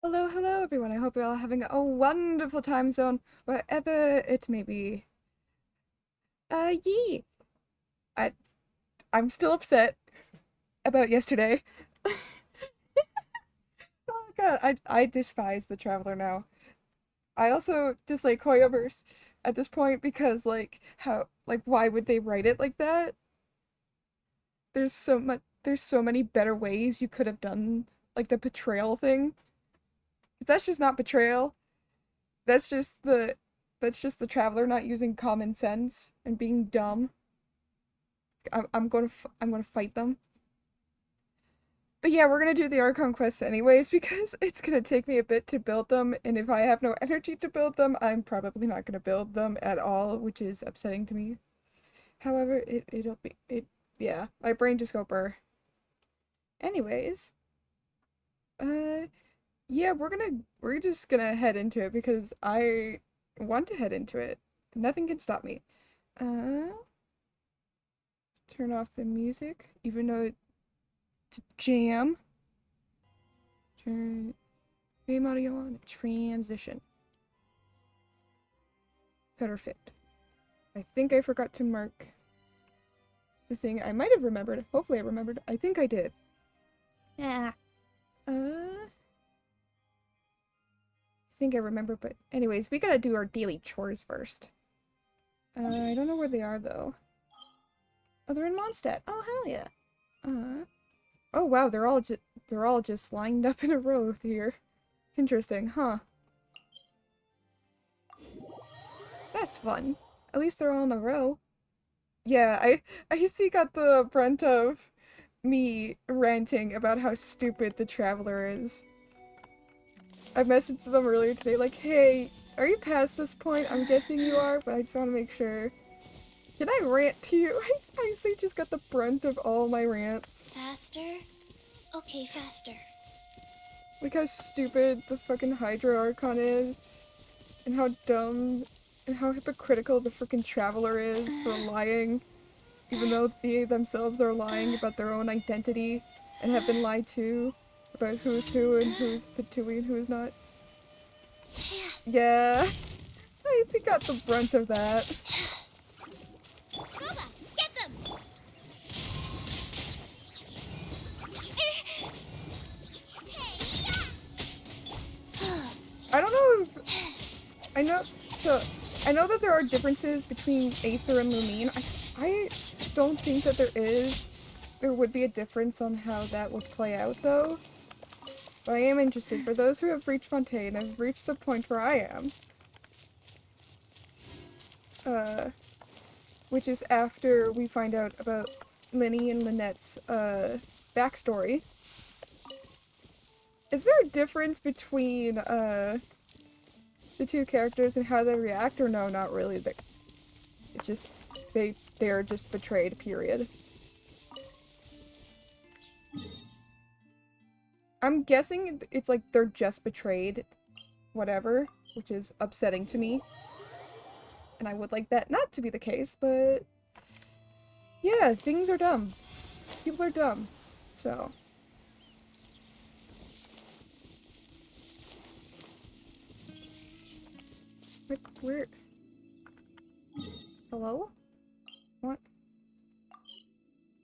Hello, hello everyone. I hope you're all having a wonderful time zone wherever it may be. Yee. I I'm still upset about yesterday. Oh god, I despise the Traveler now. I also dislike Hoyoverse at this point because why would they write it like that? There's so many better ways you could have done like the betrayal thing. 'Cause that's just not betrayal. That's just the that's just the Traveler not using common sense and being dumb. I'm gonna fight them. But yeah, we're gonna do the Archon quests anyways because it's gonna take me a bit to build them, and if I have no energy to build them, I'm probably not gonna build them at all, which is upsetting to me. However, it'll be yeah, my brain just go burr. Anyways, uh yeah, we're just gonna head into it because I want to head into it. Nothing can stop me. Uh Turn off the music, even though it's a jam. Turn game audio on. Transition. Perfect. I think I forgot to mark the thing. I might have remembered. Hopefully I remembered. I think I did. Yeah. I think I remember, but anyways, we gotta do our daily chores first. I don't know where they are though. Oh, they're in Mondstadt. Oh, hell yeah. Oh wow, they're all just lined up in a row here. Interesting, huh? That's fun. At least they're all in a row. Yeah, I see got the brunt of me ranting about how stupid the Traveler is. I messaged them earlier today like, hey, are you past this point? I'm guessing you are, but I just want to make sure. Can I rant to you? I see just got the brunt of all my rants. Faster? Okay, faster. Like how stupid the fucking Hydra Archon is, and how dumb and how hypocritical the freaking Traveler is for lying, even though they themselves are lying about their own identity and have been lied to about who's who and who's Fatui and who's not. Yeah, I think got the brunt of that. Gooba, get them! I don't know if I know. So I know that there are differences between Aether and Lumine. I don't think that there is. There would be a difference on how that would play out though. But I am interested. For those who have reached Fontaine, I've reached the point where I am. Which is after we find out about Linny and Lynette's backstory. Is there a difference between the two characters and how they react, or no, not really? It's just they're just betrayed, period. I'm guessing it's like they're just betrayed, whatever, which is upsetting to me. And I would like that not to be the case, but yeah, things are dumb. People are dumb. So. Like, where? Hello? What?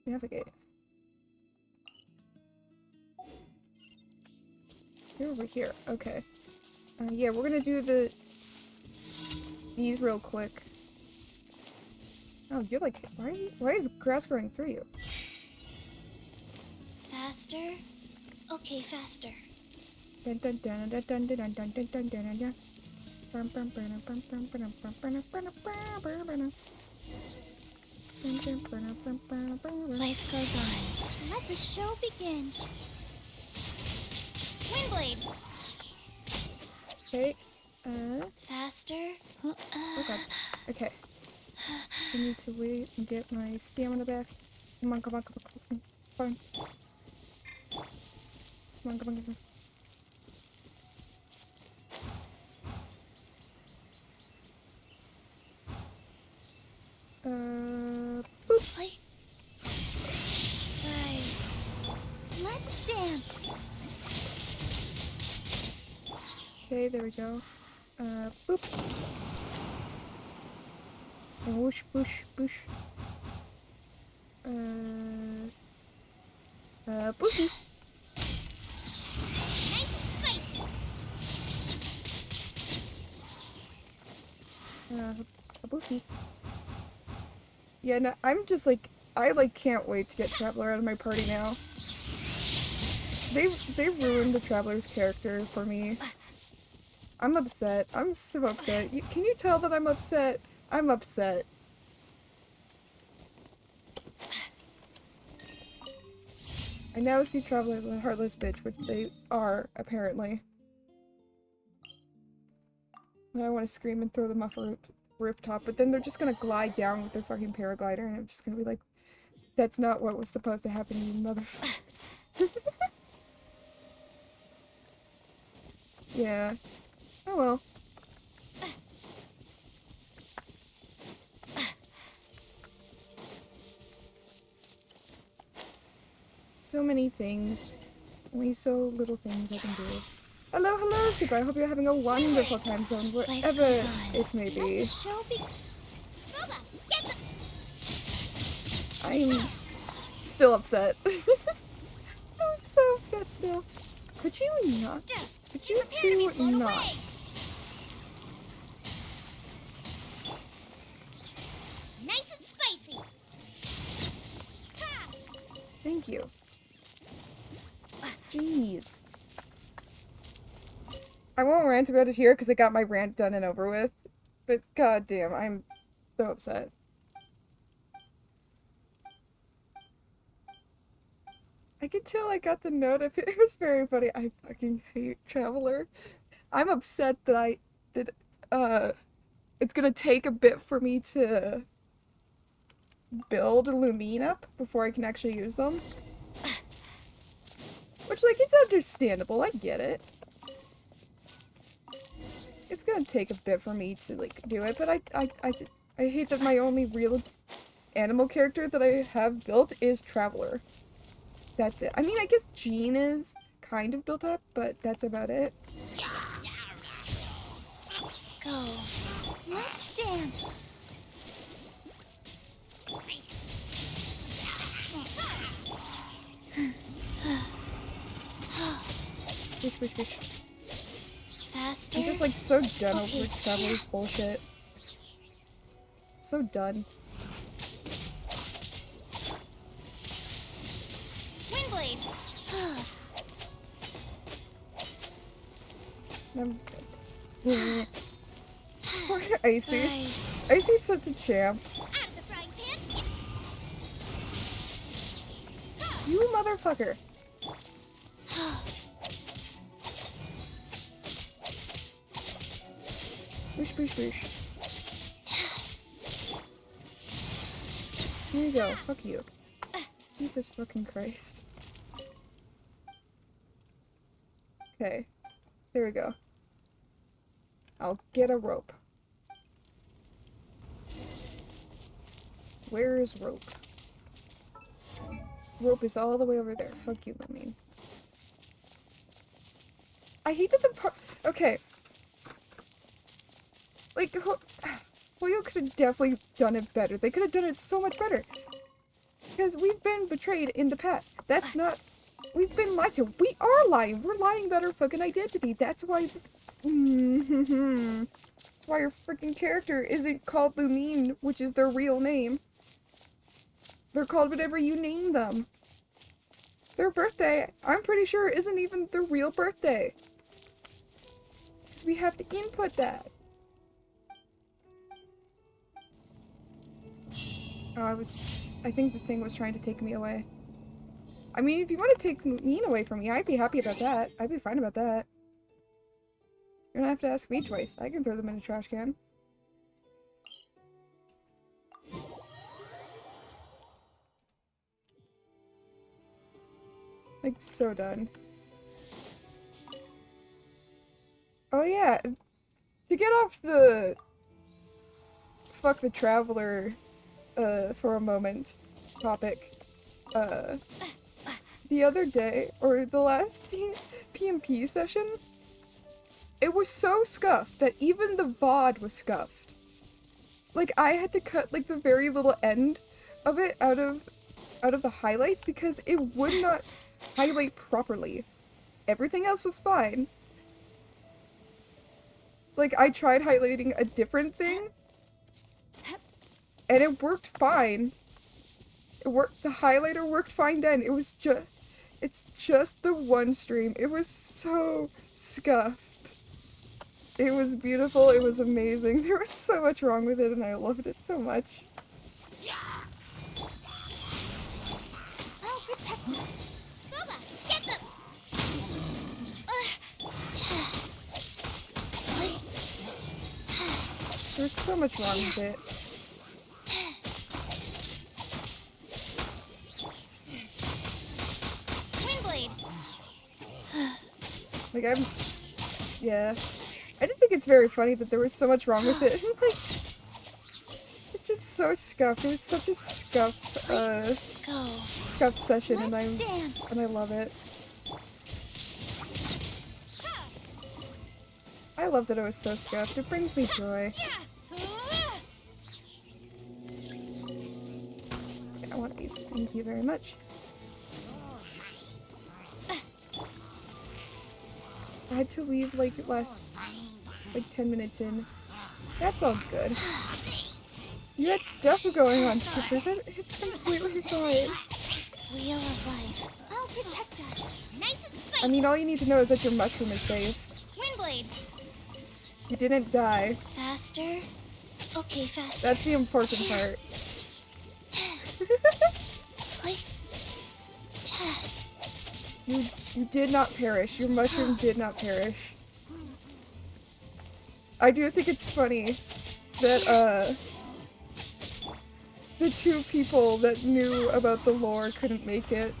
Navigate. You're over here. Okay. Yeah, we're gonna do these real quick. Oh, you're like, why is grass growing through you? Faster? Okay, faster. Dun dun dun dun dun dun dun dun dun dun dun. Life goes on. Let the show begin. Windblade! Okay, Faster? oh god. Okay. I need to wait and get my stamina back. Come on, come on, come on, come on. Come on, come on, come on. Boop. Like... Guys, let's dance. Okay, there we go. Boop. Whoosh, boosh, boosh. Boosty. Nice and spicy. A boosty. Yeah, no, I'm just like, I like can't wait to get Traveler out of my party now. They ruined the Traveler's character for me. I'm upset. I'm so upset. Can you tell that I'm upset? I'm upset. I now see Traveler as a heartless bitch, which they are, apparently. And I want to scream and throw them off a rooftop, but then they're just gonna glide down with their fucking paraglider, and I'm just gonna be like, that's not what was supposed to happen, you motherfucker. Yeah. Oh well. So many things. Only so little things I can do. Hello, hello, Super. I hope you're having a wonderful time zone, wherever it may be. I'm still upset. I'm so upset still. Could you not? Could you two not? Nice and spicy. Thank you. Jeez. I won't rant about it here because I got my rant done and over with. But goddamn, I'm so upset. I could tell I got the note. It was very funny. I fucking hate Traveler. I'm upset that it's gonna take a bit for me to build Lumine up before I can actually use them. Which, like, it's understandable. I get it. It's gonna take a bit for me to, like, do it, but I hate that my only real animal character that I have built is Traveler. That's it. I mean, I guess Jean is kind of built up, but that's about it. Go. Let's dance. Wish, wish, wish. Faster. I'm just like so done over Traveler's bullshit. So done. Windblade. Poor Icy. Nice. Icy's such a champ. Out of the frying pan. You motherfucker. Wish, wish, wish. Here you go. Fuck you. Jesus fucking Christ. Okay. There we go. I'll get a rope. Where is rope? Rope is all the way over there. Fuck you, Lumine. I hate that okay. Like, Hoyo could have definitely done it better. They could have done it so much better. Because we've been betrayed in the past. That's not... We've been lied to. We are lying. We're lying about our fucking identity. That's why... That's why your freaking character isn't called Lumine, which is their real name. They're called whatever you name them. Their birthday, I'm pretty sure, isn't even their real birthday. Because we have to input that. Oh, I think the thing was trying to take me away. I mean, if you want to take Lumine away from me, I'd be happy about that. I'd be fine about that. You're gonna have to ask me twice. I can throw them in a trash can. Like, so done. Oh yeah, to get off the fuck the Traveler for a moment topic, the other day, or the last PMP session, it was so scuffed that even the VOD was scuffed. Like, I had to cut, like, the very little end of it out of the highlights because it would not highlight properly. Everything else was fine. Like, I tried highlighting a different thing, and it worked fine. It worked, the highlighter worked fine then. It was just, it's just the one stream. It was so scuffed. It was beautiful, it was amazing. There was so much wrong with it, and I loved it so much. I'll protect them. Scuba, get them! There's so much wrong with it. Windblade! Like, yeah. I just think it's very funny that there was so much wrong with it. Like, it's just so scuffed. It was such a scuffed, Go. scuffed session, and Let's dance. I love it. I love that it was so scuffed. It brings me joy. I want these. Thank you very much. I had to leave, like, last, like, 10 minutes in. That's all good. You had stuff going on, Skipper, but it's completely fine. Wheel of life. I'll protect us. Nice and spicy. I mean, all you need to know is that your mushroom is safe. Windblade. You didn't die. Faster. Okay, faster. That's the important part. Like, You did not perish. Your mushroom did not perish. I do think it's funny that, the two people that knew about the lore couldn't make it.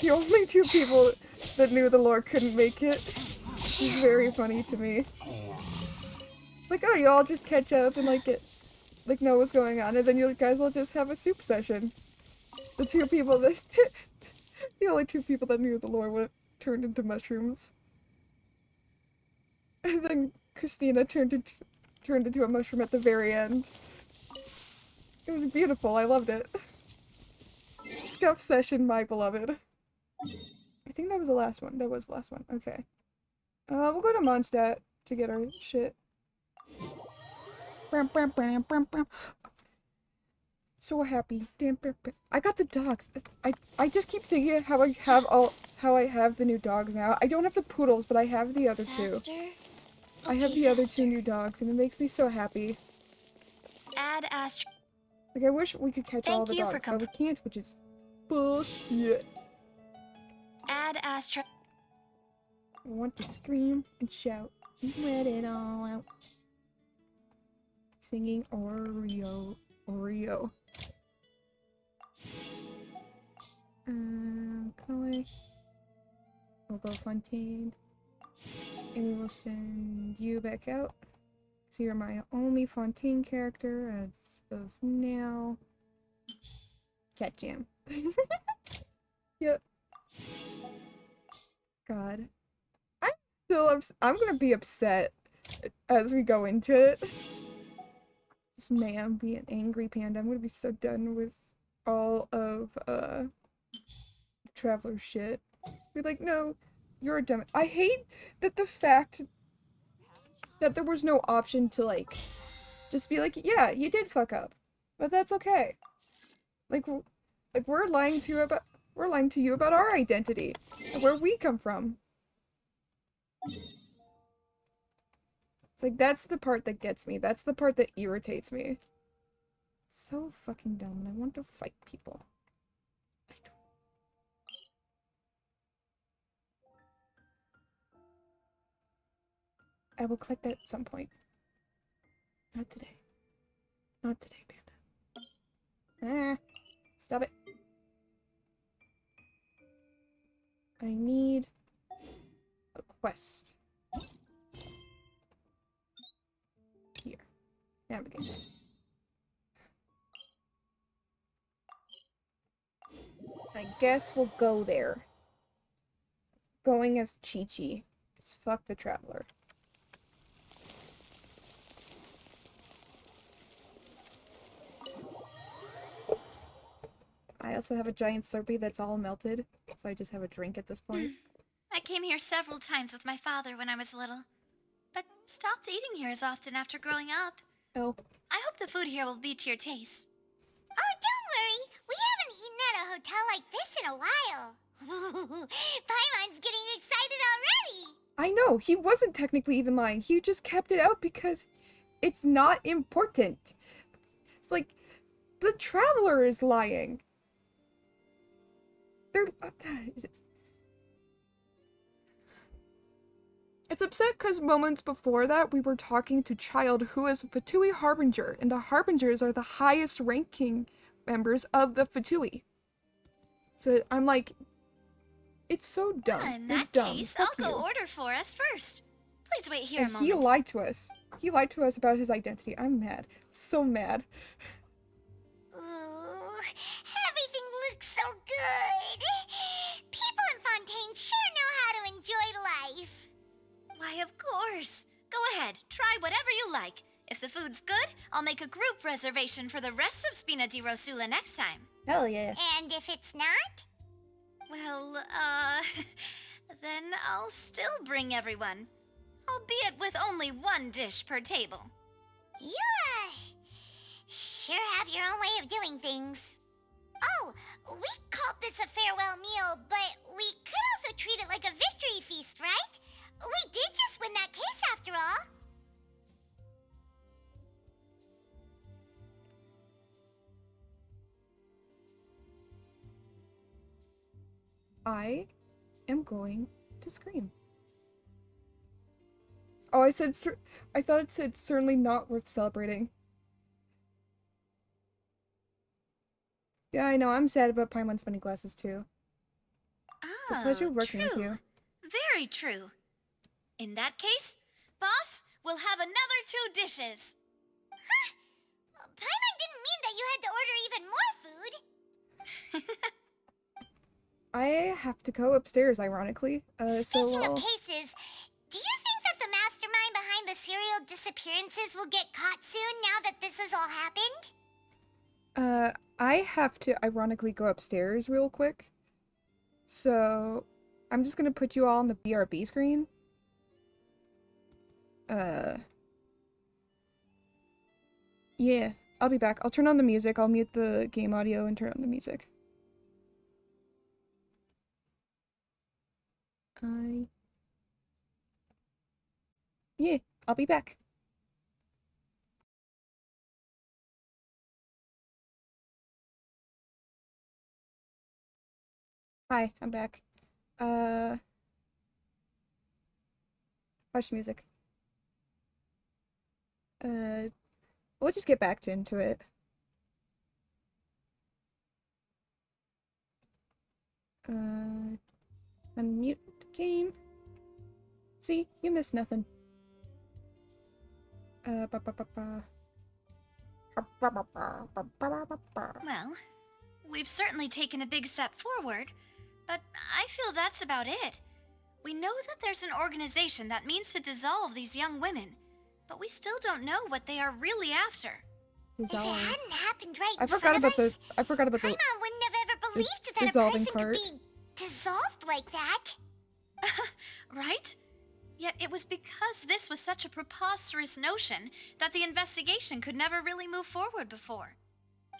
The only two people that knew the lore couldn't make it. It's very funny to me. Like, oh, you all just catch up and, like, know what's going on, and then you guys will just have a soup session. The two people that... the only two people that knew the lore were turned into mushrooms. And then Christina turned into a mushroom at the very end. It was beautiful, I loved it. Scuff session, my beloved. I think that was the last one. That was the last one. Okay. We'll go to Mondstadt to get our shit. So happy. Damn. I got the dogs. I just keep thinking how I have the new dogs now. I don't have the poodles, but I have the other two. faster. I have the other two new dogs, and it makes me so happy. Add Astro. Like, I wish we could catch all the dogs, but we can't, which is bullshit. Add Astro. I want to scream and shout and let it all out. Singing Oreo. Color. We'll go Fontaine. And we will send you back out. So you're my only Fontaine character as of now. Cat Jam. Yep. God. I'm gonna be upset as we go into it. Just man, be an angry panda. I'm gonna be so done with all of Traveler shit. Be like, no, you're a dumb. I hate that the fact that there was no option to, like, just be like, yeah, you did fuck up, but that's okay. Like we're lying to you about our identity, where we come from. Like, that's the part that gets me. That's the part that irritates me. It's so fucking dumb, and I want to fight people. I will collect that at some point. Not today. Not today, Panda. Stop it. I need a quest. Here. Navigate. I guess we'll go there. going as Chi-Chi. Just fuck the Traveler. I also have a giant Slurpee that's all melted, so I just have a drink at this point. I came here several times with my father when I was little, but stopped eating here as often after growing up. Oh, I hope the food here will be to your taste. Oh, don't worry. We haven't eaten at a hotel like this in a while. Paimon's getting excited already. I know, he wasn't technically even lying. He just kept it out because it's not important. It's like, the Traveler is lying. They're... It's upset because moments before that, we were talking to Child, who is a Fatui Harbinger, and the Harbingers are the highest ranking members of the Fatui. So I'm like, it's so dumb. In You're that dumb. case, Fuck I'll go you. order for us first. Please wait here And a he moment. lied to us. He lied to us about his identity. I'm mad. So mad. Ooh, everything looks so good. People in Fontaine sure know how to enjoy life. Why, of course. Go ahead, try whatever you like. If the food's good, I'll make a group reservation for the rest of Spina di Rosula next time. Hell yeah. And if it's not? Well, then I'll still bring everyone. Albeit with only one dish per table. You, sure have your own way of doing things. Oh, we called this a farewell meal, but we could also treat it like a victory feast, right? We did just win that case after all. I am going to scream. Oh, I said, I thought it said certainly not worth celebrating. Yeah, I know, I'm sad about Paimon's funny glasses too. It's a pleasure working with you. Very true. In that case, boss, we'll have another 2 dishes. Huh? Paimon didn't mean that you had to order even more food. I have to go upstairs, ironically. Speaking of cases, do you think that the mastermind behind the serial disappearances will get caught soon now that this has all happened? I have to ironically go upstairs real quick. So, I'm just gonna put you all on the BRB screen. Yeah, I'll be back. I'll turn on the music, I'll mute the game audio and turn on the music. Yeah, I'll be back. Hi, I'm back. Hush music. We'll just get back into it. Unmute the game. See, you missed nothing. Well, we've certainly taken a big step forward, but I feel that's about it. We know that there's an organization that means to dissolve these young women, but we still don't know what they are really after. If it hadn't happened right I in forgot front about of us, I forgot about the Paimon wouldn't have ever believed that a dissolving person part. could be dissolved like that. Right? Yet it was because this was such a preposterous notion that the investigation could never really move forward before.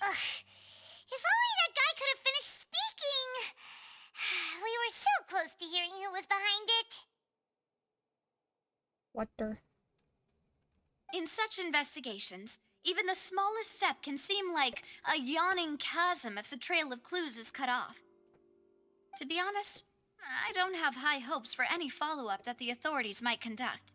Ugh. If only that guy could have finished speaking. We were so close to hearing who was behind it. Water. In such investigations, even the smallest step can seem like a yawning chasm if the trail of clues is cut off. To be honest, I don't have high hopes for any follow-up that the authorities might conduct.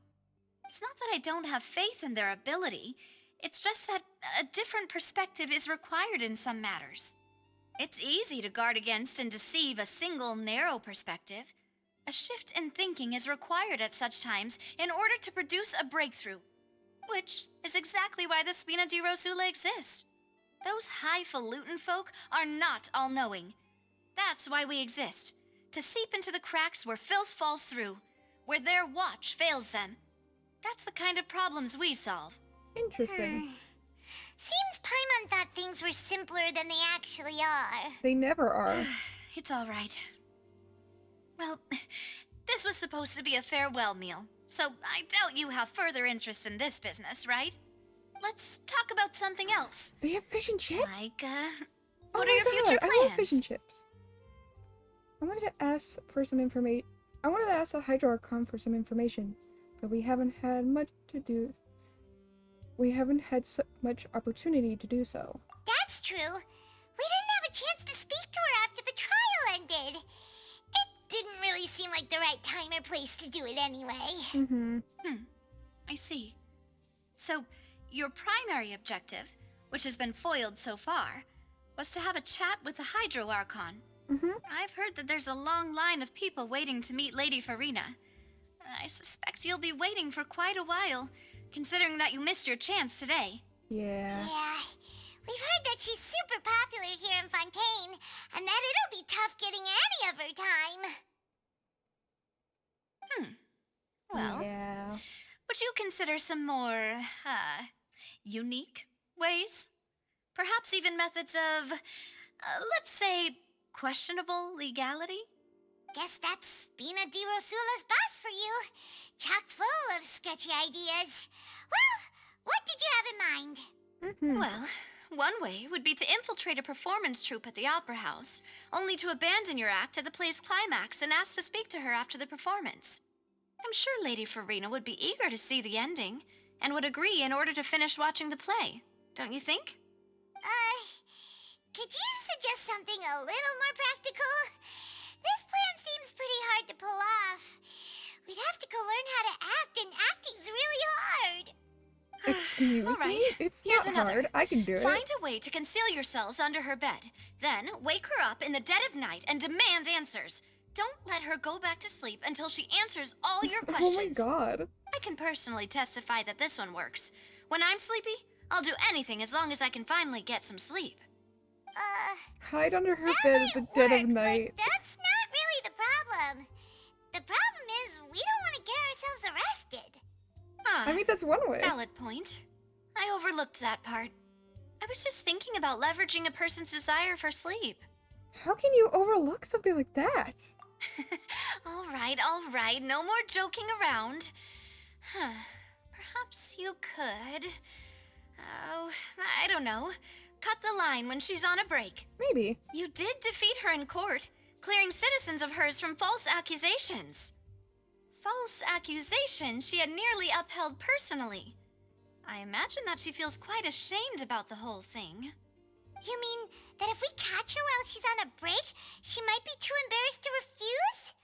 It's not that I don't have faith in their ability, it's just that a different perspective is required in some matters. It's easy to guard against and deceive a single narrow perspective. A shift in thinking is required at such times in order to produce a breakthrough, which is exactly why the Spina di Rosula exist. Those highfalutin folk are not all-knowing. That's why we exist, to seep into the cracks where filth falls through, where their watch fails them. That's the kind of problems we solve. Interesting. Seems Paimon thought things were simpler than they actually are. They never are. It's all right. Well, this was supposed to be a farewell meal, so I doubt you have further interest in this business, right? Let's talk about something else. They have fish and chips? Like, Oh what my are your God, future plans? I love fish and chips. I wanted to ask for some information. I wanted to ask the Hydro Archon for some information, but we haven't had much to do. We haven't had much opportunity to do so. That's true. We didn't have a chance to speak to her after the trial ended. It didn't really seem like the right time or place to do it anyway. I see. So, your primary objective, which has been foiled so far, was to have a chat with the Hydro Archon. I've heard that there's a long line of people waiting to meet Lady Farina. I suspect you'll be waiting for quite a while, considering that you missed your chance today. Yeah. Yeah. We've heard that she's super popular here in Fontaine, and that it'll be tough getting any of her time. Well, Yeah. would you consider some more, unique ways? Perhaps even methods of, let's say, questionable legality? Guess that's Bina di Rosula's boss for you. Chock full of sketchy ideas. Well, what did you have in mind? Well, one way would be to infiltrate a performance troupe at the Opera House, only to abandon your act at the play's climax and ask to speak to her after the performance. I'm sure Lady Farina would be eager to see the ending, and would agree in order to finish watching the play, don't you think? Could you suggest something a little more practical? This plan seems pretty hard to pull off. We'd have to go learn how to act, and acting's really hard. Excuse All right, me? It's here's not another. hard. I can do it. Find a way to conceal yourselves under her bed. Then wake her up in the dead of night and demand answers. Don't let her go back to sleep until she answers all your questions. Oh my God. I can personally testify that this one works. When I'm sleepy, I'll do anything as long as I can finally get some sleep. Hide under her That bed might at the dead work, of night. But that's not really the problem. The problem is we don't want to get ourselves arrested. Ah, I mean, that's one way. valid point. I overlooked that part. I was just thinking about leveraging a person's desire for sleep. How can you overlook something like that? All right, no more joking around. Perhaps you could... Oh, I don't know. Cut the line when she's on a break. Maybe. You did defeat her in court, clearing citizens of hers from false accusations. False accusations she had nearly upheld personally. I imagine that she feels quite ashamed about the whole thing. You mean that if we catch her while she's on a break, she might be too embarrassed to refuse?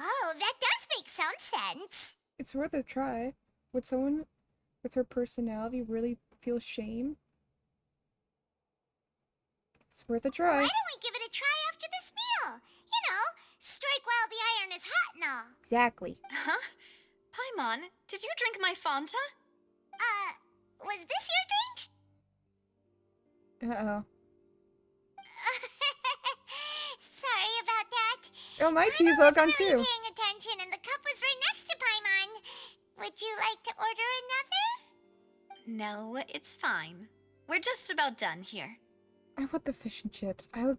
Oh, that does make some sense. It's worth a try. Would someone with her personality really feel shame? It's worth a try. Why don't we give it a try after this meal? You know, strike while the iron is hot and all. Exactly. Huh? Paimon, did you drink my Fanta? Was this your drink? Uh-oh. Sorry about that. Oh, my Paimon tea's all wasn't gone really too. paying attention, and the cup was right next to Paimon. Would you like to order another? No, it's fine. We're just about done here. I want the fish and chips. I would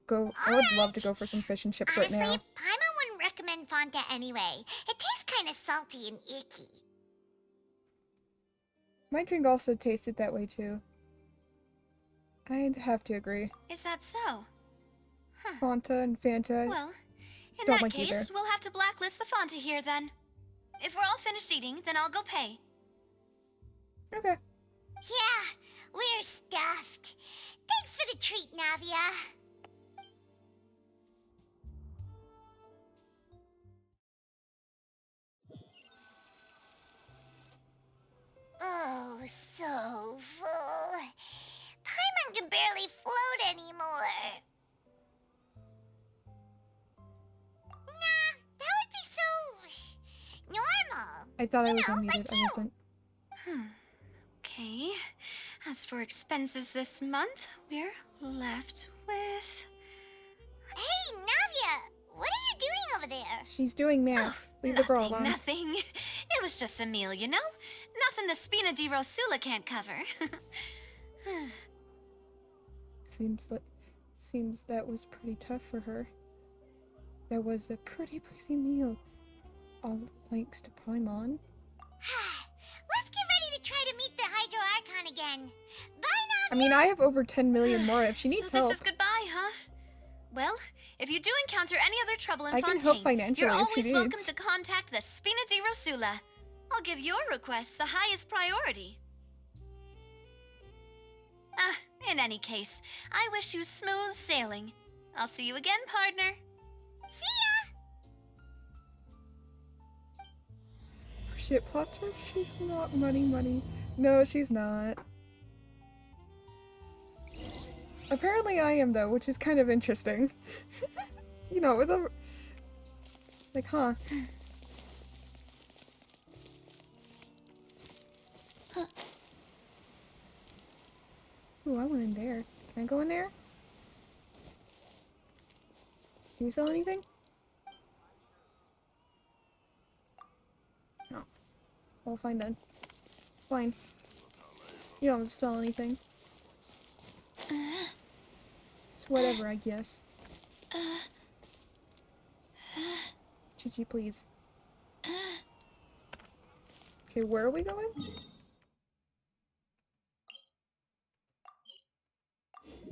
love to go for some fish and chips Honestly, right now. Paimon wouldn't recommend Fanta anyway. It tastes kind of salty and icky. My drink also tasted that way too. I'd have to agree. Is that so? Fanta and Fanta. Well, in Don't that like case, either. we'll have to blacklist the Fanta here then. If we're all finished eating, then I'll go pay. Okay. Yeah, we're stuffed. Thanks for the treat, Navia. Oh, so full. Paimon can barely float anymore. Nah, that would be so... normal. I thought I was know, unmuted. like I you. wasn't. Okay. As for expenses this month, we're left with... Hey, Navia, what are you doing over there? She's doing math. Leave the girl alone. Nothing. It was just a meal, you know? Nothing the Spina di Rosula can't cover. Seems that was pretty tough for her. That was a pretty pricey meal. All thanks to Paimon. Let's get ready to try to meet the Hydro Archon again. Bye, I mean, I have over 10 million more if she needs so help. this is goodbye, huh? Well, if you do encounter any other trouble in I can Fontaine, help financially you're if she always welcome needs. to contact the Spina di Rosula. I'll give your requests the highest priority. In any case, I wish you smooth sailing. I'll see you again, partner. See ya! Oh, shit, plot twist, she's not money. No, she's not. Apparently I am, though, which is kind of interesting. You know, with a... Like, huh. Ooh, I went in there. Can I go in there? Do you sell anything? No. Well, fine then. Fine. You don't sell anything. It's whatever, I guess. Chichi, please. Okay, where are we going?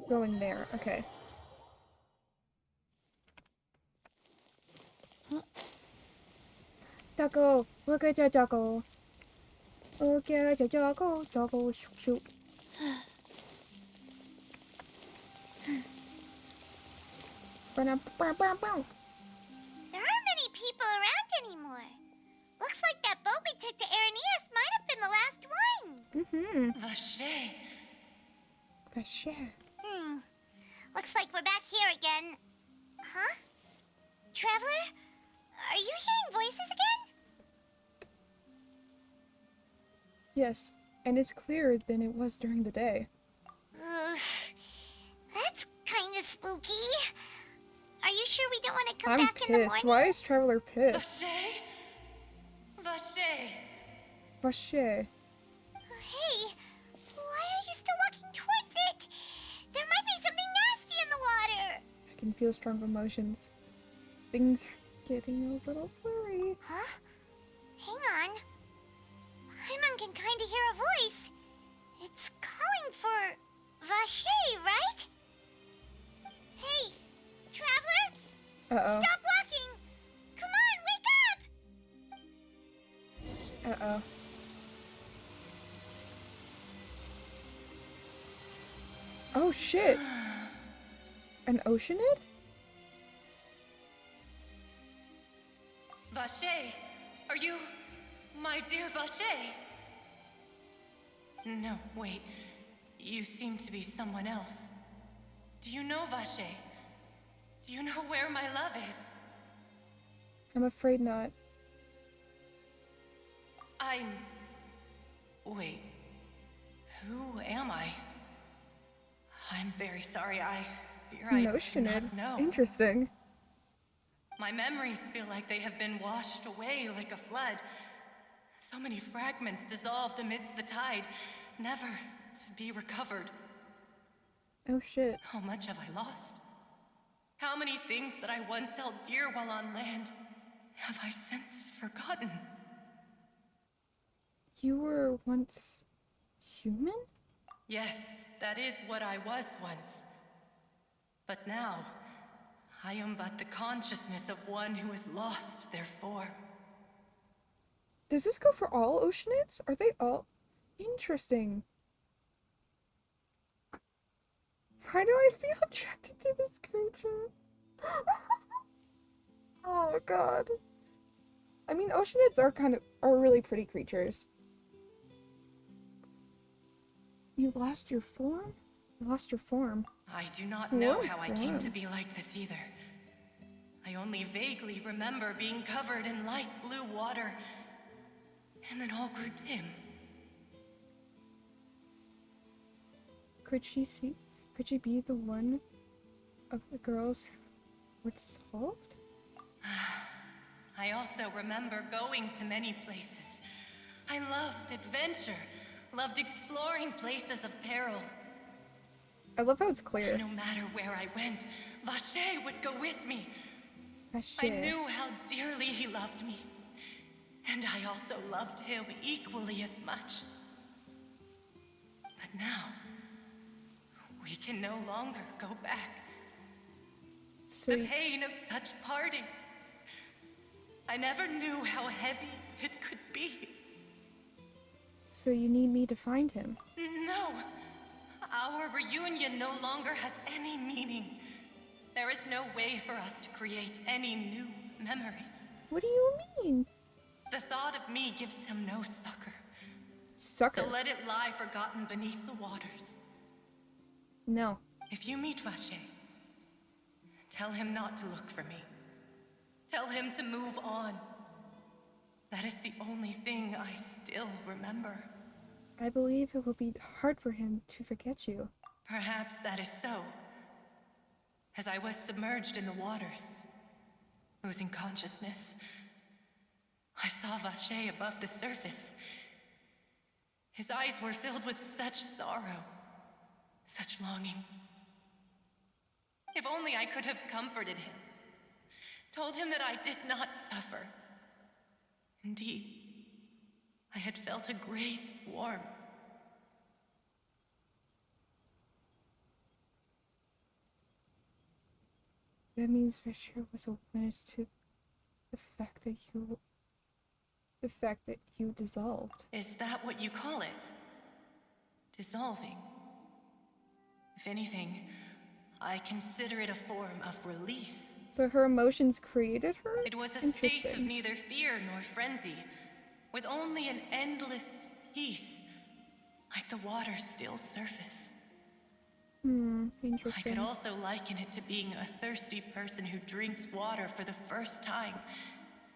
Going there, okay. Taco! Look at your Jocko! Look at your Jocko! Jocko, shoot. There aren't many people around anymore. Looks like that boat we took to Araneas might have been the last one. Mm-hmm. Vache. Vache. Looks like we're back here again. Huh? Traveler? Are you hearing voices again? Yes, and it's clearer than it was during the day. That's kinda spooky. Are you sure we don't want to come I'm back in the pissed. morning? Why is Traveler pissed? Vache. Vache. Hey, why are you still walking towards it? There might be something nasty in the water. I can feel strong emotions. Things are getting a little blurry. Huh? Hang on. Paimon can kinda hear a voice. It's calling for Vache, right? Hey, Traveler? Uh-oh. Stop walking! Come on, wake up! Uh-oh. Oh shit! An oceanid? Vache, are you my dear Vache? No, wait. You seem to be someone else. Do you know Vache? Do you know where my love is? I'm afraid not. Wait. Who am I? I'm very sorry. I fear It's I an do oceanid. not know. Interesting. My memories feel like they have been washed away like a flood. So many fragments dissolved amidst the tide, never to be recovered. Oh shit. How much have I lost? How many things that I once held dear while on land have I since forgotten? You were once human? Yes, that is what I was once. But now, I am but the consciousness of one who is lost, therefore. Does this go for all oceanids? Are they all interesting? Why do I feel attracted to this creature? Oh god. I mean, oceanids are really pretty creatures. You lost your form? You lost your form. I do not know What how I came to form? be like this either. I only vaguely remember being covered in light blue water, and then all grew dim. Could she be the one of the girls who were dissolved? I also remember going to many places. I loved adventure, loved exploring places of peril. I love how it's clear. No matter where I went, Vache would go with me. I Vache. knew how dearly he loved me. And I also loved him equally as much. But now, we can no longer go back. So The pain of such parting. I never knew how heavy it could be. So you need me to find him. No. Our reunion no longer has any meaning. There is no way for us to create any new memories. What do you mean? The thought of me gives him no succor. Sucker. So let it lie forgotten beneath the waters. No. If you meet Vache, tell him not to look for me. Tell him to move on. That is the only thing I still remember. I believe it will be hard for him to forget you. Perhaps that is so. As I was submerged in the waters, losing consciousness, I saw Vache above the surface. His eyes were filled with such sorrow, such longing. If only I could have comforted him, told him that I did not suffer. Indeed, I had felt a great warmth. That means Fisher was a witness to the fact that you dissolved. Is that what you call it? Dissolving? If anything, I consider it a form of release. So her emotions created her? It was a state of Interesting. neither fear nor frenzy, with only an endless peace, like the water's still surface. I Interesting. could also liken it to being a thirsty person who drinks water for the first time,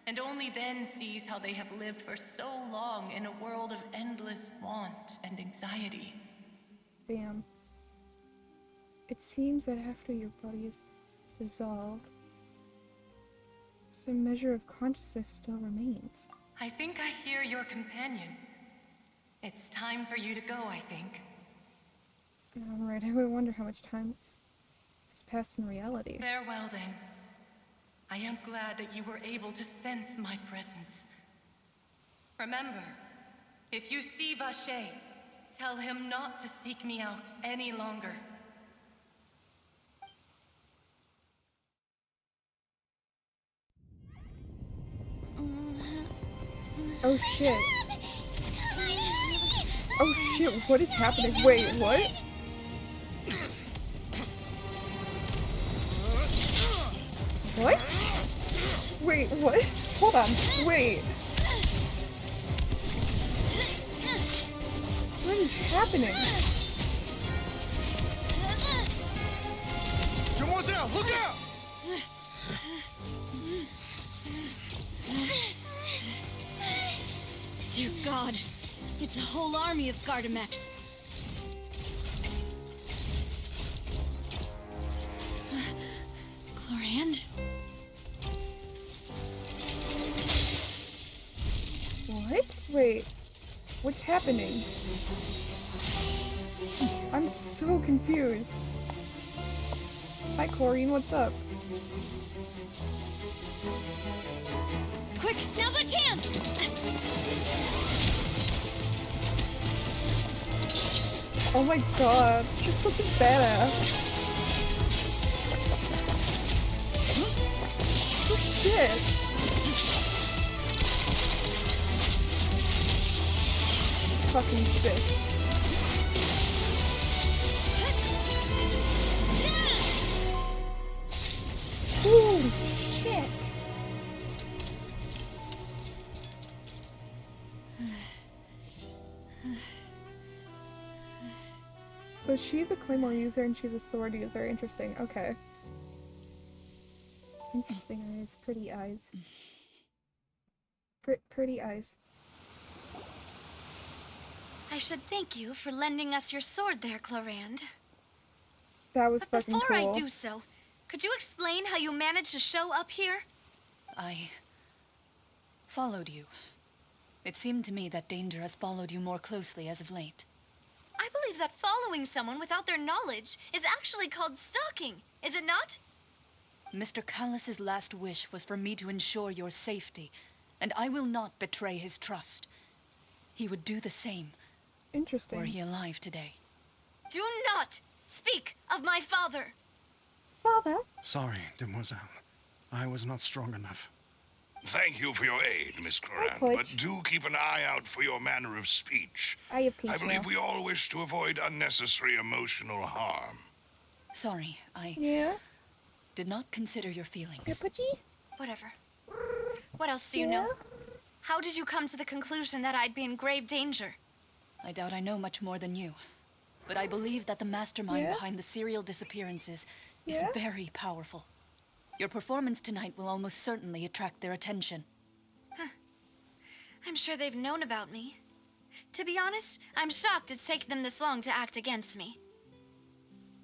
and only then sees how they have lived for so long in a world of endless want and anxiety. Damn. It seems that after your body is dissolved, some measure of consciousness still remains. I think I hear your companion. It's time for you to go, I think. Alright, I would wonder how much time has passed in reality. Farewell, then. I am glad that you were able to sense my presence. Remember, if you see Vache, tell him not to seek me out any longer. Oh shit. Oh shit, what is happening? Wait, what? What? Wait, what? Hold on, wait. What is happening? Demoiselle, look out! Dear God, it's a whole army of Gardamex. Chlorand? What? Wait. What's happening? I'm so confused. Hi, Chlorine, what's up? Quick, now's our chance! Oh my god, she's such a badass. Oh shit. It's fucking sick. Holy shit. So she's a claymore user and she's a sword user. Interesting. Okay. Interesting eyes. Pretty eyes. Pretty eyes. I should thank you for lending us your sword there, Chlorand. That was But fucking before cool. I do so, could you explain how you managed to show up here? I Followed you. It seemed to me that danger has followed you more closely as of late. I believe that following someone without their knowledge is actually called stalking, is it not? Mr. Callus's last wish was for me to ensure your safety, and I will not betray his trust. He would do the same, Interesting. were he alive today. Do not speak of my father! Father? Sorry, demoiselle. I was not strong enough. Thank you for your aid, Miss Cloran, Pudge. but do keep an eye out for your manner of speech. I have peach I believe now. we all wish to avoid unnecessary emotional harm. Sorry, I Yeah? did not consider your Yeah, feelings. Pudgy? Whatever. What else do you know? How did you come to the conclusion that I'd be in grave danger? I doubt I know much more than you, but I believe that the mastermind Yeah? behind the serial disappearances is Yeah? very powerful. Your performance tonight will almost certainly attract their attention. I'm sure they've known about me. To be honest, I'm shocked it's taken them this long to act against me.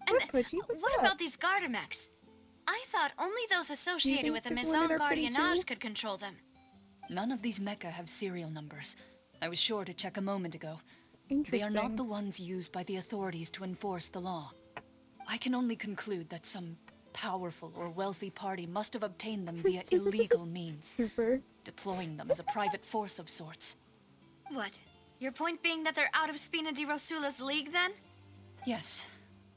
What, Pudgy? What's What up? about these Gardamex? I thought only those associated think with the the Maison women are pretty Gardiennage too? could control them. None of these mecha have serial numbers. I was sure to check a moment ago. They Interesting. are not the ones used by the authorities to enforce the law. I can only conclude that some powerful or wealthy party must have obtained them via illegal means, Super. deploying them as a private force of sorts. What? Your point being that they're out of Spina di Rosula's league, then? Yes,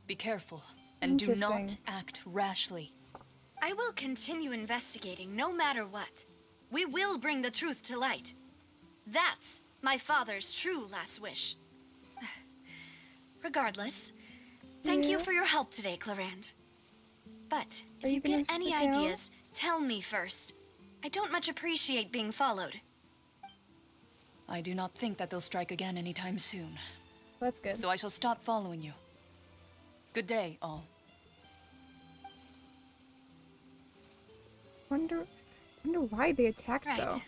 be careful, and do not Interesting. act rashly. I will continue investigating no matter what. We will bring the truth to light. That's my father's true last wish. Regardless, thank you Yeah? for your help today, Clarand. But Are if you you gonna get any sit down? ideas, tell me first. I don't much appreciate being followed. I do not think that they'll strike again anytime soon, That's good. so I shall stop following you. Good day, all. Wonder why they attacked Right. though.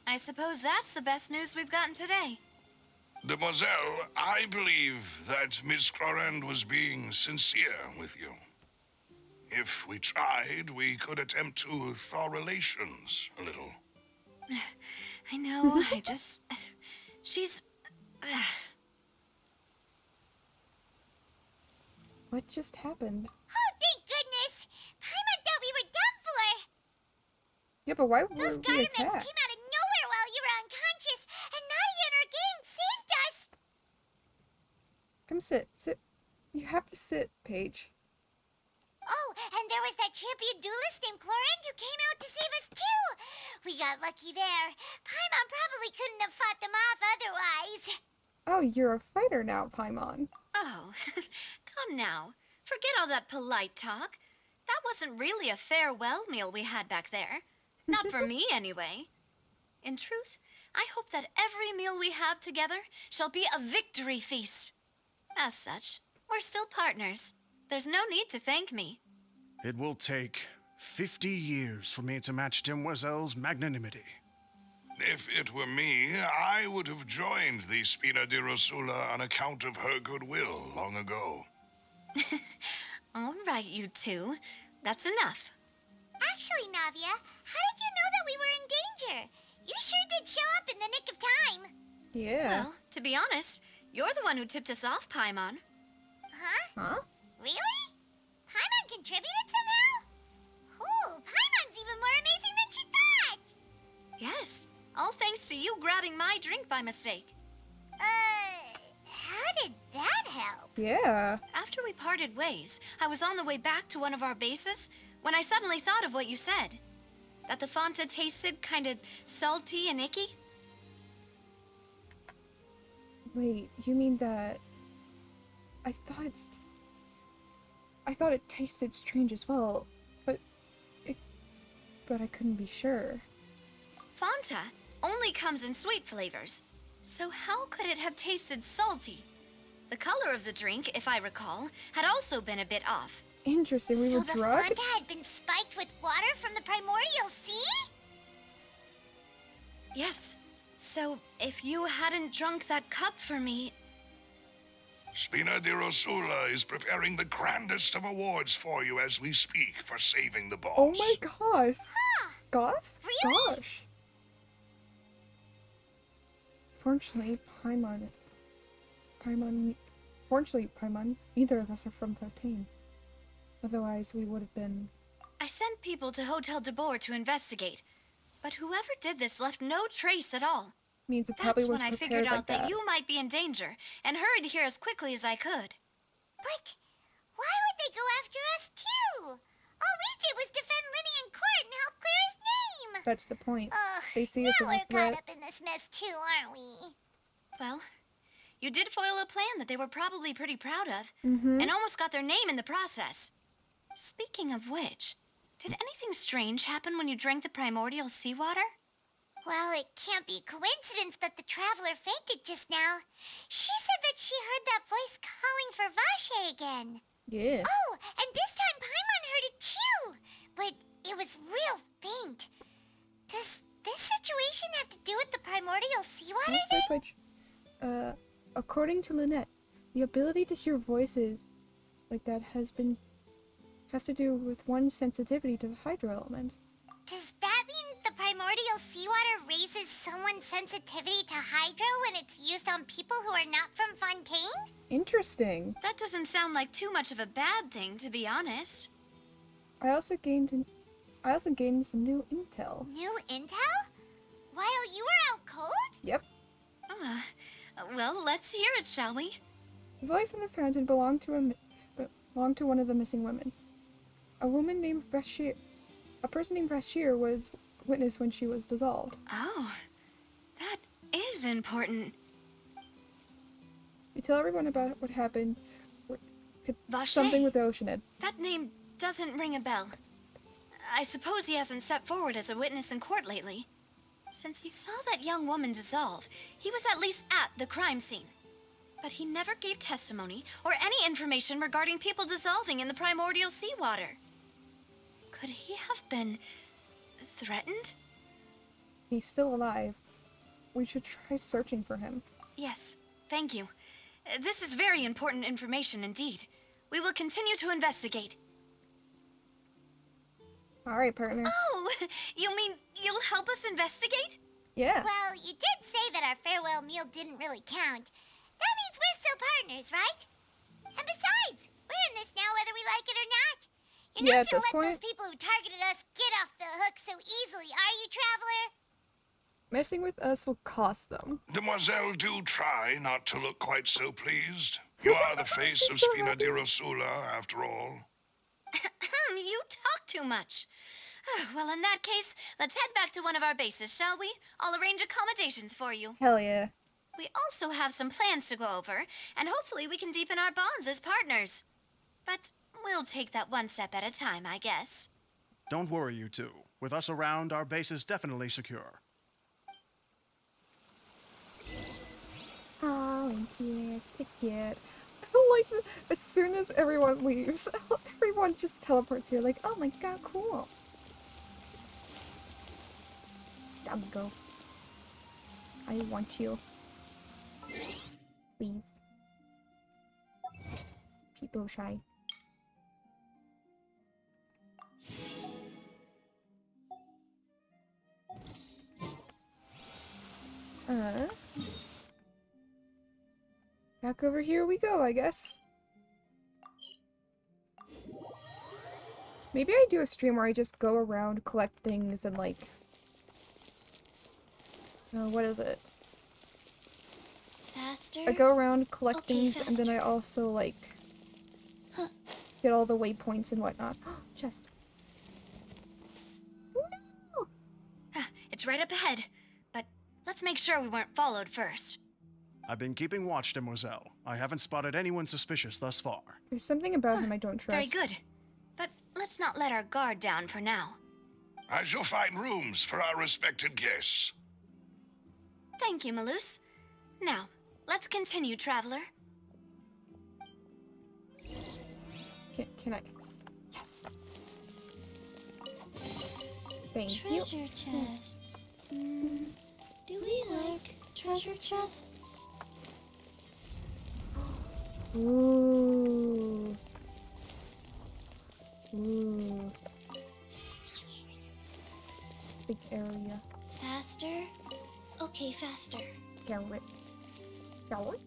I suppose that's the best news we've gotten today. Demoiselle, I believe that Miss Cloran was being sincere with you. If we tried, we could attempt to thaw relations a little. I know, she's... What just happened? Oh, thank goodness! Paimon thought we were done for! Yeah, but why Those were we Gardamex came attacked? out of nowhere while you were unconscious, and Nadia and her gang saved us! Come sit. Sit. You have to sit, Paige. Oh, and there was that champion duelist named Clorinde who came out to save us too! We got lucky there. Paimon probably couldn't have fought them off otherwise. Oh, you're a fighter now, Paimon. Oh, come now. Forget all that polite talk. That wasn't really a farewell meal we had back there. Not for me, anyway. In truth, I hope that every meal we have together shall be a victory feast. As such, we're still partners. There's no need to thank me. It will take 50 years for me to match Demoiselle's magnanimity. If it were me, I would have joined the Spina di Rosula on account of her goodwill long ago. All right, you two. That's enough. Actually, Navia, how did you know that we were in danger? You sure did show up in the nick of time. Yeah. Well, to be honest, you're the one who tipped us off, Paimon. Huh? Huh? Really? Paimon contributed somehow? Ooh, Paimon's even more amazing than she thought! Yes, all thanks to you grabbing my drink by mistake. How did that help? Yeah. After we parted ways, I was on the way back to one of our bases when I suddenly thought of what you said. That the Fanta tasted kind of salty and icky. Wait, you mean that... I thought it tasted strange as well, but I couldn't be sure. Fanta only comes in sweet flavors. So how could it have tasted salty? The color of the drink, if I recall, had also been a bit off. Interesting, we So were the drugged? Fanta had been spiked with water from the primordial sea? Yes. So if you hadn't drunk that cup for me, Spina di Rosula is preparing the grandest of awards for you as we speak for saving the boss. Oh my gosh! Gosh? Really? Gosh. Fortunately, Paimon, neither of us are from 13. Otherwise, we would have been... I sent people to Hotel de Boer to investigate, but whoever did this left no trace at all. Means it probably That's was when I prepared figured like out that that. you might be in danger and hurried here as quickly as I could. But why would they go after us too? All we did was defend Linny in court and help clear his name. That's the point. Ugh, They see us now as a we're caught threat. up in this mess too, aren't we? Well, you did foil a plan that they were probably pretty proud of, Mm-hmm. and almost got their name in the process. Speaking of which, did anything strange happen when you drank the primordial seawater? Well, it can't be coincidence that the traveler fainted just now. She said that she heard that voice calling for Vache again. Yeah. Oh, and this time Paimon heard it too, but it was real faint. Does this situation have to do with the primordial seawater Oh, thing? which, according to Lynette, the ability to hear voices like that has to do with one's sensitivity to the hydro element. Does that mean the primordial seawater raises someone's sensitivity to hydro when it's used on people who are not from Fontaine? Interesting. That doesn't sound like too much of a bad thing, to be honest. I also gained some new intel. New intel? While you were out cold? Yep. Well, let's hear it, shall we? The voice in the fountain belonged to one of the missing women. A person named Vashir was witness when she was dissolved. Oh, that is important. We tell everyone about what happened. Vache. Something with the Oceanid. That name doesn't ring a bell. I suppose he hasn't stepped forward as a witness in court lately. Since he saw that young woman dissolve, he was at least at the crime scene. But he never gave testimony or any information regarding people dissolving in the primordial seawater. Could he have been threatened? He's still alive. We should try searching for him. Yes, thank you. This is very important information indeed. We will continue to investigate. Alright, partner. Oh, you mean you'll help us investigate? Yeah. Well, you did say that our farewell meal didn't really count. That means we're still partners, right? And besides, we're in this now whether we like it or not. You're Yeah, not at gonna this let point- those people who targeted us get off the hook so easily, are you, Traveler? Messing with us will cost them. Demoiselle, do try not to look quite so pleased. You are the face of so Spina happy. di Rosula, after all. You talk too much. Well, in that case, let's head back to one of our bases, shall we? I'll arrange accommodations for you. Hell yeah. We also have some plans to go over, and hopefully we can deepen our bonds as partners. But we'll take that one step at a time, I guess. Don't worry, you two. With us around, our base is definitely secure. Oh, yes, the kid. I don't like that. As soon as everyone leaves, everyone just teleports here. Like, oh my god, cool. Down go. I want you. Please. People shy. Back over here we go, I guess. Maybe I do a stream where I just go around, collect things, and like... what is it? Faster? I go around, collect Okay, things, and then I also, like... get all the waypoints and whatnot. Chest. No! It's right up ahead, but let's make sure we weren't followed first. I've been keeping watch, Demoiselle. I haven't spotted anyone suspicious thus far. There's something about him I don't Very trust. good. But let's not let our guard down for now. I shall find rooms for our respected guests. Thank you, Malus. Now, let's continue, Traveler. Can I? Yes! Thank you. Treasure chests. Do we like treasure chests? Ooh. Ooh. Big area. Faster? Okay, faster. Carrot. Carrot.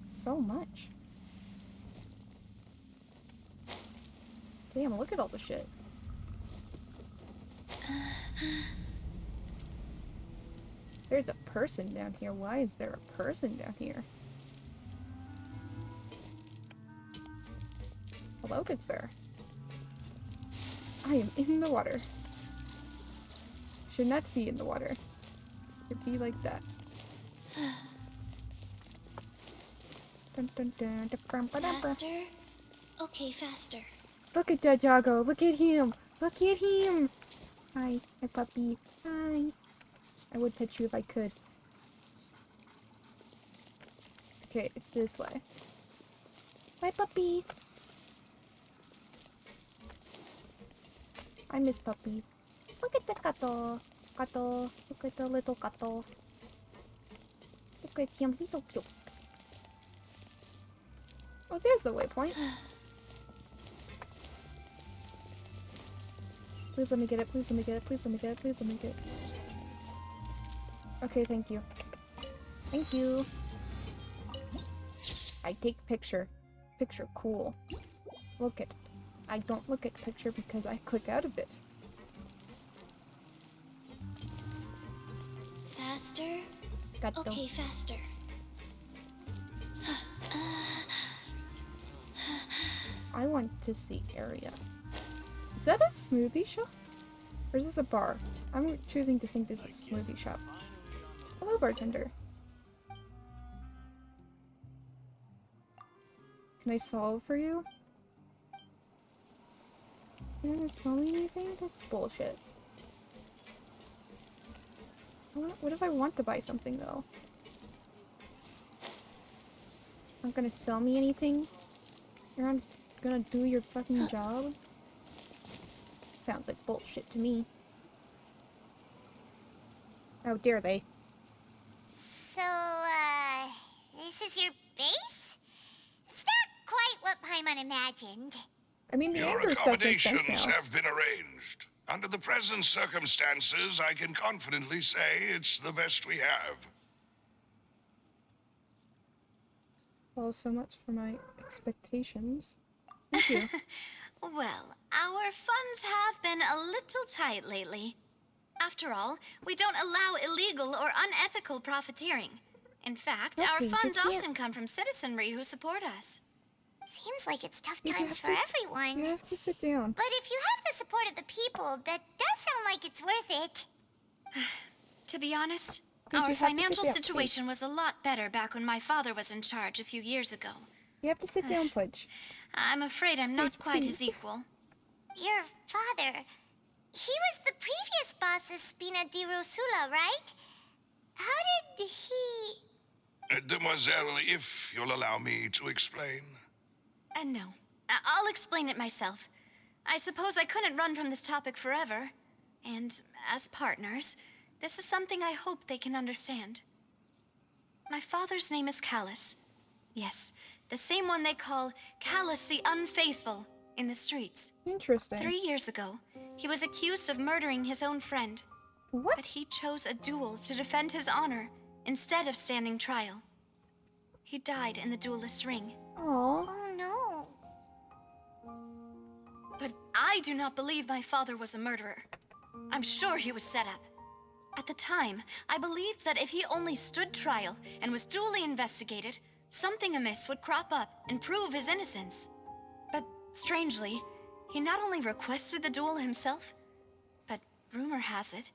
So much. Damn, look at all the shit. There's a person down here. Why is there a person down here? Hello, good sir. I am in the water. Should not be in the water. Should be like that. Dun, dun, dun, dun, dun, dun. Faster? Okay, faster. Look at that doggo. Look at him. Look at him. Hi, my puppy. Hi. I would pet you if I could. Okay, it's this way. My puppy. I miss puppy. Look at the gato. Gato. Look at the little gato. Look at him. He's so cute. Oh, there's the waypoint. Please let me get it. Please let me get it. Please let me get it. Please let me get it. Okay, thank you. Thank you. I take picture. Picture cool. Look at. I don't look at picture because I click out of it. Faster? Gato. Okay, faster. I want to see area. Is that a smoothie shop? Or is this a bar? I'm choosing to think this is a smoothie shop. Hello, bartender. Can I solve for you? You never sell me anything? That's bullshit. What if I want to buy something, though? Not gonna sell me anything? You're not gonna do your fucking job? Sounds like bullshit to me. How dare they? So, this is your base? It's not quite what Paimon imagined. I mean, the Your anchor stuff makes sense accommodations now. have been arranged. Under the present circumstances, I can confidently say it's the best we have. Well, so much for my expectations. Thank you. Well, our funds have been a little tight lately. After all, we don't allow illegal or unethical profiteering. In fact, Okay, our you funds can't- often come from citizenry who support us. Seems like it's tough You times have for to everyone. You have to sit down. But if you have the support of the people, that does sound like it's worth it. To be honest, Did you our have to sit financial down? situation was a lot better back when my father was in charge a few years ago. You have to sit down, Pudge. I'm afraid I'm not Paige, quite his please. equal. Your father, he was the previous boss of Spina di Rosula, right? How did he... Demoiselle, if you'll allow me to explain. No. I'll explain it myself. I suppose I couldn't run from this topic forever. And as partners, this is something I hope they can understand. My father's name is Callus. Yes, the same one they call Callus the Unfaithful in the streets. Interesting. 3 years ago, he was accused of murdering his own friend. What? But he chose a duel to defend his honor instead of standing trial. He died in the duelist's ring. Aww. Oh no. But I do not believe my father was a murderer. I'm sure he was set up. At the time, I believed that if he only stood trial and was duly investigated, something amiss would crop up and prove his innocence. But strangely, he not only requested the duel himself, but rumor has it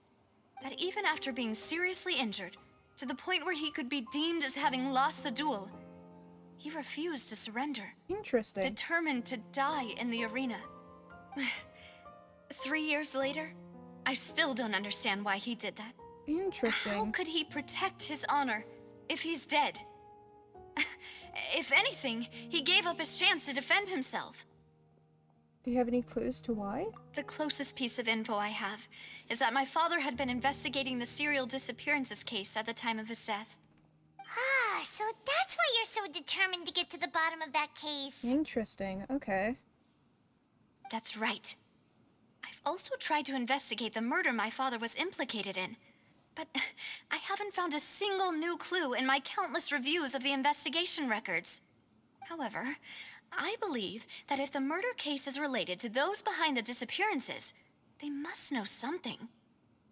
that even after being seriously injured, to the point where he could be deemed as having lost the duel, he refused to surrender, Interesting. determined to die in the arena. 3 years later, I still don't understand why he did that. How Interesting. could he protect his honor if he's dead? If anything, he gave up his chance to defend himself. Do you have any clues to why? The closest piece of info I have is that my father had been investigating the serial disappearances case at the time of his death. Ah, so that's why you're so determined to get to the bottom of that case. Interesting. Okay. That's right. I I've also tried to investigate the murder my father was implicated in, but I haven't found a single new clue in my countless reviews of the investigation records. However, I believe that if the murder case is related to those behind the disappearances, they must know something.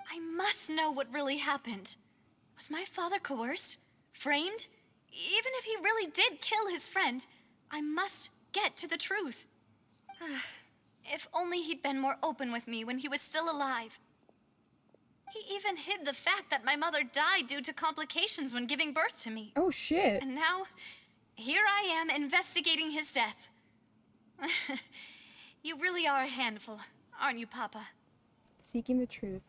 I must know what really happened. Was my father coerced? Framed? Even if he really did kill his friend, I must get to the truth. If only he'd been more open with me when he was still alive. He even hid the fact that my mother died due to complications when giving birth to me. Oh shit. And now, here I am investigating his death. You really are a handful, aren't you, Papa? Seeking the truth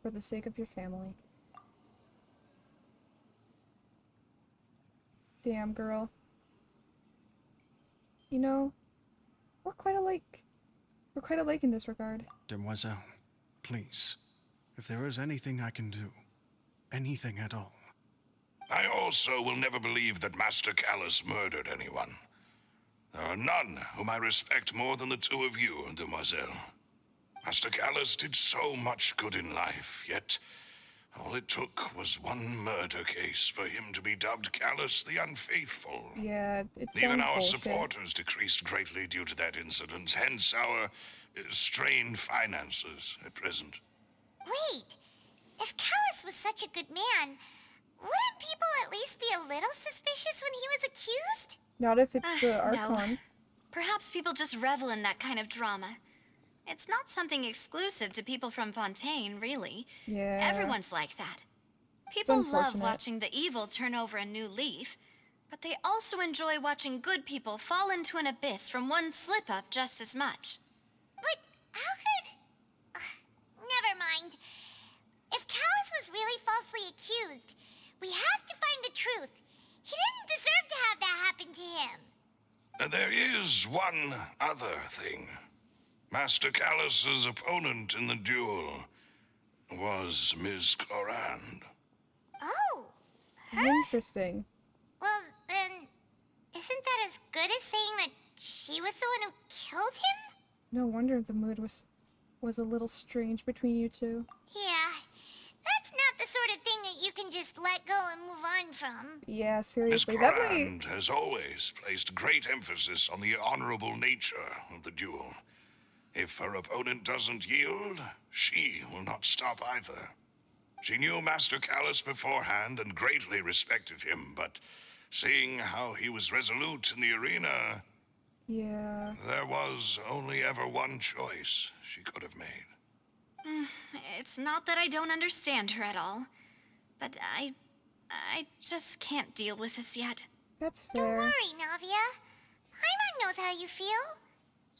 for the sake of your family. Damn, girl. You know, we're quite alike. We're quite alike in this regard. Demoiselle, please, if there is anything I can do, anything at all. I also will never believe that Master Callus murdered anyone. There are none whom I respect more than the two of you, Demoiselle. Master Callus did so much good in life, yet all it took was one murder case for him to be dubbed Callus the Unfaithful. Yeah, it sounds Even our bullshit. supporters decreased greatly due to that incident, hence our strained finances at present. Wait, if Callus was such a good man, wouldn't people at least be a little suspicious when he was accused? Not if it's the No. Archon. Perhaps people just revel in that kind of drama. It's not something exclusive to people from Fontaine, really. Yeah. Everyone's like that. People love unfortunate. watching the evil turn over a new leaf, but they also enjoy watching good people fall into an abyss from one slip-up just as much. But how could... never mind. If Callus was really falsely accused, we have to find the truth. He didn't deserve to have that happen to him. There is one other thing. Master Callus's opponent in the duel was Ms. Clorand. Oh, Interesting. well then, isn't that as good as saying that she was the one who killed him? No wonder the mood was a little strange between you two. Yeah, that's not the sort of thing that you can just let go and move on from. Yeah, Ms. seriously. That might... Clorand has always placed great emphasis on the honorable nature of the duel. If her opponent doesn't yield, she will not stop either. She knew Master Callus beforehand and greatly respected him, but seeing how he was resolute in the arena, Yeah. there was only ever one choice she could have made. It's not that I don't understand her at all, but I just can't deal with this yet. That's Don't fair. worry, Navia. Paimon knows how you feel.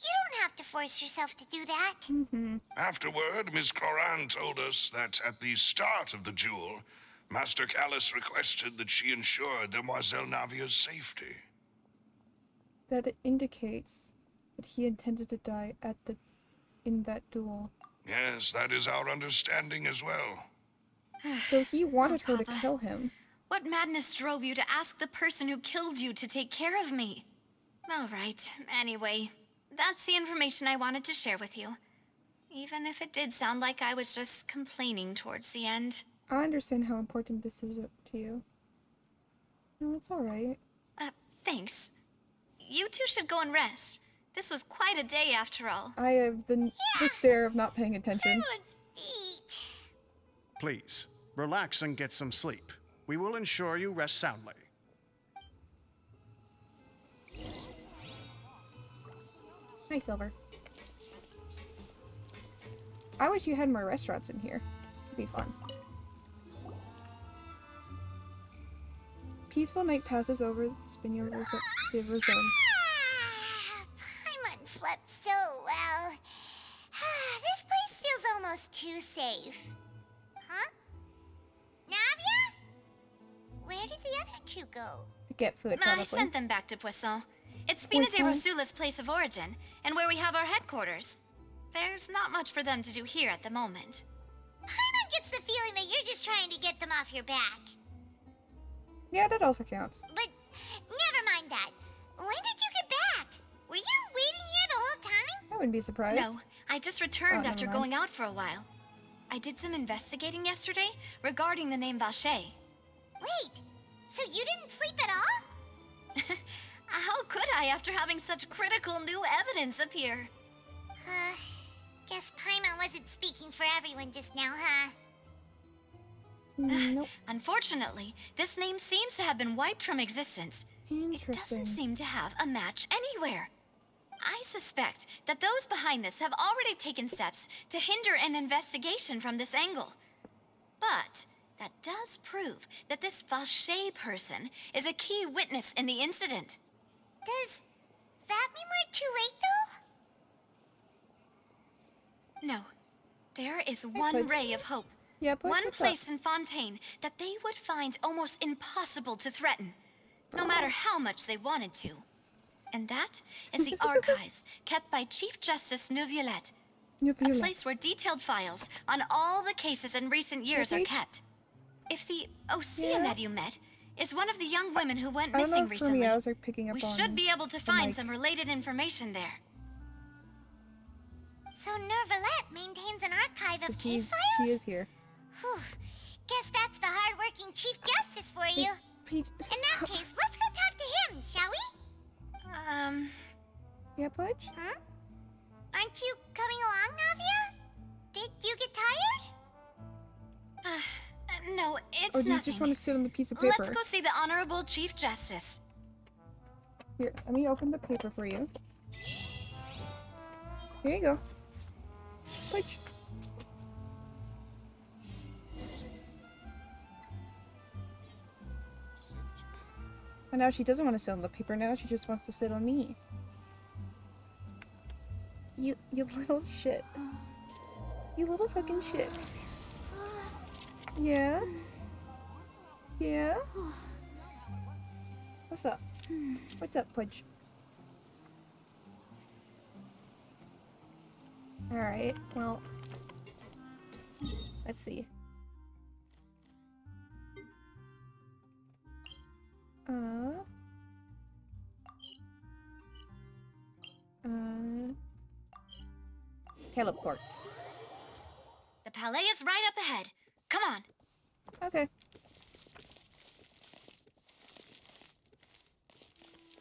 You don't have to force yourself to do that. Afterward, Ms. Clorand told us that at the start of the duel, Master Callus requested that she ensure Demoiselle Navia's safety. That indicates that he intended to die in that duel. Yes, that is our understanding as well. So he wanted her to Papa. kill him. What madness drove you to ask the person who killed you to take care of me? All right, anyway, that's the information I wanted to share with you. Even if it did sound like I was just complaining towards the end. I understand how important this is to you. No, it's alright. Thanks. You two should go and rest. This was quite a day after all. I have the stare of not paying attention. Paimon's feet. Please, relax and get some sleep. We will ensure you rest soundly. Hi, Silver. I wish you had more restaurants in here. It'd be fun. Peaceful night passes over Spinio de Rosone. Paimon slept so well. This place feels almost too safe. Huh? Navia? Where did the other two go? To get food, I probably. sent them back to Poisson. It's Spina de Poisson? Rosula's place of origin, and where we have our headquarters. There's not much for them to do here at the moment. Paimon gets the feeling that you're just trying to get them off your back. Yeah, that also counts. But never mind that. When did you get back? Were you waiting here the whole time? I wouldn't be surprised. No, I just returned never after mind. going out for a while. I did some investigating yesterday regarding the name Vache. Wait, so you didn't sleep at all? How could I after having such critical new evidence appear? Guess Paimon wasn't speaking for everyone just now, huh? Nope. Unfortunately, this name seems to have been wiped from existence. It Interesting. doesn't seem to have a match anywhere. I suspect that those behind this have already taken steps to hinder an investigation from this angle. But that does prove that this Vache person is a key witness in the incident. Does that mean we're too late, though? No, there is one Pudge. ray of hope. Yeah, Pudge, One what's place up? in Fontaine that they would find almost impossible to threaten, no matter how much they wanted to. And that is the archives kept by Chief Justice Neuvillette, a place where detailed files on all the cases in recent years are Page? kept. If the Oceanette you met is one of the young women who went I don't know missing if for recently, me I was like picking up we on should be able to the find mic. some related information there. So Nervalette maintains an archive of But case she files? is here. Whew. Guess that's the hard-working Chief Justice for you. Peach. In that case, let's go talk to him, shall we? Yeah, Pudge? Aren't you coming along, Navia? Did you get tired? No, it's Or do you nothing. just want to sit on the piece of paper? Let's go see the Honorable Chief Justice. Here, let me open the paper for you. Here you go. Pudge. And now she doesn't want to sit on the paper now, she just wants to sit on me. You little shit. You little fucking shit. Yeah? Yeah? What's up? What's up, Pudge? Alright, well... Let's see. Teleport. The palais is right up ahead. Come on. Okay.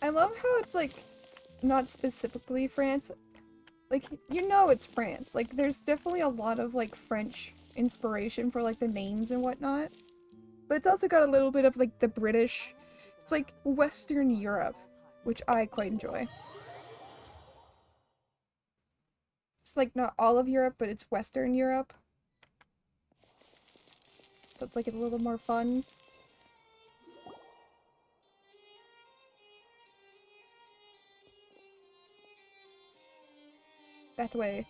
I love how it's like not specifically France. Like, you know it's France. Like, there's definitely a lot of like French inspiration for like the names and whatnot. But it's also got a little bit of like the British. It's like Western Europe, which I quite enjoy. It's like not all of Europe, but it's Western Europe. So it's like a little more fun. That way.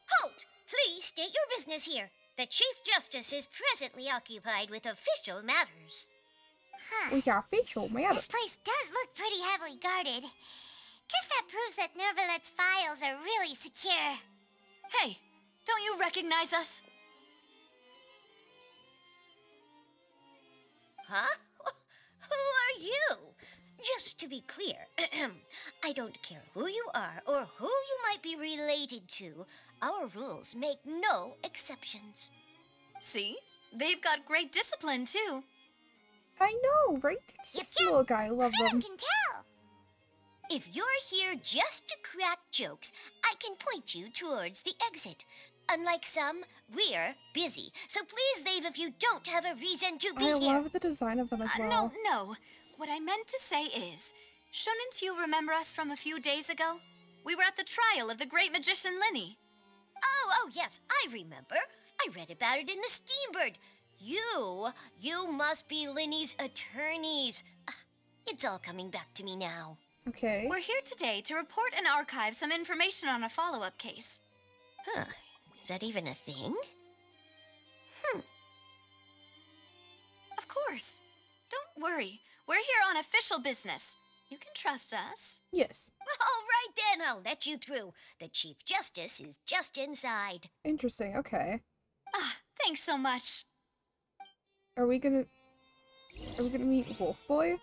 Halt! Please state your business here. The Chief Justice is presently occupied with official matters. Huh. With official matters. This place does look pretty heavily guarded. Guess that proves that Nervalette's files are really secure. Hey, don't you recognize us? Huh? Who are you? Just to be clear, I don't care who you are or who you might be related to. Our rules make no exceptions. See? They've got great discipline, too. I know, right? This Yep. little guy, I love I them. can tell. If you're here just to crack jokes, I can point you towards the exit. Unlike some, we're busy, so please leave if you don't have a reason to be I here. love the design of them as well. No. What I meant to say is, shouldn't you remember us from a few days ago? We were at the trial of the great magician Linny. Oh, yes, I remember. I read about it in the Steambird. You must be Linny's attorneys. It's all coming back to me now. Okay. We're here today to report and archive some information on a follow-up case. Huh, is that even a thing? Of course. Don't worry. We're here on official business. You can trust us. Yes. All right then, I'll let you through. The Chief Justice is just inside. Interesting, okay. Thanks so much. Are we gonna meet Wolf Boy?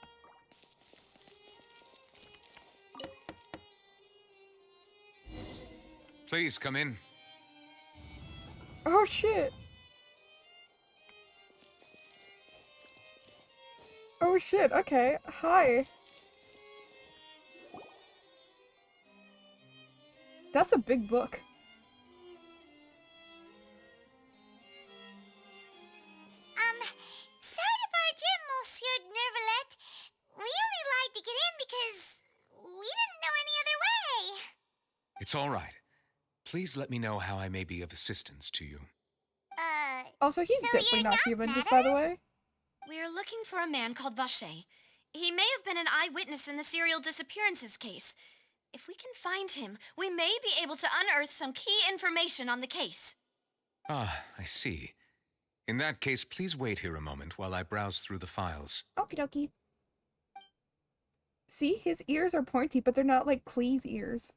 Please come in. Oh shit. Oh shit, okay. Hi. That's a big book. Sorry to barge in, Monsieur Nervalet. We only lied to get in because we didn't know any other way. It's all right. Please let me know how I may be of assistance to you. Also, he's So definitely you're not not human, mad just at by the us? way. We're looking for a man called Vache. He may have been an eyewitness in the serial disappearances case. If we can find him, we may be able to unearth some key information on the case. Ah, I see. In that case, please wait here a moment while I browse through the files. Okie dokie. See, his ears are pointy, but they're not like Klee's ears.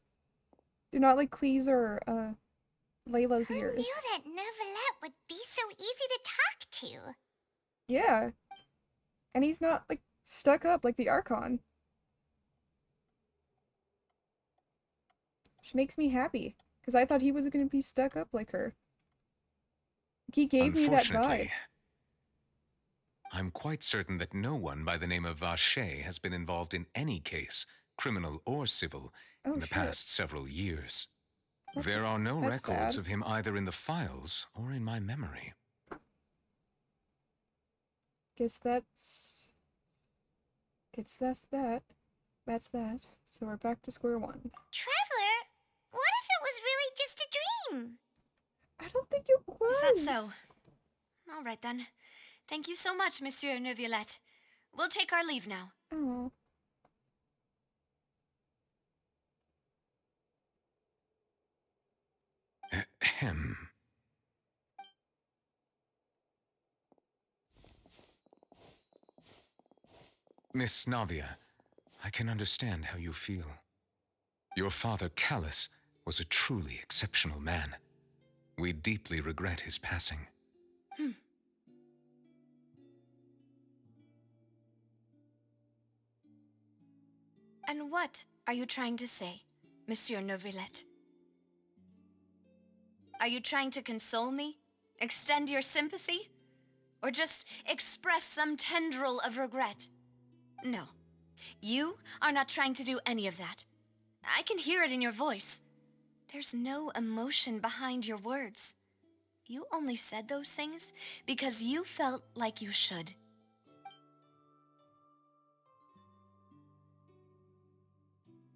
They're not like Klee's or, Layla's Who ears. knew that Nervalet would be so easy to talk to? Yeah. And he's not, like, stuck up like the Archon. Which makes me happy, because I thought he was going to be stuck up like her. He gave me that vibe. Unfortunately, I'm quite certain that no one by the name of Vache has been involved in any case, criminal or civil, Oh, in the shit. past several years. That's- There are no that's records sad. of him either in the files or in my memory. Guess that's that. That's that. So we're back to square one. Traveler, what if it was really just a dream? I don't think it was. Is that so? All right then. Thank you so much, Monsieur Neuvillette. We'll take our leave now. Oh. Ahem. Miss Navia, I can understand how you feel. Your father, Callus, was a truly exceptional man. We deeply regret his passing. And what are you trying to say, Monsieur Neuvillette? Are you trying to console me? Extend your sympathy? Or just express some tendril of regret? No. You are not trying to do any of that. I can hear it in your voice. There's no emotion behind your words. You only said those things because you felt like you should.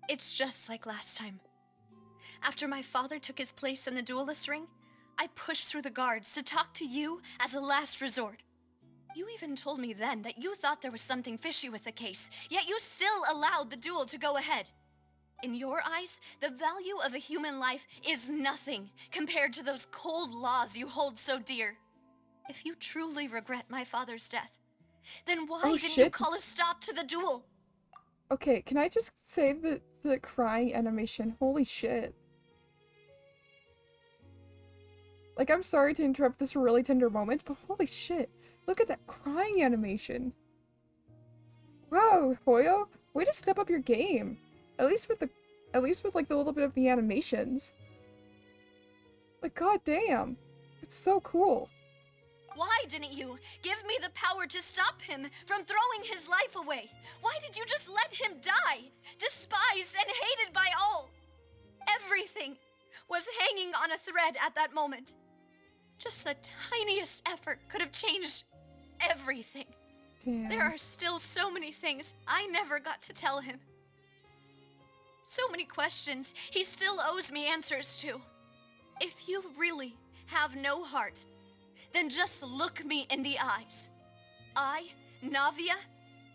It's just like last time. After my father took his place in the duelist ring, I pushed through the guards to talk to you as a last resort. You even told me then that you thought there was something fishy with the case, yet you still allowed the duel to go ahead. In your eyes, the value of a human life is nothing compared to those cold laws you hold so dear. If you truly regret my father's death, then why Oh, didn't you shit. call a stop to the duel? Okay, can I just say the crying animation? Holy shit. Like, I'm sorry to interrupt this really tender moment, but holy shit. Look at that crying animation. Wow, Hoyo, way to step up your game. At least with like the little bit of the animations. Like, goddamn. It's so cool. Why didn't you give me the power to stop him from throwing his life away? Why did you just let him die, despised and hated by all? Everything was hanging on a thread at that moment. Just the tiniest effort could have changed everything. Damn. There are still so many things I never got to tell him. So many questions he still owes me answers to. If you really have no heart, then just look me in the eyes. I, Navia,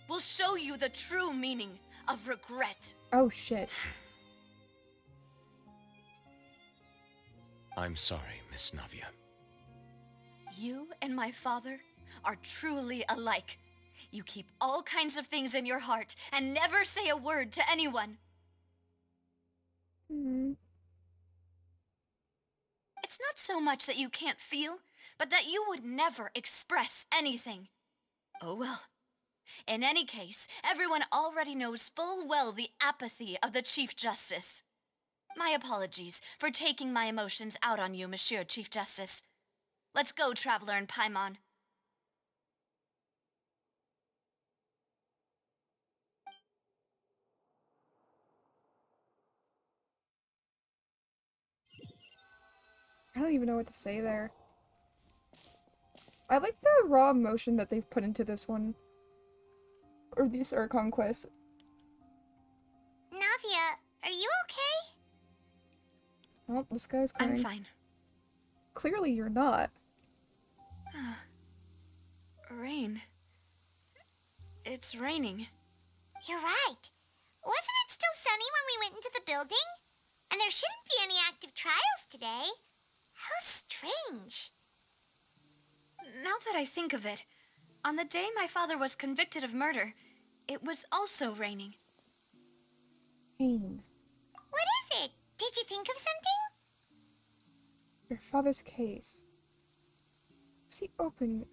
will show you the true meaning of regret. Oh shit. I'm sorry, Miss Navia. You and my father are truly alike. You keep all kinds of things in your heart and never say a word to anyone. Hmm. It's not so much that you can't feel, but that you would never express anything. Oh well. In any case, everyone already knows full well the apathy of the Chief Justice. My apologies for taking my emotions out on you, Monsieur Chief Justice. Let's go, Traveler and Paimon. I don't even know what to say there. I like the raw emotion that they've put into this one. Or these Archon quests. Navia, are you okay? Oh, this guy's crying. I'm fine. Clearly you're not. Rain. It's raining. You're right. Wasn't it still sunny when we went into the building? And there shouldn't be any active trials today. How strange. Now that I think of it, on the day my father was convicted of murder, it was also raining. Pain. What is it? Did you think of something? Your father's case. Was he open?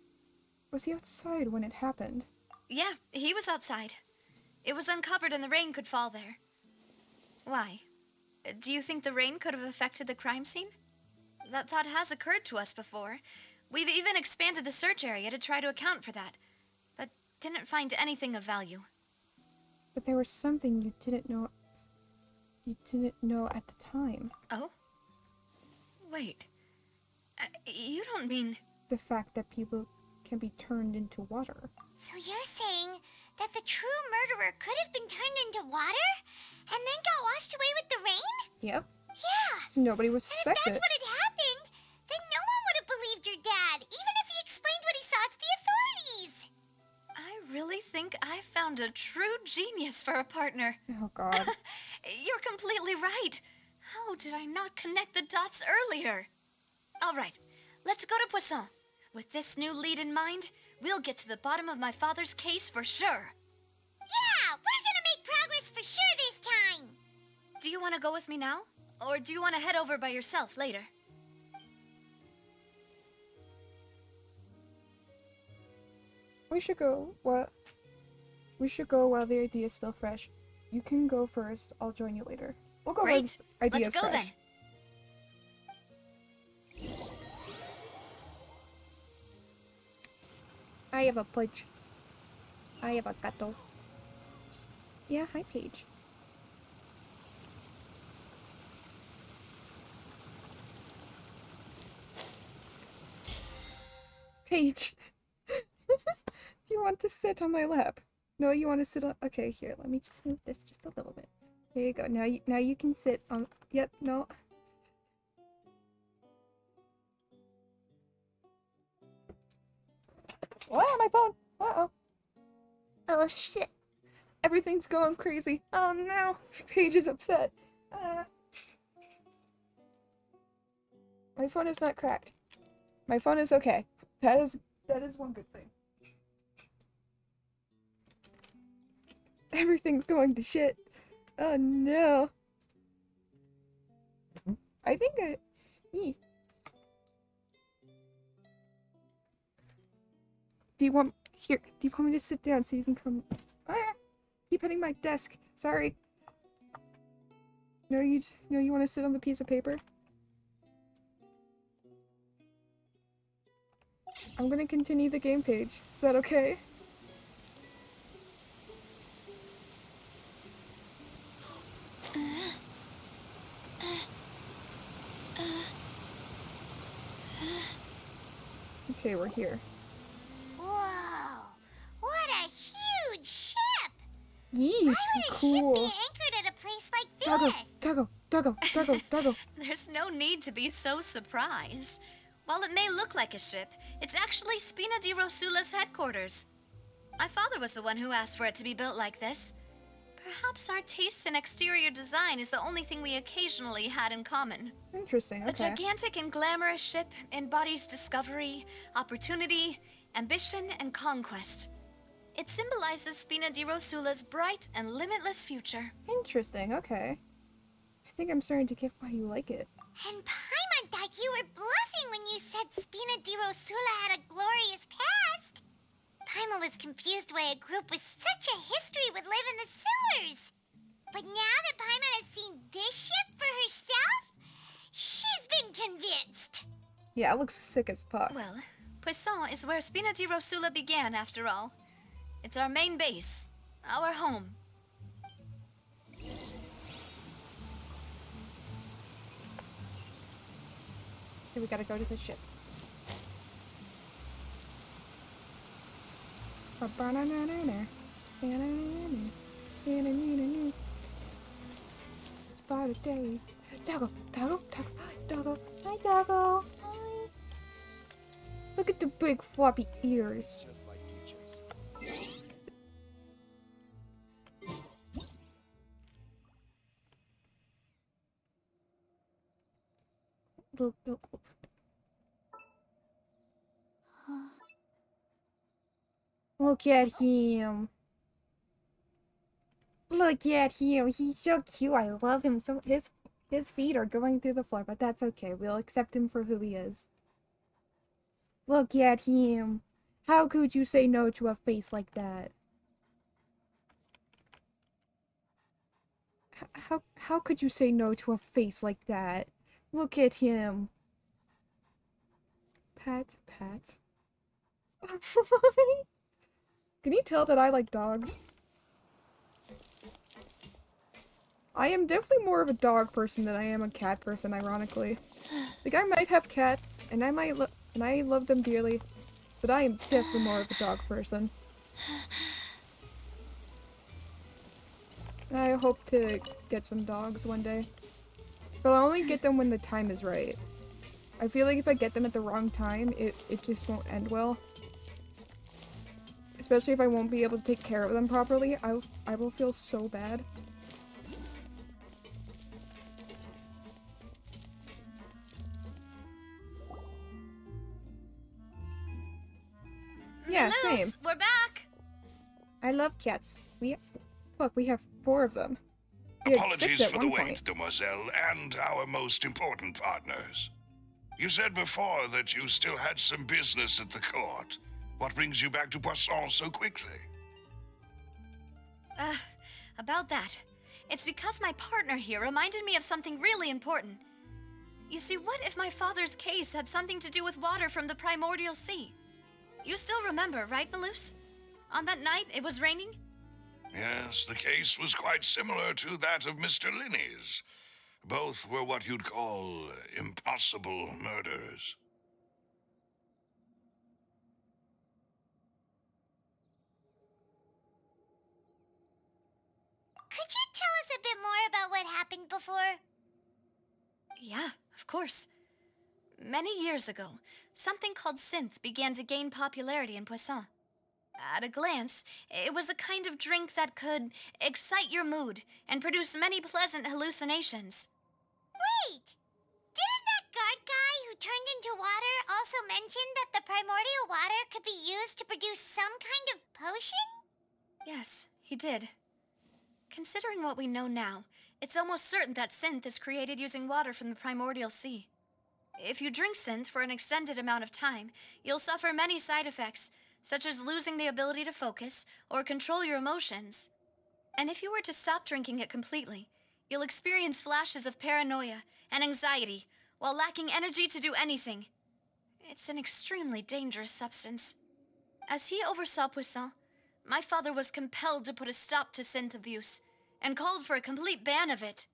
Was he outside when it happened? Yeah, he was outside. It was uncovered and the rain could fall there. Why? Do you think the rain could have affected the crime scene? That thought has occurred to us before. We've even expanded the search area to try to account for that, but didn't find anything of value. But there was something you didn't know. You didn't know at the time. Oh? Wait. You don't mean... The fact that people can be turned into water. So you're saying that the true murderer could have been turned into water and then got washed away with the rain? Yep. Yeah. So nobody would And if suspect that's it. what had happened, then no one would have believed your dad, even if he explained what he saw to the authorities. I really think I found a true genius for a partner. Oh god. You're completely right. How did I not connect the dots earlier? All right, let's go to Poisson. With this new lead in mind, we'll get to the bottom of my father's case for sure. Yeah, we're gonna make progress for sure this time. Do you want to go with me now? Or do you want to head over by yourself later? We should go. What? We should go while the idea is still fresh. You can go first. I'll join you later. We'll go while Great. the idea Let's is go fresh. then. I have a pudge. I have a gato. Yeah, hi Paige. Paige. Do you want to sit on my lap? No, you want to sit on... Okay, here, let me just move this just a little bit. There you go. Now you can sit on... Yep, no. Wow, my phone! Uh-oh. Oh shit. Everything's going crazy. Oh no. Paige is upset. My phone is not cracked. My phone is okay. That is one good thing. Everything's going to shit. Oh no. I think I... Eeh. Do you want... Here, do you want me to sit down so you can come... Ah! Keep hitting my desk. Sorry. No, you want to sit on the piece of paper? I'm gonna continue the game page. Is that okay? Okay, we're here. Whoa. What a huge ship. Yee, Why it's would a ship cool. be anchored at a place like Doggo, this? doggo, doggo, doggo, doggo. There's no need to be so surprised. While it may look like a ship, it's actually Spina di Rosula's headquarters. My father was the one who asked for it to be built like this. Perhaps our taste in exterior design is the only thing we occasionally had in common. Interesting, The okay. gigantic and glamorous ship embodies discovery, opportunity, ambition, and conquest. It symbolizes Spina di Rosula's bright and limitless future. Interesting, okay. I think I'm starting to get why you like it. And Paimon thought you were bluffing when you said Spina di Rosula had a glorious past. Paimon was confused why a group with such a history would live in the sewers. But now that Paimon has seen this ship for herself, she's been convinced. Yeah, it looks sick as fuck. Well, Poisson is where Spina di Rosula began, after all. It's our main base, our home. Okay, we gotta go to the ship. Spot a day. Doggo, doggo, doggo, doggo. Hi, doggo. Hi. Look at the big floppy ears. Look, look, look. Look at him. Look at him. He's so cute. I love him. So his feet are going through the floor, but that's okay. We'll accept him for who he is. Look at him. How could you say no to a face like that? How could you say no to a face like that? Look at him. Pat, pat. Can you tell that I like dogs? I am definitely more of a dog person than I am a cat person, ironically. Like, I might have cats, and I love them dearly, but I am definitely more of a dog person. And I hope to get some dogs one day. But I'll only get them when the time is right. I feel like if I get them at the wrong time, it just won't end well. Especially if I won't be able to take care of them properly, I will feel so bad. Yeah, Hello, same. we're back. I love cats. We have 4 of them. We had 6 Apologies at for the one wait, point. demoiselle, and our most important partners. You said before that you still had some business at the court. What brings you back to Poisson so quickly? About that. It's because my partner here reminded me of something really important. You see, what if my father's case had something to do with water from the primordial sea? You still remember, right, Malus? On that night, it was raining? Yes, the case was quite similar to that of Mr. Linney's. Both were what you'd call impossible murders. Could you tell us a bit more about what happened before? Yeah, of course. Many years ago, something called synth began to gain popularity in Poisson. At a glance, it was a kind of drink that could excite your mood and produce many pleasant hallucinations. Wait! Didn't that guard guy who turned into water also mention that the primordial water could be used to produce some kind of potion? Yes, he did. Considering what we know now, it's almost certain that synth is created using water from the primordial sea. If you drink synth for an extended amount of time, you'll suffer many side effects, such as losing the ability to focus or control your emotions. And if you were to stop drinking it completely, you'll experience flashes of paranoia and anxiety while lacking energy to do anything. It's an extremely dangerous substance. As he oversaw Poisson, my father was compelled to put a stop to synth abuse and called for a complete ban of it.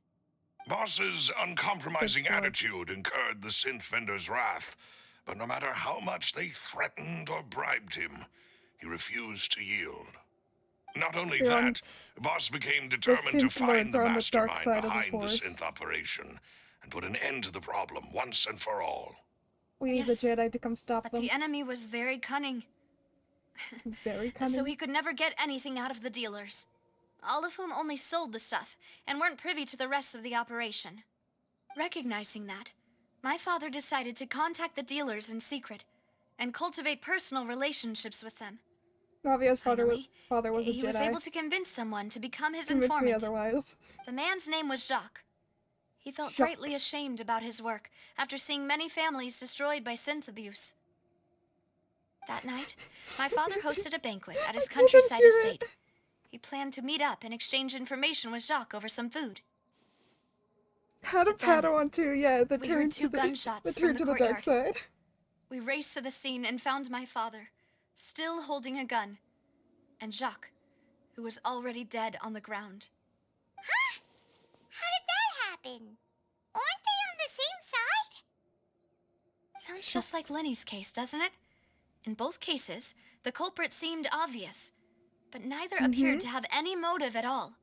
Boss's uncompromising attitude incurred the synth vendor's wrath, but no matter how much they threatened or bribed him, he refused to yield. Not only that, Boss became determined to synth find lords the are on the dark mastermind side of the behind the Force. synth operation and put an end to the problem once and for all. We need the Jedi to come stop But them. the enemy was very cunning, Very cunning. so he could never get anything out of the dealers, all of whom only sold the stuff and weren't privy to the rest of the operation. Recognizing that, my father decided to contact the dealers in secret and cultivate personal relationships with them. Navio's Finally, father was a he Jedi. was able to convince someone to become his Convince me informant. otherwise. The man's name was Jacques. He felt Jacques. greatly ashamed about his work after seeing many families destroyed by synth abuse. That night, my father hosted a banquet at his I can't countryside hear it. estate. He planned to meet up and exchange information with Jacques over some food. How to But then, Padawan too, yeah, the we turn heard to two the gunshots turn from to the the dark courtyard. side. We raced to the scene and found my father, still holding a gun, and Jacques, who was already dead on the ground. Huh? How did that happen? Aren't they on the same side? Sounds just like Lenny's case, doesn't it? In both cases, the culprit seemed obvious, but neither appeared to have any motive at all.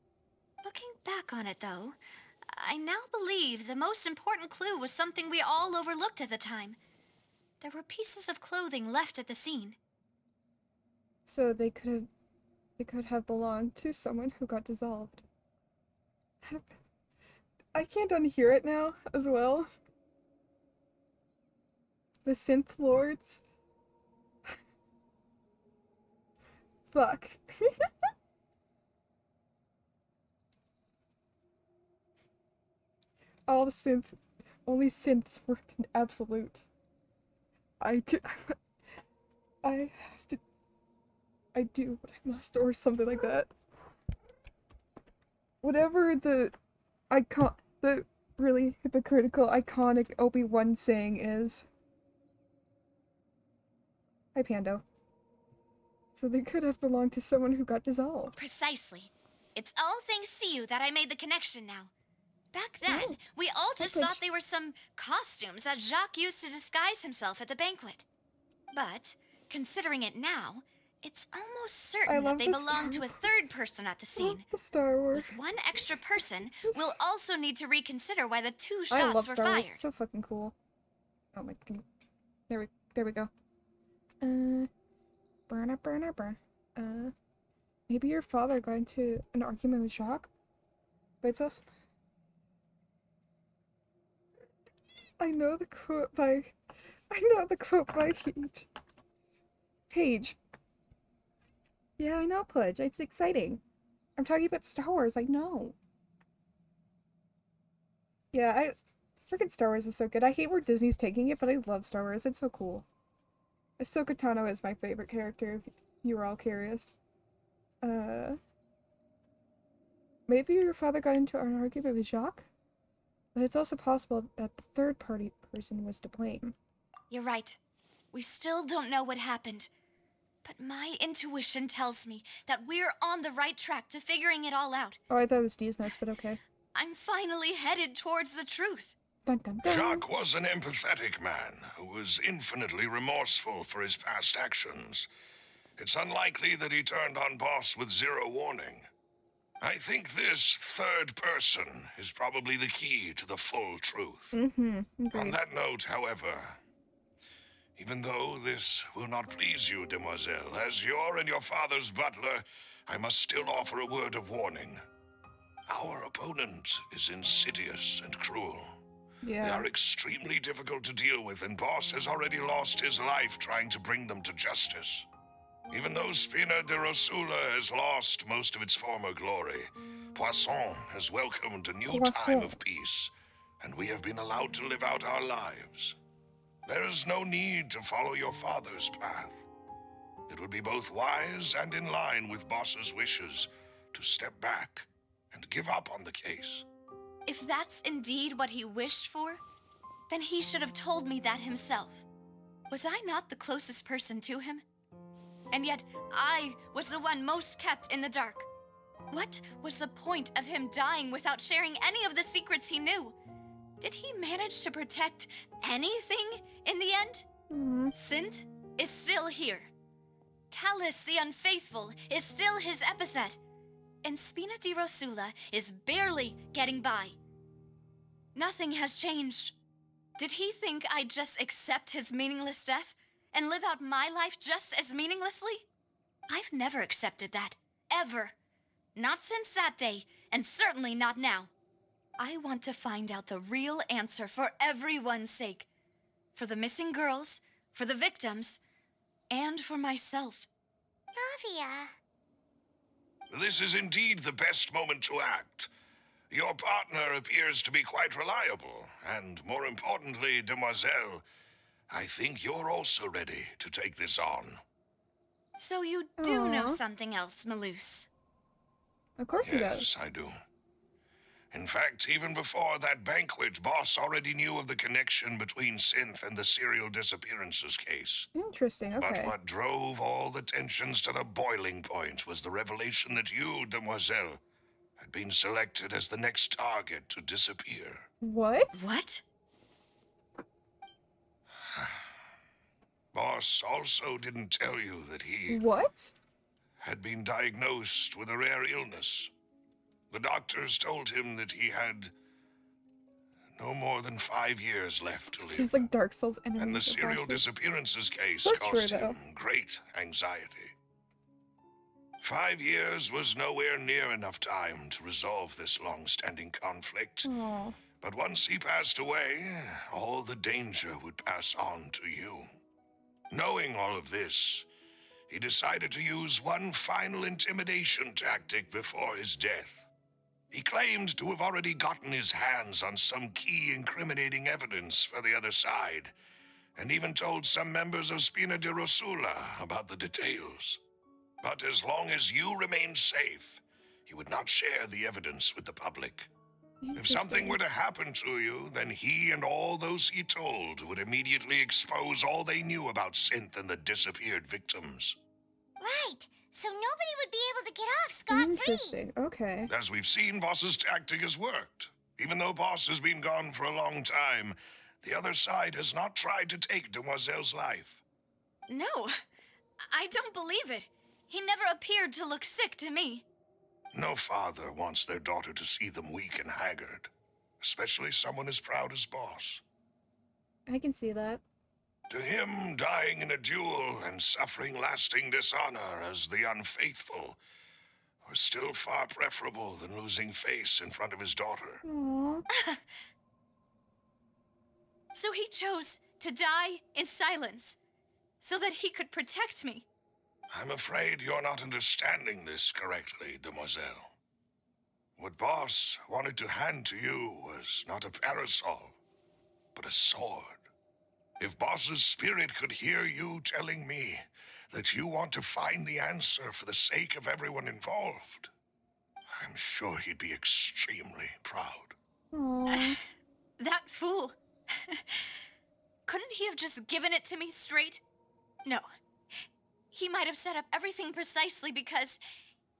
Looking back on it, though, I now believe the most important clue was something we all overlooked at the time. There were pieces of clothing left at the scene. So they could have belonged to someone who got dissolved. I can't unhear it now as well. The synth lords. Fuck. All the only synths work in absolute. I do what I must, or something like that. Whatever the really hypocritical, iconic Obi-Wan saying is. Hi, Pando. So they could have belonged to someone who got dissolved. Precisely. It's all thanks to you that I made the connection now. Back then, Oh, we all just Paige. thought they were some costumes that Jacques used to disguise himself at the banquet. But, considering it now, it's almost certain that love they the belong Star to a third person at the I love scene. the Star Wars. With one extra person, we'll also need to reconsider why the two I shots love were Star Wars. fired. It's so fucking cool. Oh my god. There we go. Burn. Maybe your father got into an argument with Jacques? But it's also... I know the quote by Heat. Paige. Yeah, I know, Pudge. It's exciting. I'm talking about Star Wars, I know. Yeah, freaking Star Wars is so good. I hate where Disney's taking it, but I love Star Wars. It's so cool. Ahsoka Tano is my favorite character, if you were all curious. Maybe your father got into an argument with Jacques? But it's also possible that the third-party person was to blame. You're right. We still don't know what happened. But my intuition tells me that we're on the right track to figuring it all out. Oh, I thought it was D's nuts, but okay. I'm finally headed towards the truth. Dun dun dun. Jacques was an empathetic man who was infinitely remorseful for his past actions. It's unlikely that he turned on Boss with zero warning. I think this third person is probably the key to the full truth. On Agreed. that note, however, even though this will not please you, demoiselle, as your and your father's butler, I must still offer a word of warning. Our opponent is insidious and cruel. They Yeah. are extremely difficult to deal with, and Boss has already lost his life trying to bring them to justice. Even though Spina de Rosula has lost most of its former glory, Poisson has welcomed a new time of peace, and we have been allowed to live out our lives. There is no need to follow your father's path. It would be both wise and in line with Boss's wishes to step back and give up on the case. If that's indeed what he wished for, then he should have told me that himself. Was I not the closest person to him? And yet, I was the one most kept in the dark. What was the point of him dying without sharing any of the secrets he knew? Did he manage to protect anything in the end? Synth is still here. Callus the Unfaithful is still his epithet. And Spina di Rosula is barely getting by. Nothing has changed. Did he think I'd just accept his meaningless death and live out my life just as meaninglessly? I've never accepted that. Ever. Not since that day, and certainly not now. I want to find out the real answer for everyone's sake. For the missing girls, for the victims, and for myself. Navia. This is indeed the best moment to act. Your partner appears to be quite reliable, and more importantly, demoiselle, I think you're also ready to take this on. So you do know Aw. something else, Maloose. Of course he does. Yes, I do. In fact, even before that banquet, Boss already knew of the connection between Synth and the serial disappearances case. Interesting, But okay. what drove all the tensions to the boiling point was the revelation that you, Demoiselle, had been selected as the next target to disappear. What? What? Boss also didn't tell you that he What? had been diagnosed with a rare illness. The doctors told him that he had no more than 5 years left to live. Seems like Dark Souls enemies. And the or serial bosses. disappearances case That's true, caused though. him great anxiety. 5 years was nowhere near enough time to resolve this long-standing conflict. Aw. But once he passed away, all the danger would pass on to you. Knowing all of this, he decided to use one final intimidation tactic before his death. He claimed to have already gotten his hands on some key incriminating evidence for the other side, and even told some members of Spina di Rosula about the details. But as long as you remained safe, he would not share the evidence with the public. If something were to happen to you, then he and all those he told would immediately expose all they knew about Synth and the disappeared victims. Right. So nobody would be able to get off scot-free. Interesting, okay. As we've seen, Boss's tactic has worked. Even though Boss has been gone for a long time, the other side has not tried to take Demoiselle's life. No, I don't believe it. He never appeared to look sick to me. No father wants their daughter to see them weak and haggard, especially someone as proud as Boss. I can see that. To him, dying in a duel and suffering lasting dishonor as the unfaithful was still far preferable than losing face in front of his daughter. Aww. So he chose to die in silence, so that he could protect me. I'm afraid you're not understanding this correctly, Demoiselle. What Boss wanted to hand to you was not a parasol, but a sword. If Boss's spirit could hear you telling me that you want to find the answer for the sake of everyone involved, I'm sure he'd be extremely proud. Aww. That fool. Couldn't he have just given it to me straight? No. He might have set up everything precisely because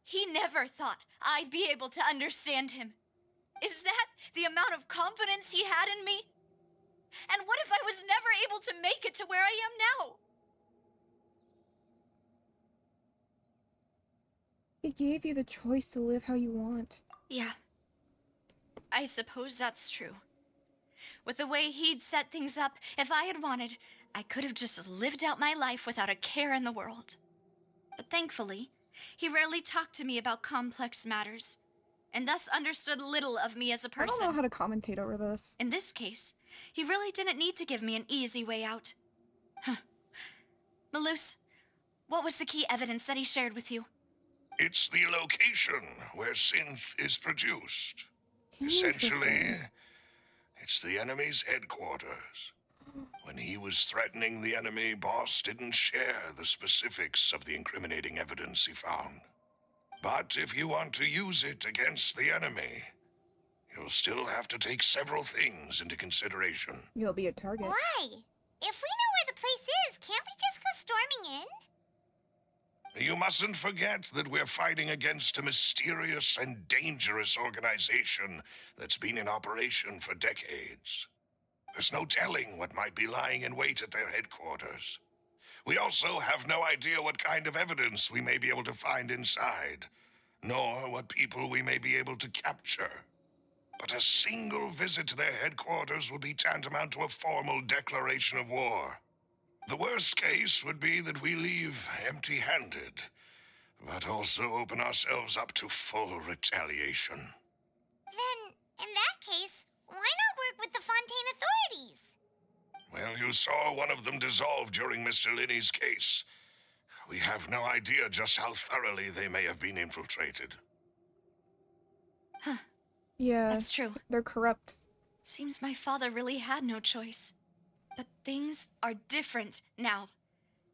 he never thought I'd be able to understand him. Is that the amount of confidence he had in me? And what if I was never able to make it to where I am now? He gave you the choice to live how you want. Yeah. I suppose that's true. With the way he'd set things up, if I had wanted, I could have just lived out my life without a care in the world. But thankfully, he rarely talked to me about complex matters, and thus understood little of me as a I person. don't know how to commentate over this. In this case, he really didn't need to give me an easy way out. Huh. Malus, what was the key evidence that he shared with you? It's the location where synth is produced. Essentially, Interesting. it's the enemy's headquarters. When he was threatening the enemy, Boss didn't share the specifics of the incriminating evidence he found. But if you want to use it against the enemy, you'll still have to take several things into consideration. You'll be a target. Why? If we know where the place is, can't we just go storming in? You mustn't forget that we're fighting against a mysterious and dangerous organization that's been in operation for decades. There's no telling what might be lying in wait at their headquarters. We also have no idea what kind of evidence we may be able to find inside, nor what people we may be able to capture. But a single visit to their headquarters would be tantamount to a formal declaration of war. The worst case would be that we leave empty-handed, but also open ourselves up to full retaliation. Then, in that case, why not work with the Fontaine authorities? Well, you saw one of them dissolve during Mr. Linney's case. We have no idea just how thoroughly they may have been infiltrated. Yeah, That's true. they're corrupt. Seems my father really had no choice. But things are different now.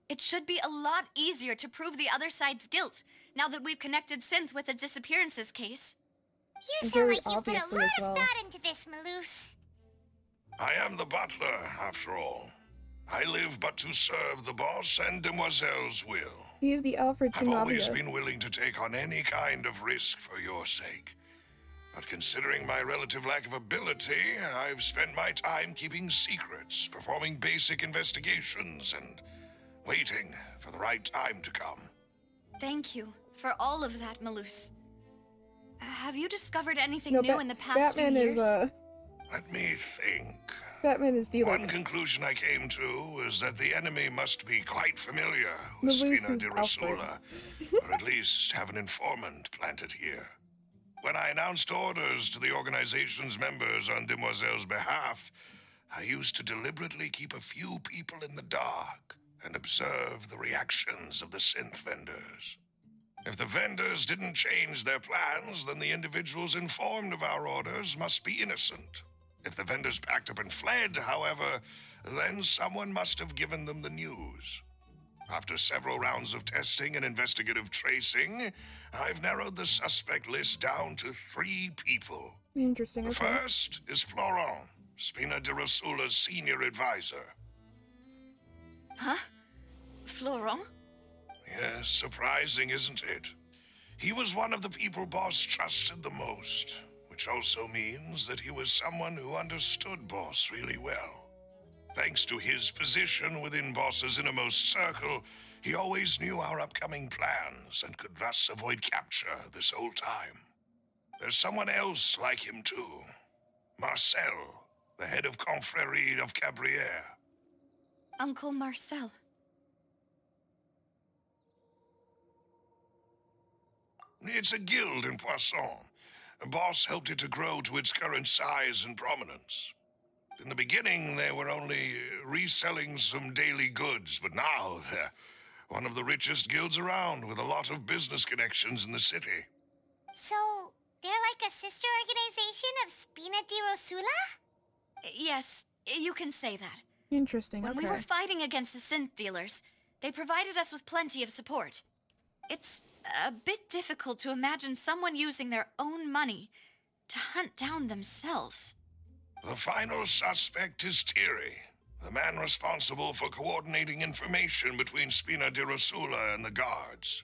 It should be a lot easier to prove the other side's guilt, now that we've connected Synth with the disappearances case. You And sound very like you put a obviously lot as of well. thought into this, Maloose. I am the butler, after all. I live but to serve the boss and Demoiselle's will. He is the Alfred I've always Chinavia. been willing to take on any kind of risk for your sake. But considering my relative lack of ability, I've spent my time keeping secrets, performing basic investigations, and waiting for the right time to come. Thank you for all of that, Maloose. Have you discovered anything No, new in the past Batman few years? Let me think. Batman is dealing. One conclusion I came to is that the enemy must be quite familiar with Maloose Spina is di Alfred. Rosula, or at least have an informant planted here. When I announced orders to the organization's members on Demoiselle's behalf, I used to deliberately keep a few people in the dark and observe the reactions of the synth vendors. If the vendors didn't change their plans, then the individuals informed of our orders must be innocent. If the vendors packed up and fled, however, then someone must have given them the news. After several rounds of testing and investigative tracing, I've narrowed the suspect list down to 3 people. Interesting, The okay. first is Florent, Spina di Rosula's senior advisor. Huh? Florent? Yes, surprising, isn't it? He was one of the people Boss trusted the most, which also means that he was someone who understood Boss really well. Thanks to his position within Boss's innermost circle, he always knew our upcoming plans and could thus avoid capture this whole time. There's someone else like him too. Marcel, the head of Confrérie of Cabrières. Uncle Marcel. It's a guild in Poisson. Boss helped it to grow to its current size and prominence. In the beginning, they were only reselling some daily goods, but now they're one of the richest guilds around with a lot of business connections in the city. So, they're like a sister organization of Spina di Rosula? Yes, you can say that. Interesting, When okay. we were fighting against the synth dealers, they provided us with plenty of support. It's a bit difficult to imagine someone using their own money to hunt down themselves. The final suspect is Thierry, the man responsible for coordinating information between Spina di Rosula and the guards.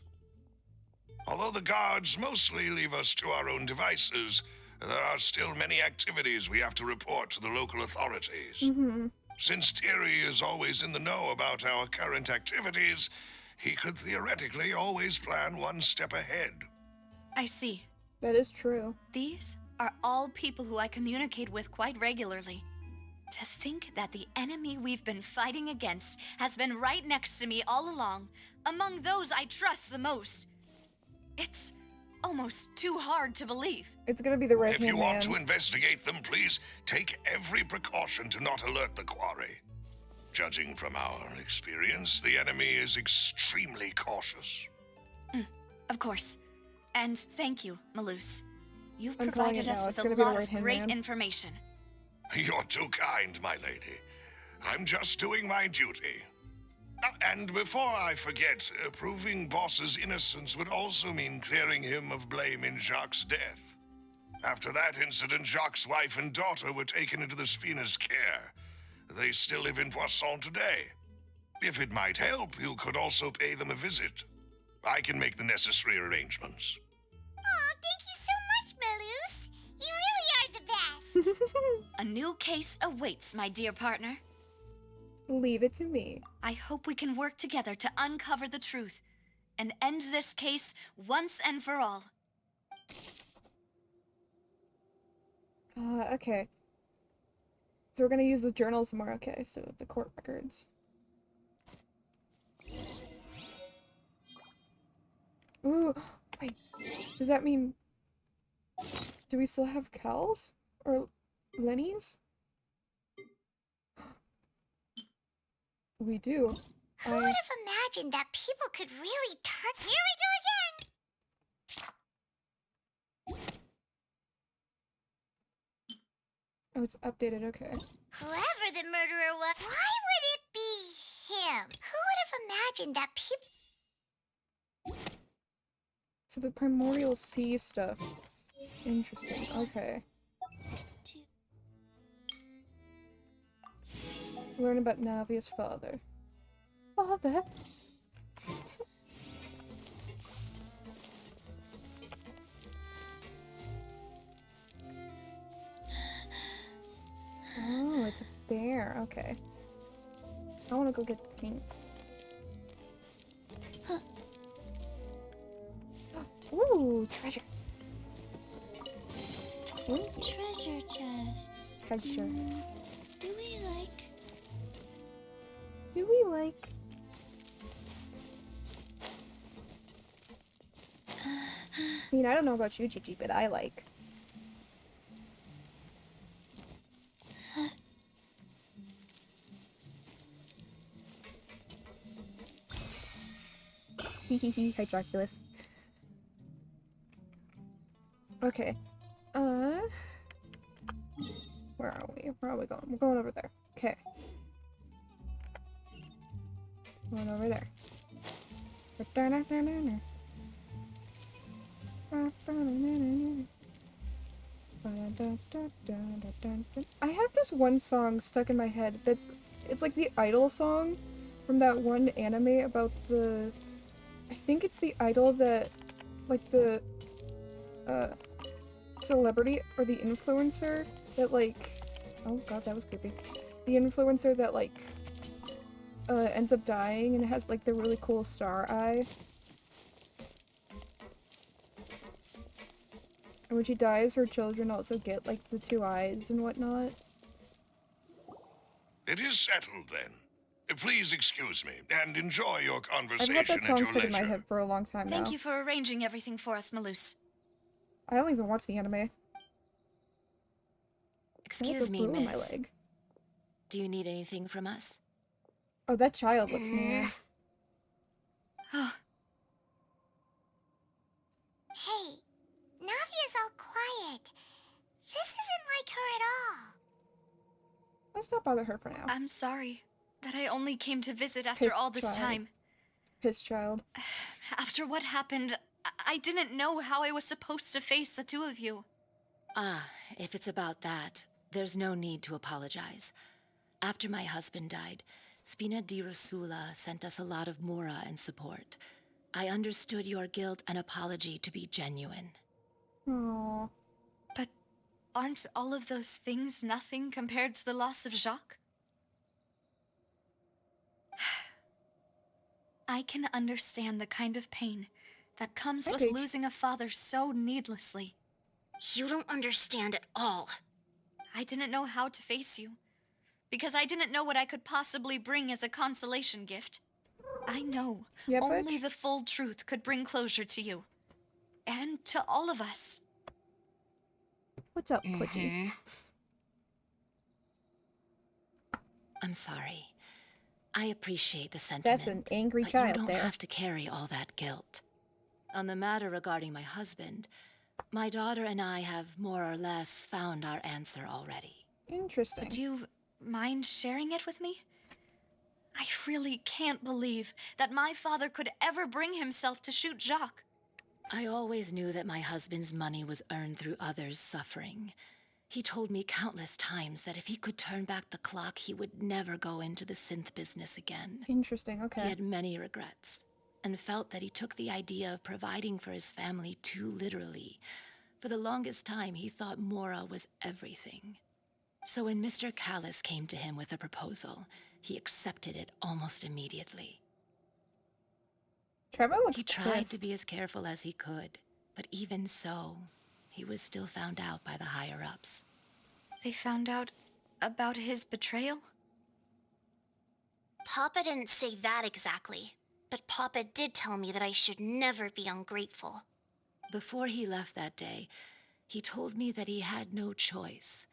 Although the guards mostly leave us to our own devices, there are still many activities we have to report to the local authorities. Mm-hmm. Since Thierry is always in the know about our current activities, he could theoretically always plan one step ahead. I see. That is true. These are all people who I communicate with quite regularly. To think that the enemy we've been fighting against has been right next to me all along, among those I trust the most. It's almost too hard to believe. It's gonna be the right If you hand want man. to investigate them, please take every precaution to not alert the quarry. Judging from our experience, the enemy is extremely cautious. Of course. And thank you, Maloose. You've I'm calling provided it us now. with It's a gonna be the lot of right-hand great man. information. You're too kind, my lady. I'm just doing my duty. And before I forget, proving Boss's innocence would also mean clearing him of blame in Jacques' death. After that incident, Jacques' wife and daughter were taken into the Spina's care. They still live in Poisson today. If it might help, you could also pay them a visit. I can make the necessary arrangements. Aw, thank you so much, Maloose. You really are the best. A new case awaits, my dear partner. Leave it to me. I hope we can work together to uncover the truth and end this case once and for all. Okay. So we're gonna use the journals more, okay, so the court records. Ooh, wait, does that mean... Do we still have Cal's? Or Lenny's? We do. Who would have imagined that people could really turn... Here we go again! Oh, it's updated, okay. Whoever the murderer was, why would it be him? Who would have imagine that people. So the primordial sea stuff. Interesting. Okay. Learn about Navia's father. Father? Oh, it's a bear. Okay. I want to go get the thing. Ooh, treasure. Thank you. Treasure chests. Treasure. Do we like? Do we like? I mean, I don't know about you, Gigi, but I like. Hehehe, Hydroculus. Okay. Where are we? Where are we going? We're going over there. Okay. Going over there. I have this one song stuck in my head that's it's like the idol song from that one anime about the I think it's the idol that like the celebrity or the influencer that like oh god, that was creepy. The influencer that like ends up dying and has like the really cool star eye. And when she dies, her children also get like the two eyes and whatnot. It is settled then. Please excuse me and enjoy your I've conversation had that at song your stuck in my leisure. head for a long time now. Thank you for arranging everything for us, Malus. I don't even watch the anime. I have Excuse a me, glue in my miss. leg. Do you need anything from us? Oh, that child looks mean. Oh, Hey, Navia's all quiet. This isn't like her at all. Let's not bother her for now. I'm sorry that I only came to visit after Piss all this child. time. Piss child. After what happened, I didn't know how I was supposed to face the two of you. Ah, if it's about that, there's no need to apologize. After my husband died, Spina di Rosula sent us a lot of mora and support. I understood your guilt and apology to be genuine. Aww. But aren't all of those things nothing compared to the loss of Jacques? I can understand the kind of pain that comes Hi, with Paige. losing a father so needlessly. You don't understand at all. I didn't know how to face you, because I didn't know what I could possibly bring as a consolation gift. I know Yeah, only Butch? the full truth could bring closure to you. And to all of us. What's up, Pudgy? I'm sorry. I appreciate the sentiment. That's an angry but child you don't there. have to carry all that guilt. On the matter regarding my husband, my daughter and I have more or less found our answer already. Interesting. Do you mind sharing it with me? I really can't believe that my father could ever bring himself to shoot Jacques. I always knew that my husband's money was earned through others' suffering. He told me countless times that if he could turn back the clock, he would never go into the synth business again. Interesting, okay. He had many regrets, and felt that he took the idea of providing for his family too literally. For the longest time, he thought Mora was everything. So when Mr. Callis came to him with a proposal, he accepted it almost immediately. Trevor looks He tried pissed. to be as careful as he could, but even so, he was still found out by the higher-ups. They found out about his betrayal? Papa didn't say that exactly, but Papa did tell me that I should never be ungrateful. Before he left that day, he told me that he had no choice.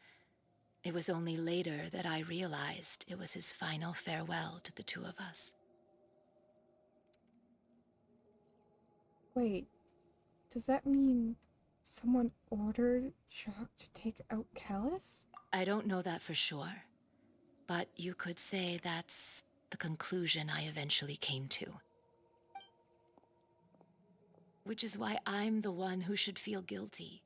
It was only later that I realized it was his final farewell to the two of us. Wait, does that mean someone ordered Jacques to take out Callus? I don't know that for sure, but you could say that's the conclusion I eventually came to. Which is why I'm the one who should feel guilty.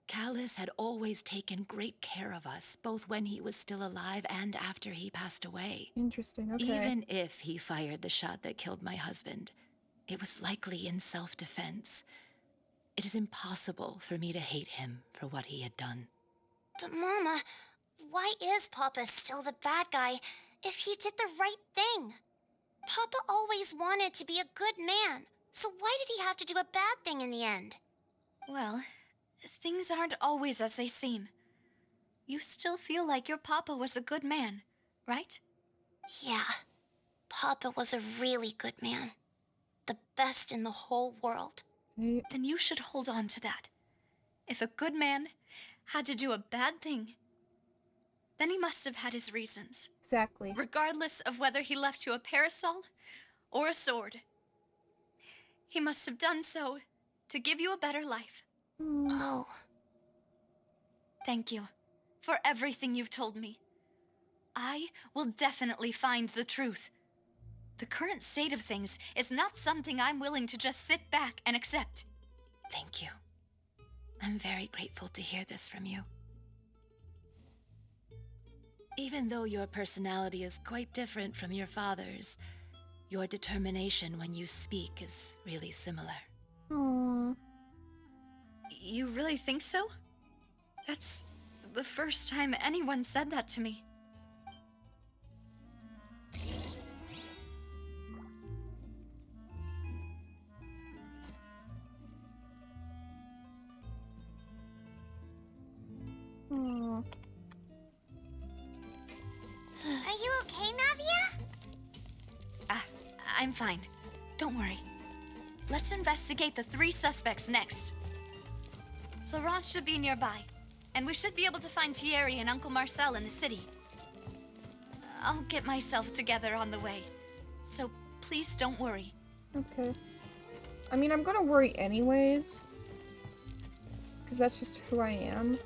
Callus had always taken great care of us, both when he was still alive and after he passed away. Interesting, okay. Even if he fired the shot that killed my husband, it was likely in self-defense. It is impossible for me to hate him for what he had done. But Mama, why is Papa still the bad guy if he did the right thing? Papa always wanted to be a good man, so why did he have to do a bad thing in the end? Well, things aren't always as they seem. You still feel like your papa was a good man, right? Yeah, Papa was a really good man. The best in the whole world. Then you should hold on to that. If a good man had to do a bad thing, then he must have had his reasons. Exactly. Regardless of whether he left you a parasol or a sword. He must have done so to give you a better life. Oh. Thank you for everything you've told me. I will definitely find the truth. The current state of things is not something I'm willing to just sit back and accept. Thank you. I'm very grateful to hear this from you. Even though your personality is quite different from your father's, your determination when you speak is really similar. Aww. You really think so? That's the first time anyone said that to me. Aww. Are you okay, Navia? I'm fine. Don't worry. Let's investigate the 3 suspects next. Florent should be nearby, and we should be able to find Thierry and Uncle Marcel in the city. I'll get myself together on the way, so please don't worry. Okay. I mean, I'm gonna worry anyways. Because that's just who I am.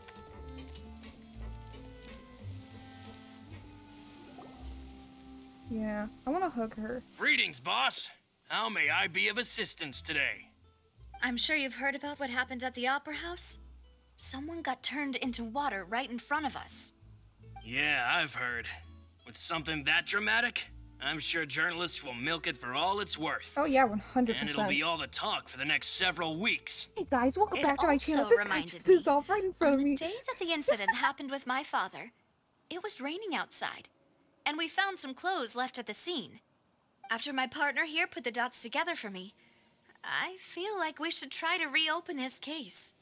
Yeah, I want to hug her. Greetings, boss. How may I be of assistance today? I'm sure you've heard about what happened at the Opera House. Someone got turned into water right in front of us. Yeah, I've heard. With something that dramatic, I'm sure journalists will milk it for all it's worth. Oh yeah, 100%. And it'll be all the talk for the next several weeks. Hey guys, welcome It back to my also channel. This guy reminded just me, dissolved right in front of On me. the day that the incident happened with my father, it was raining outside, and we found some clothes left at the scene. After my partner here put the dots together for me, I feel like we should try to reopen his case.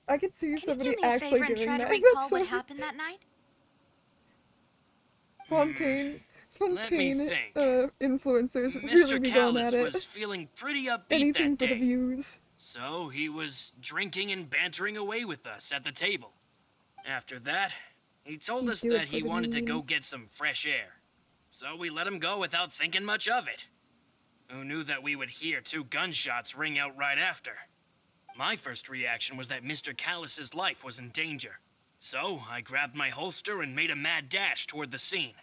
I could see Can you somebody do me a actually favor and doing try that. to recall That's so what happened that night? Fontaine, Let me think. influencers Mr. really be going Callis at was it. feeling pretty upbeat Anything that for the day. views. So he was drinking and bantering away with us at the table. After that, he told He'd us do it that for he the wanted to go memes. get some fresh air. So we let him go without thinking much of it. Who knew that we would hear 2 gunshots ring out right after? My first reaction was that Mr. Callis's life was in danger. So I grabbed my holster and made a mad dash toward the scene.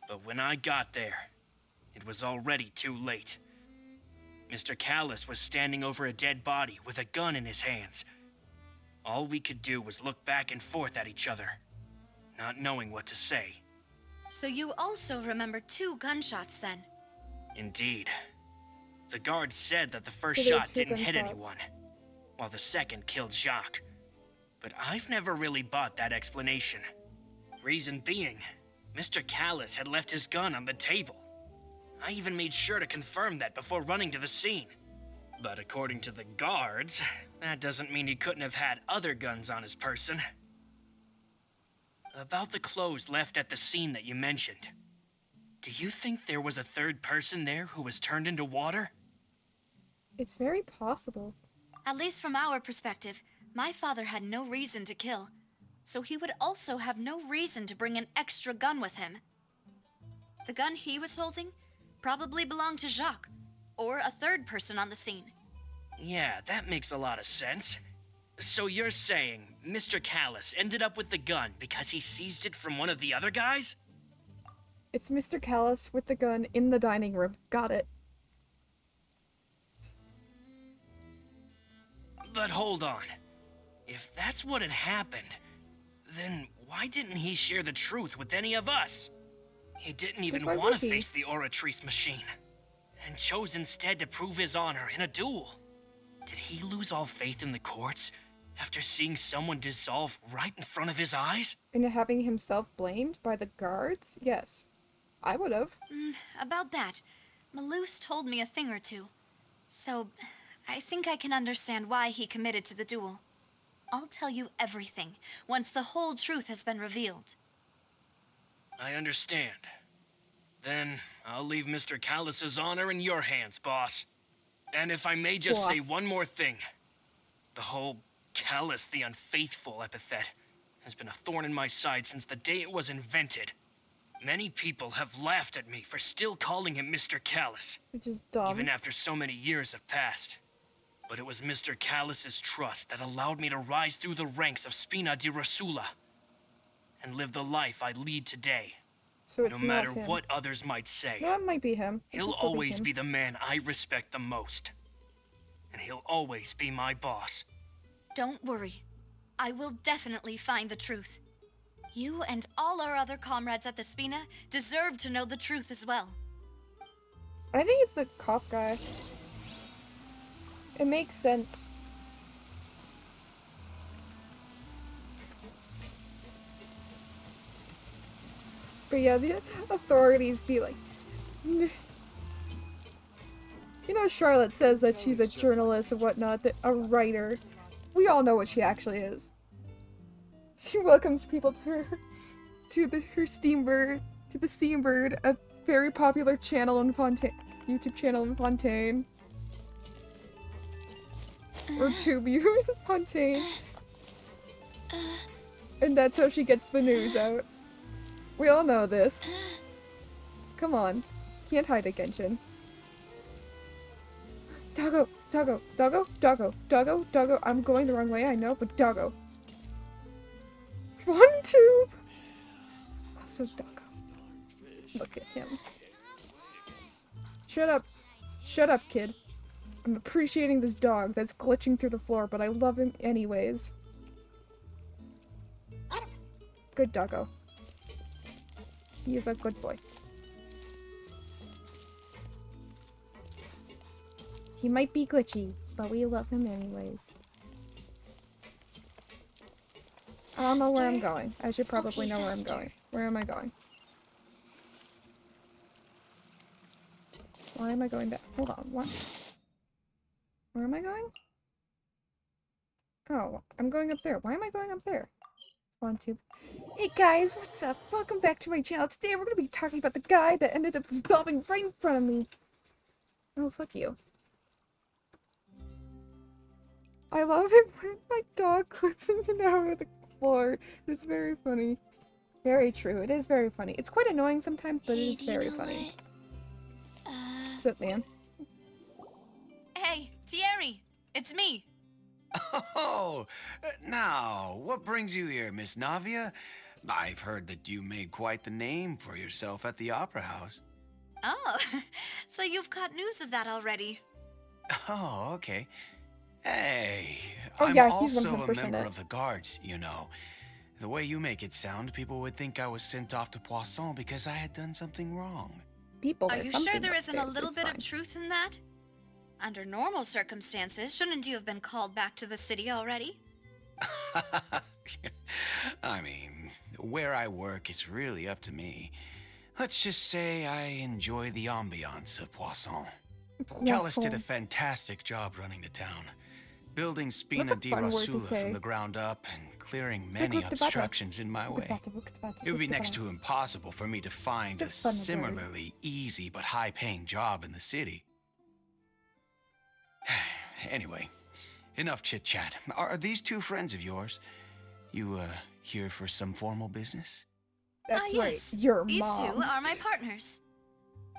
But when I got there, it was already too late. Mr. Callis was standing over a dead body with a gun in his hands. All we could do was look back and forth at each other, not knowing what to say. So you also remember 2 gunshots then? Indeed. The guard said that the first So there were shot 2 didn't hit gunshots. anyone, while the second killed Jacques. But I've never really bought that explanation. Reason being, Mr. Callis had left his gun on the table. I even made sure to confirm that before running to the scene. But according to the guards, that doesn't mean he couldn't have had other guns on his person. About the clothes left at the scene that you mentioned. Do you think there was a third person there who was turned into water? It's very possible. At least from our perspective, my father had no reason to kill, so he would also have no reason to bring an extra gun with him. The gun he was holding probably belonged to Jacques, or a third person on the scene. Yeah, that makes a lot of sense. So you're saying Mr. Callis ended up with the gun because he seized it from one of the other guys? It's Mr. Callus with the gun in the dining room. Got it. But hold on. If that's what had happened, then why didn't he share the truth with any of us? He didn't even why want would to he? face the Oratrice machine, and chose instead to prove his honor in a duel. Did he lose all faith in the courts after seeing someone dissolve right in front of his eyes? And having himself blamed by the guards? Yes. I would have. About that, Malus told me a thing or two. So, I think I can understand why he committed to the duel. I'll tell you everything once the whole truth has been revealed. I understand. Then I'll leave Mr. Callus's honor in your hands, boss. And if I may just say Boss. one more thing. The whole Callus the Unfaithful epithet has been a thorn in my side since the day it was invented. Many people have laughed at me for still calling him Mr. Callus, Which is dumb. even after so many years have passed. But it was Mr. Callus's trust that allowed me to rise through the ranks of Spina di Rosula and live the life I lead today. So it's No matter not him. what others might say, No, it might be him. It he'll could still always him. be the man I respect the most. And he'll always be my boss. Don't worry. I will definitely find the truth. You and all our other comrades at the Spina deserve to know the truth as well. I think it's the cop guy. It makes sense. But yeah, the authorities be like... You know, Charlotte says that she's a journalist and whatnot, that a writer. We all know what she actually is. She welcomes people to her, her Steambird, to the Steambird, a very popular channel in Fontaine, YouTube channel in Fontaine. Or TubeU in Fontaine. And that's how she gets the news out. We all know this. Come on. Can't hide it, Genshin. Doggo! Doggo! Doggo! Doggo! Doggo! Doggo! I'm going the wrong way, I know, but Doggo. FunTube! Also Doggo. Look at him. Shut up. Shut up, kid. I'm appreciating this dog that's glitching through the floor, but I love him anyways. Good Doggo. He is a good boy. He might be glitchy, but we love him anyways. I don't know where I'm going. I should probably know where I'm going. Where am I going? Why am I going back? Hold on, what? Where am I going? Oh, I'm going up there. Why am I going up there? FunTube. Hey guys, what's up? Welcome back to my channel. Today we're going to be talking about the guy that ended up dissolving right in front of me. Oh, fuck you. I love it when my dog clips him down with the floor. It's very funny. Very true. It is very funny. It's quite annoying sometimes, but it is very funny. What's up, man? Hey, Thierry! It's me! Oh, now, what brings you here, Miss Navia? I've heard that you made quite the name for yourself at the Opera House. Oh, so you've got news of that already. Oh, okay. Hey, Oh, I'm yeah, he's also a 100% member it. of the guards, you know. The way you make it sound, people would think I was sent off to Poisson because I had done something wrong. People Are you sure thumping there isn't a upstairs. little It's bit fine. of truth in that? Under normal circumstances, shouldn't you have been called back to the city already? I mean, where I work is really up to me. Let's just say I enjoy the ambiance of Poisson. Callus did a fantastic job running the town, building Spina That's a di fun word to Rosula say. from the ground up and clearing It's like many Uktabata. obstructions in my way. It would be next to impossible for me to find a It's a fun word. similarly easy but high-paying job in the city. Anyway, enough chit-chat. Are these two friends of yours? You, here for some formal business? That's yes. right. Your These mom. two are my partners.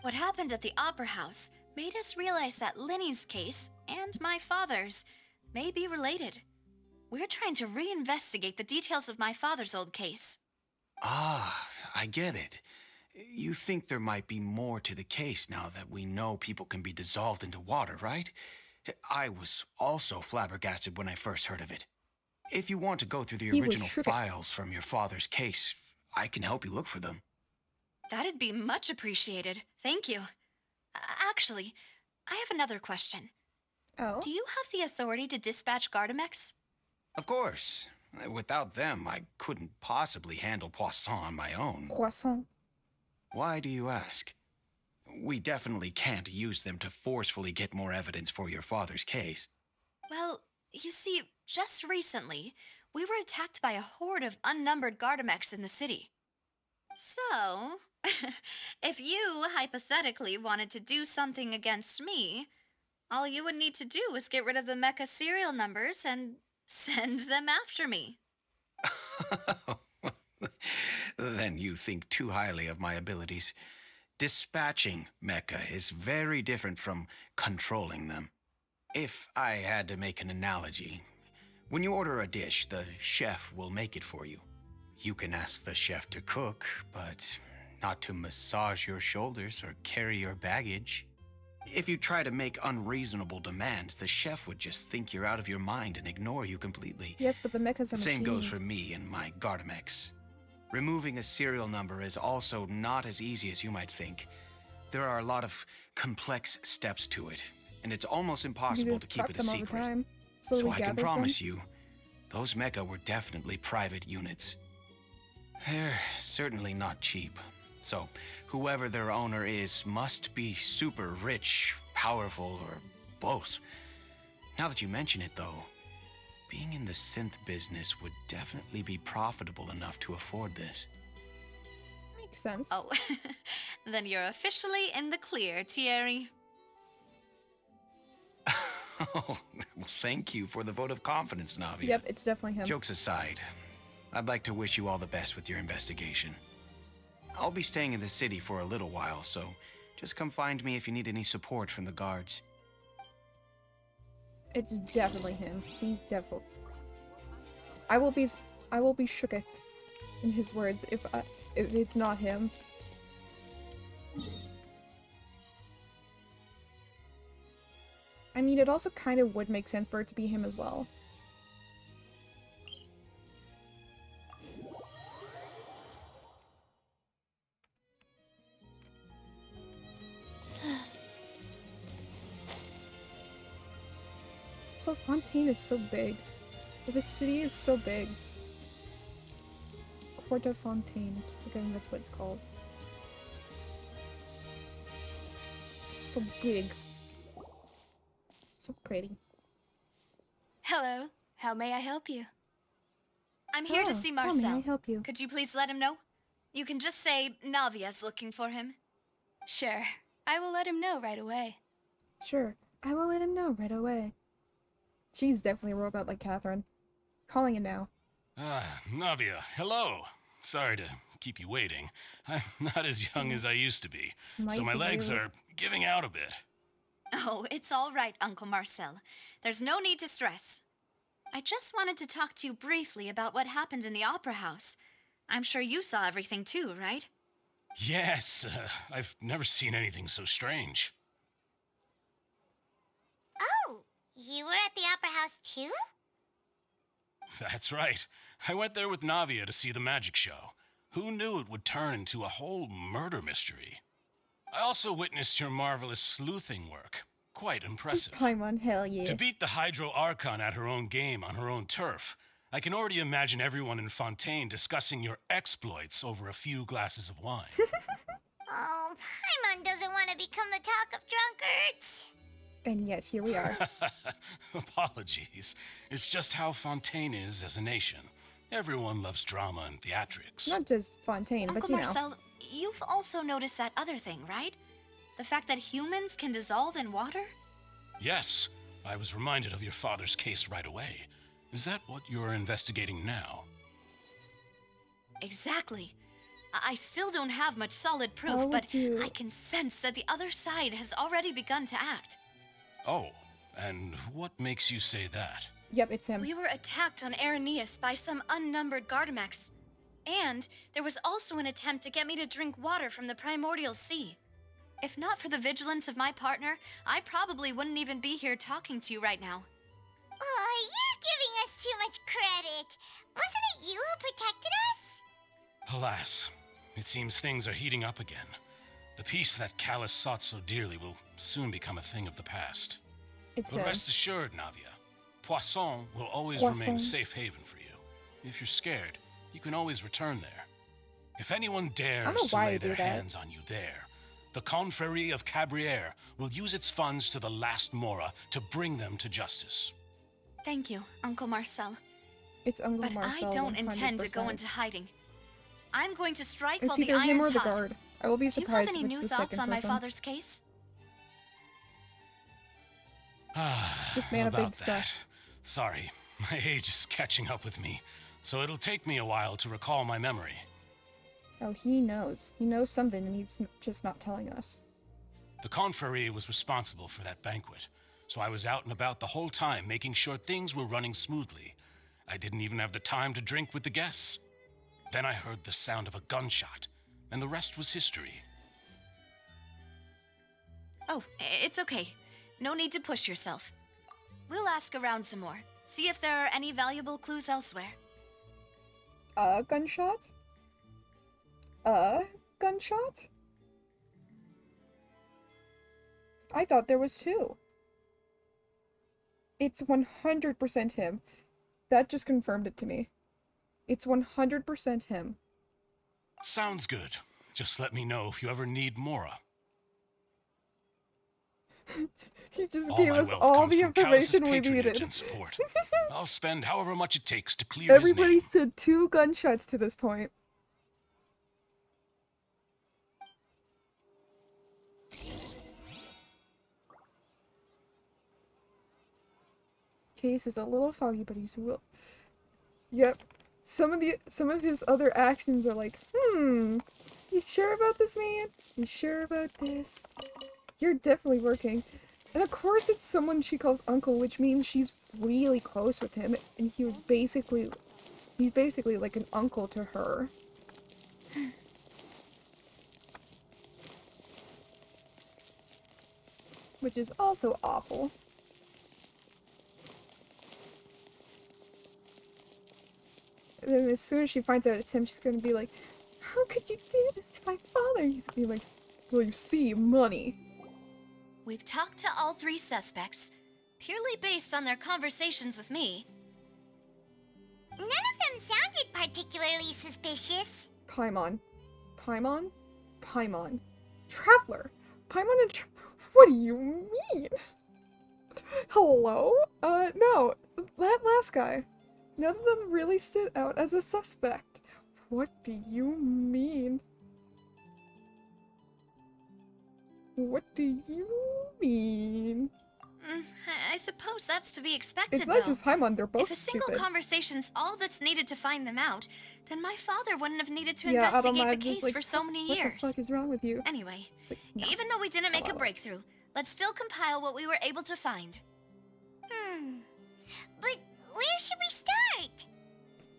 What happened at the Opera House made us realize that Linny's case and my father's may be related. We're trying to reinvestigate the details of my father's old case. Ah, I get it. You think there might be more to the case now that we know people can be dissolved into water, right? I was also flabbergasted when I first heard of it. If you want to go through the He was original shooketh. files from your father's case, I can help you look for them. That'd be much appreciated. Thank you. Actually, I have another question. Oh? Do you have the authority to dispatch Gardamex? Of course. Without them, I couldn't possibly handle Poisson on my own. Croissant. Why do you ask? We definitely can't use them to forcefully get more evidence for your father's case. Well, you see, just recently, we were attacked by a horde of unnumbered Gardamex in the city. So, if you hypothetically wanted to do something against me, all you would need to do is get rid of the mecha serial numbers and send them after me. Then you think too highly of my abilities. Dispatching mecha is very different from controlling them. If I had to make an analogy, when you order a dish, the chef will make it for you. You can ask the chef to cook, but not to massage your shoulders or carry your baggage. If you try to make unreasonable demands, the chef would just think you're out of your mind and ignore you completely. Yes, but the mechas are The same goes machines. for me and my Gardamex. Removing a serial number is also not as easy as you might think. There are a lot of complex steps to it, and it's almost impossible to keep it a secret. So I can promise you, those mecha were definitely private units. They're certainly not cheap. So, whoever their owner is must be super rich, powerful, or both. Now that you mention it, though, being in the synth business would definitely be profitable enough to afford this. Makes sense. Oh, then you're officially in the clear, Thierry. Oh, well, thank you for the vote of confidence, Navi. Yep, it's definitely him. Jokes aside, I'd like to wish you all the best with your investigation. I'll be staying in the city for a little while, so just come find me if you need any support from the guards. It's definitely him. He's definitely. I will be shooketh, in his words, if it's not him. I mean, it also kind of would make sense for it to be him as well. So Fontaine is so big. The city is so big. Court of Fontaine. I keep forgetting that's what it's called. So big. So pretty. Hello. How may I help you? I'm here to see How Marcel. may I help you? Could you please let him know? You can just say Navia's looking for him. Sure. I will let him know right away. Sure, I will let him know right away. She's definitely a robot like Catherine. Calling it now. Ah, Navia, hello. Sorry to keep you waiting. I'm not as young as I used to be, so my legs are giving out a bit. Oh, it's all right, Uncle Marcel. There's no need to stress. I just wanted to talk to you briefly about what happened in the Opera House. I'm sure you saw everything too, right? Yes, I've never seen anything so strange. Oh, you were at the Opera House too? That's right. I went there with Navia to see the magic show. Who knew it would turn into a whole murder mystery? I also witnessed your marvelous sleuthing work. Quite impressive. Paimon, hell yeah. To beat the Hydro Archon at her own game on her own turf, I can already imagine everyone in Fontaine discussing your exploits over a few glasses of wine. Oh, Paimon doesn't want to become the talk of drunkards. And yet, here we are. Apologies. It's just how Fontaine is as a nation. Everyone loves drama and theatrics. Not just Fontaine, Uncle but you know. Marcel, you've also noticed that other thing, right? The fact that humans can dissolve in water? Yes, I was reminded of your father's case right away. Is that what you're investigating now? Exactly. I still don't have much solid proof, How but would you- I can sense that the other side has already begun to act. Oh, and what makes you say that? Yep, it's him. We were attacked on Araneus by some unnumbered Gardamex. And there was also an attempt to get me to drink water from the primordial sea. If not for the vigilance of my partner, I probably wouldn't even be here talking to you right now. Oh, you're giving us too much credit. Wasn't it you who protected us? Alas, it seems things are heating up again. The peace that Callus sought so dearly will soon become a thing of the past. But rest assured, Navia, Poisson will always remain a safe haven for you. If you're scared, you can always return there. If anyone dares to lay their hands on you there, the Confrérie of Cabriere will use its funds to the last Mora to bring them to justice. Thank you, Uncle Marcel. It's Uncle But Marcel. I don't 100%. intend to go into hiding. I'm going to strike It's while the either him or iron's the hot. guard. I will be surprised Do you if have any it's new the thoughts second on my person. father's case? This man a big About sus. that. Sorry, my age is catching up with me, so it'll take me a while to recall my memory. Oh, he knows. He knows something and he's just not telling us. The Confrérie was responsible for that banquet, so I was out and about the whole time making sure things were running smoothly. I didn't even have the time to drink with the guests. Then I heard the sound of a gunshot, and the rest was history. Oh, it's okay. No need to push yourself. We'll ask around some more. See if there are any valuable clues elsewhere. A gunshot? A gunshot? I thought there was two. It's 100% him. That just confirmed it to me. It's 100% him. Sounds good. Just let me know if you ever need Mora. He just All gave my us wealth all comes the from Callus's information we patronage needed. and support. I'll spend however much it takes to clear Everybody his name. said 2 gunshots to this point. Case is a little foggy, but he's real. Yep. Some of his other actions are like, you sure about this, man? You sure about this? You're definitely working. And of course it's someone she calls uncle, which means she's really close with him, and he's basically like an uncle to her. Which is also awful. And then as soon as she finds out it's him, she's gonna be like, how could you do this to my father? He's gonna be like, well, you see, money. We've talked to all 3 suspects, purely based on their conversations with me. None of them sounded particularly suspicious. Paimon. Paimon? Paimon. Traveler. Paimon and what do you mean? Hello? No. That last guy. None of them really stood out as a suspect. What do you mean? What do you mean? I suppose that's to be expected, It's not though. just Paimon, they're both If a single stupid. conversation's all that's needed to find them out, then my father wouldn't have needed to Yeah, investigate Adelma, the I'm just case like, for so many what years. the fuck is wrong with you? Anyway, It's like, no. even though we didn't make a Hello. breakthrough, let's still compile what we were able to find. But where should we start?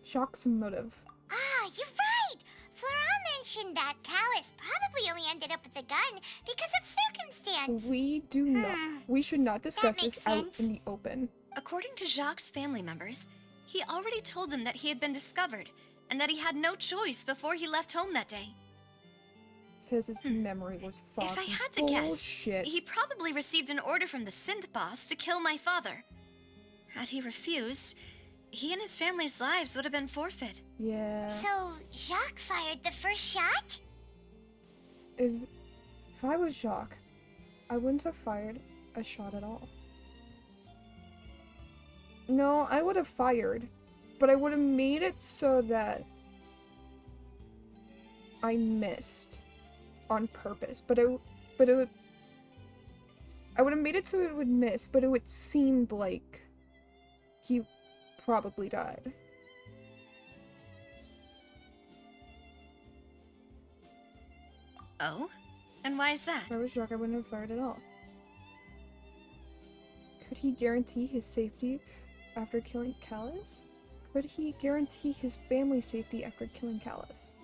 Jacques' motive. Ah, you're right! Flora mentioned that Callus probably only ended up with the gun because of circumstance. We do not. We should not discuss makes this out sense. in the open. According to Jacques' family members, he already told them that he had been discovered, and that he had no choice before he left home that day. Says his memory was foggy. If I had to Bullshit. guess, he probably received an order from the synth boss to kill my father. Had he refused, he and his family's lives would have been forfeit. Yeah. So, Jacques fired the first shot? If I was Jacques, I wouldn't have fired a shot at all. No, I would have fired, but I would have made it so that I missed on purpose. I would have made it so it would miss, but it would seem like he probably died. Oh? And why is that? If I was Jacques, I wouldn't have fired at all. Could he guarantee his safety after killing Callus? would he guarantee his family's safety after killing Callus?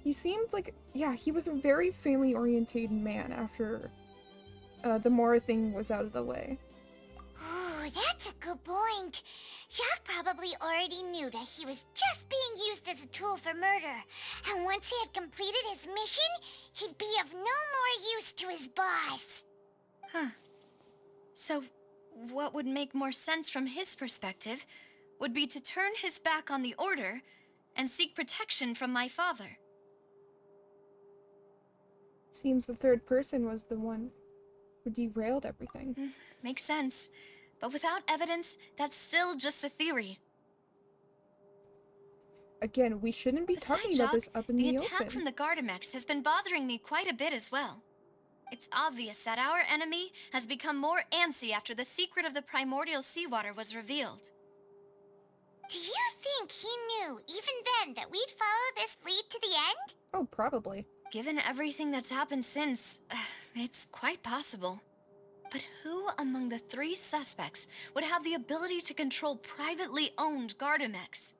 He seemed like, yeah, he was a very family-oriented man after the Mora thing was out of the way. Ooh, that's a good point. Jacques probably already knew that he was just being used as a tool for murder. And once he had completed his mission, he'd be of no more use to his boss. Huh. So, what would make more sense from his perspective would be to turn his back on the Order and seek protection from my father. Seems the third person was the one who derailed everything. Makes sense. But without evidence, that's still just a theory. Again, we shouldn't be talking about this up in the open. The attack from the Gardamex has been bothering me quite a bit as well. It's obvious that our enemy has become more antsy after the secret of the primordial seawater was revealed. Do you think he knew, even then, that we'd follow this lead to the end? Oh, probably. Given everything that's happened since, it's quite possible. But who among the 3 suspects would have the ability to control privately owned Gardamex?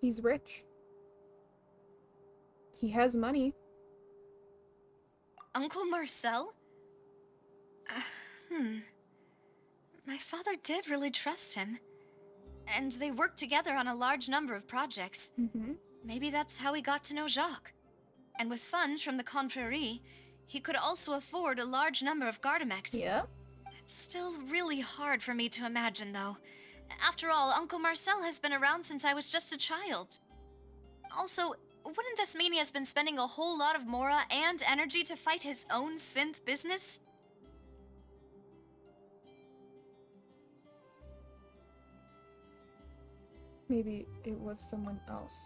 He's rich. He has money. Uncle Marcel? My father did really trust him. And they worked together on a large number of projects. Maybe that's how he got to know Jacques. And with funds from the Confrérie, he could also afford a large number of Gardamex. Yeah. It's still really hard for me to imagine, though. After all, Uncle Marcel has been around since I was just a child. Also, wouldn't this mean he has been spending a whole lot of Mora and energy to fight his own synth business? Maybe it was someone else.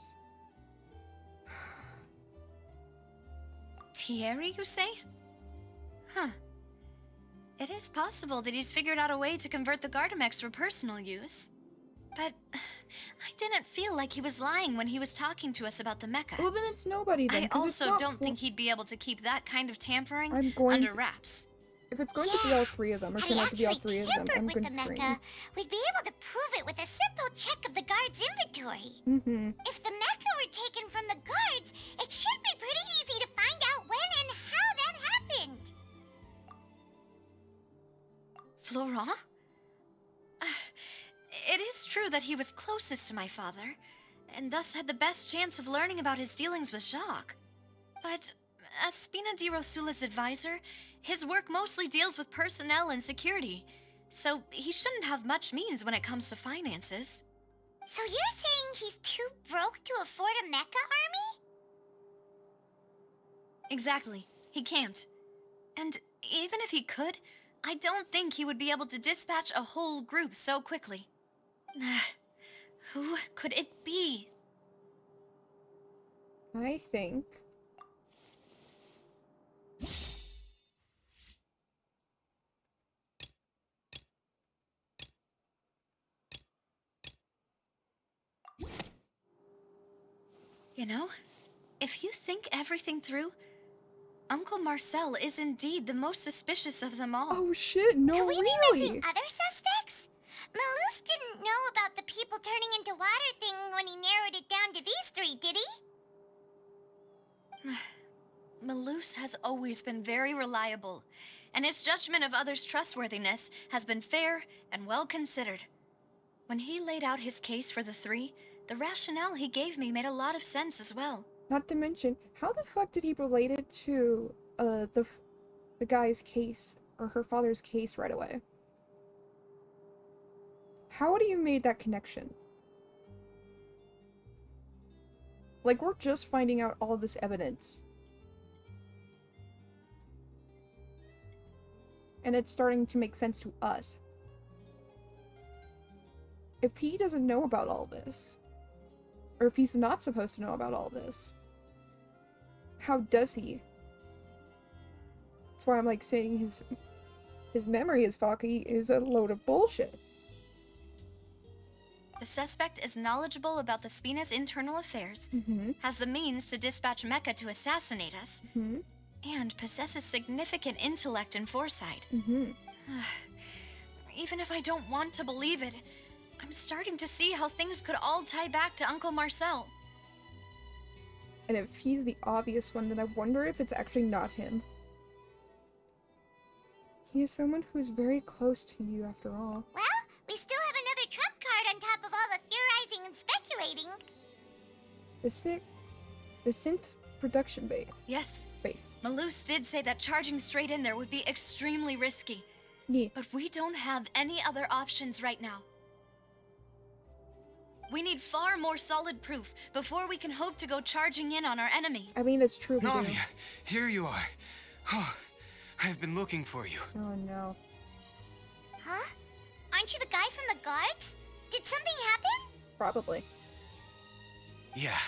Thierry, you say? Huh. It is possible that he's figured out a way to convert the Gardamex for personal use. But I didn't feel like he was lying when he was talking to us about the mecha. Well, then it's nobody then. I also don't think he'd be able to keep that kind of tampering under wraps. If it's going to be all 3 of them, or turn out to be all 3 of them, I'm going to scream. We'd be able to prove it with a simple check of the guard's inventory. If the mecha were taken from the guards, it should be pretty easy to find out when and how that happened. Florent? It is true that he was closest to my father, and thus had the best chance of learning about his dealings with Jacques. But as Spina di Rosula's advisor, his work mostly deals with personnel and security, so he shouldn't have much means when it comes to finances. So you're saying he's too broke to afford a mecha army? Exactly. He can't. And even if he could, I don't think he would be able to dispatch a whole group so quickly. Who could it be? I think... You know, if you think everything through, Uncle Marcel is indeed the most suspicious of them all. Oh shit, no, Could we really? be missing other suspects? Malus didn't know about the people turning into water thing when he narrowed it down to these 3, did he? Malus has always been very reliable, and his judgment of others' trustworthiness has been fair and well considered. When he laid out his case for the 3, the rationale he gave me made a lot of sense as well. Not to mention, how the fuck did he relate it to the guy's case, or her father's case right away? How would he have made that connection? Like, we're just finding out all this evidence. And it's starting to make sense to us. If he doesn't know about all this, or if he's not supposed to know about all this, how does he? That's why I'm like saying his memory is foggy is a load of bullshit. The suspect is knowledgeable about the Spina's internal affairs, has the means to dispatch Mecha to assassinate us, and possesses significant intellect and foresight. Even if I don't want to believe it, I'm starting to see how things could all tie back to Uncle Marcel. And if he's the obvious one, then I wonder if it's actually not him. He is someone who's very close to you, after all. Well, we still have another trump card on top of all the theorizing and speculating. The synth production base. Yes. Base. Malus did say that charging straight in there would be extremely risky. Yeah. But we don't have any other options right now. We need far more solid proof before we can hope to go charging in on our enemy. I mean, it's true. Navia, here you are. Oh, I've been looking for you. Oh no. Huh? Aren't you the guy from the guards? Did something happen? Probably. Yeah.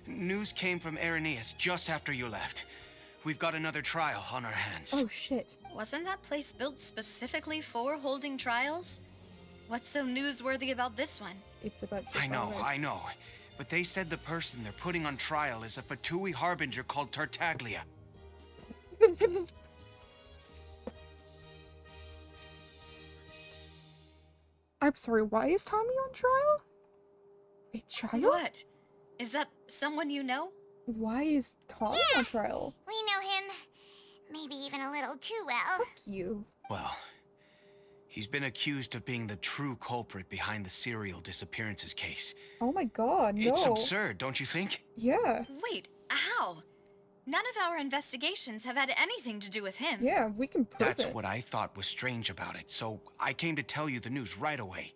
News came from Irenaeus just after you left. We've got another trial on our hands. Oh shit. Wasn't that place built specifically for holding trials? What's so newsworthy about this one? It's about I know. But they said the person they're putting on trial is a Fatui harbinger called Tartaglia. I'm sorry, why is Tommy on trial? A child? What? Is that someone you know? Why is Tommy on trial? We know him. Maybe even a little too well. Fuck you. Well, he's been accused of being the true culprit behind the serial disappearances case. Oh my god, no. It's absurd, don't you think? Yeah. Wait, how? None of our investigations have had anything to do with him. Yeah, we can prove That's it. what I thought was strange about it, so I came to tell you the news right away.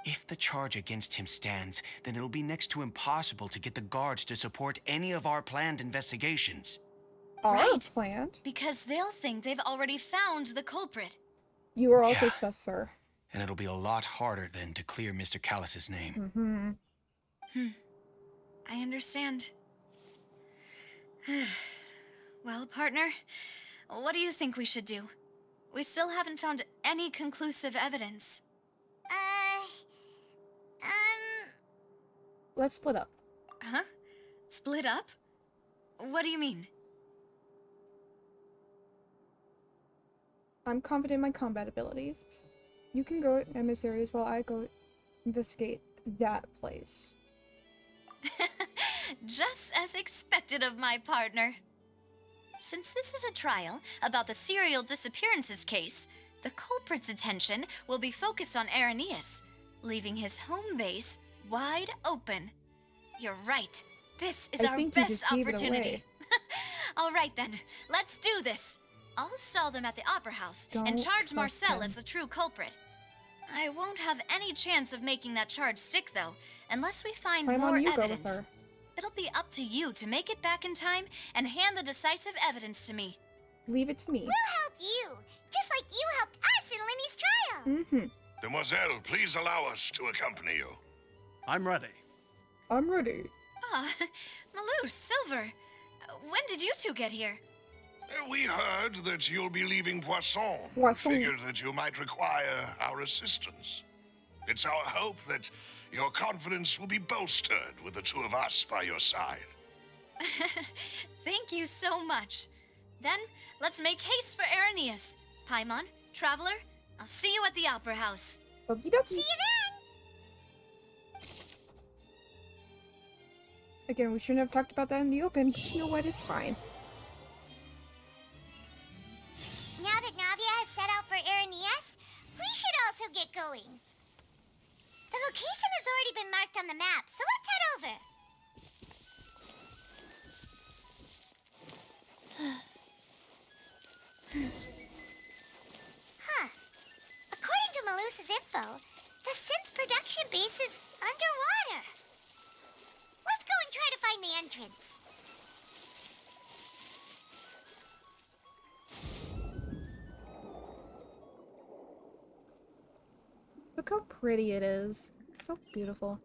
If the charge against him stands, then it'll be next to impossible to get the guards to support any of our planned investigations. Our planned? Because they'll think they've already found the culprit. You are also Yeah. sus, sir. And it'll be a lot harder then to clear Mr. Callus's name. Mm-hmm. I understand. Well, partner, what do you think we should do? We still haven't found any conclusive evidence. Let's split up. Huh? Split up? What do you mean? I'm confident in my combat abilities. You can go at emissaries while I go investigate that place. Just as expected of my partner. Since this is a trial about the serial disappearances case, the culprit's attention will be focused on Irenaeus, leaving his home base wide open. You're right. This is our best opportunity. All right then, let's do this. I'll stall them at the Opera House and charge Marcel as the true culprit. I won't have any chance of making that charge stick, though, unless we find more evidence. It'll be up to you to make it back in time and hand the decisive evidence to me. Leave it to me. We'll help you, just like you helped us in Lenny's trial. Mm-hmm. Demoiselle, please allow us to accompany you. I'm ready. I'm ready. Ah, Malus, Silver, when did you two get here? We heard that you'll be leaving Poisson. Figured that you might require our assistance. It's our hope that your confidence will be bolstered with the two of us by your side. Thank you so much. Then, let's make haste for Irenaeus. Paimon, Traveler, I'll see you at the Opera House. Okie dokie. See you then! Again, we shouldn't have talked about that in the open, but you know what? It's fine. Now that Navia has set out for Irenaeus, we should also get going. The location has already been marked on the map, so let's head over. Huh. According to Malus's info, the synth production base is underwater. Let's go and try to find the entrance. Look how pretty it is. So beautiful.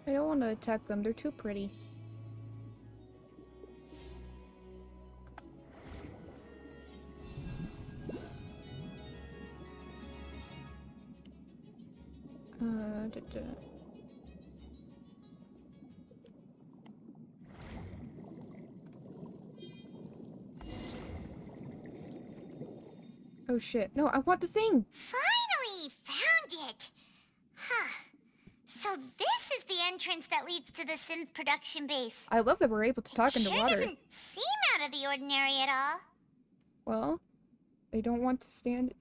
I don't want to attack them. They're too pretty. Oh shit. No, I want the thing! Finally found it! Huh. So this is the entrance that leads to the synth production base. I love that we're able to talk into sure water. Doesn't seem out of the ordinary at all. Well, they don't want to stand...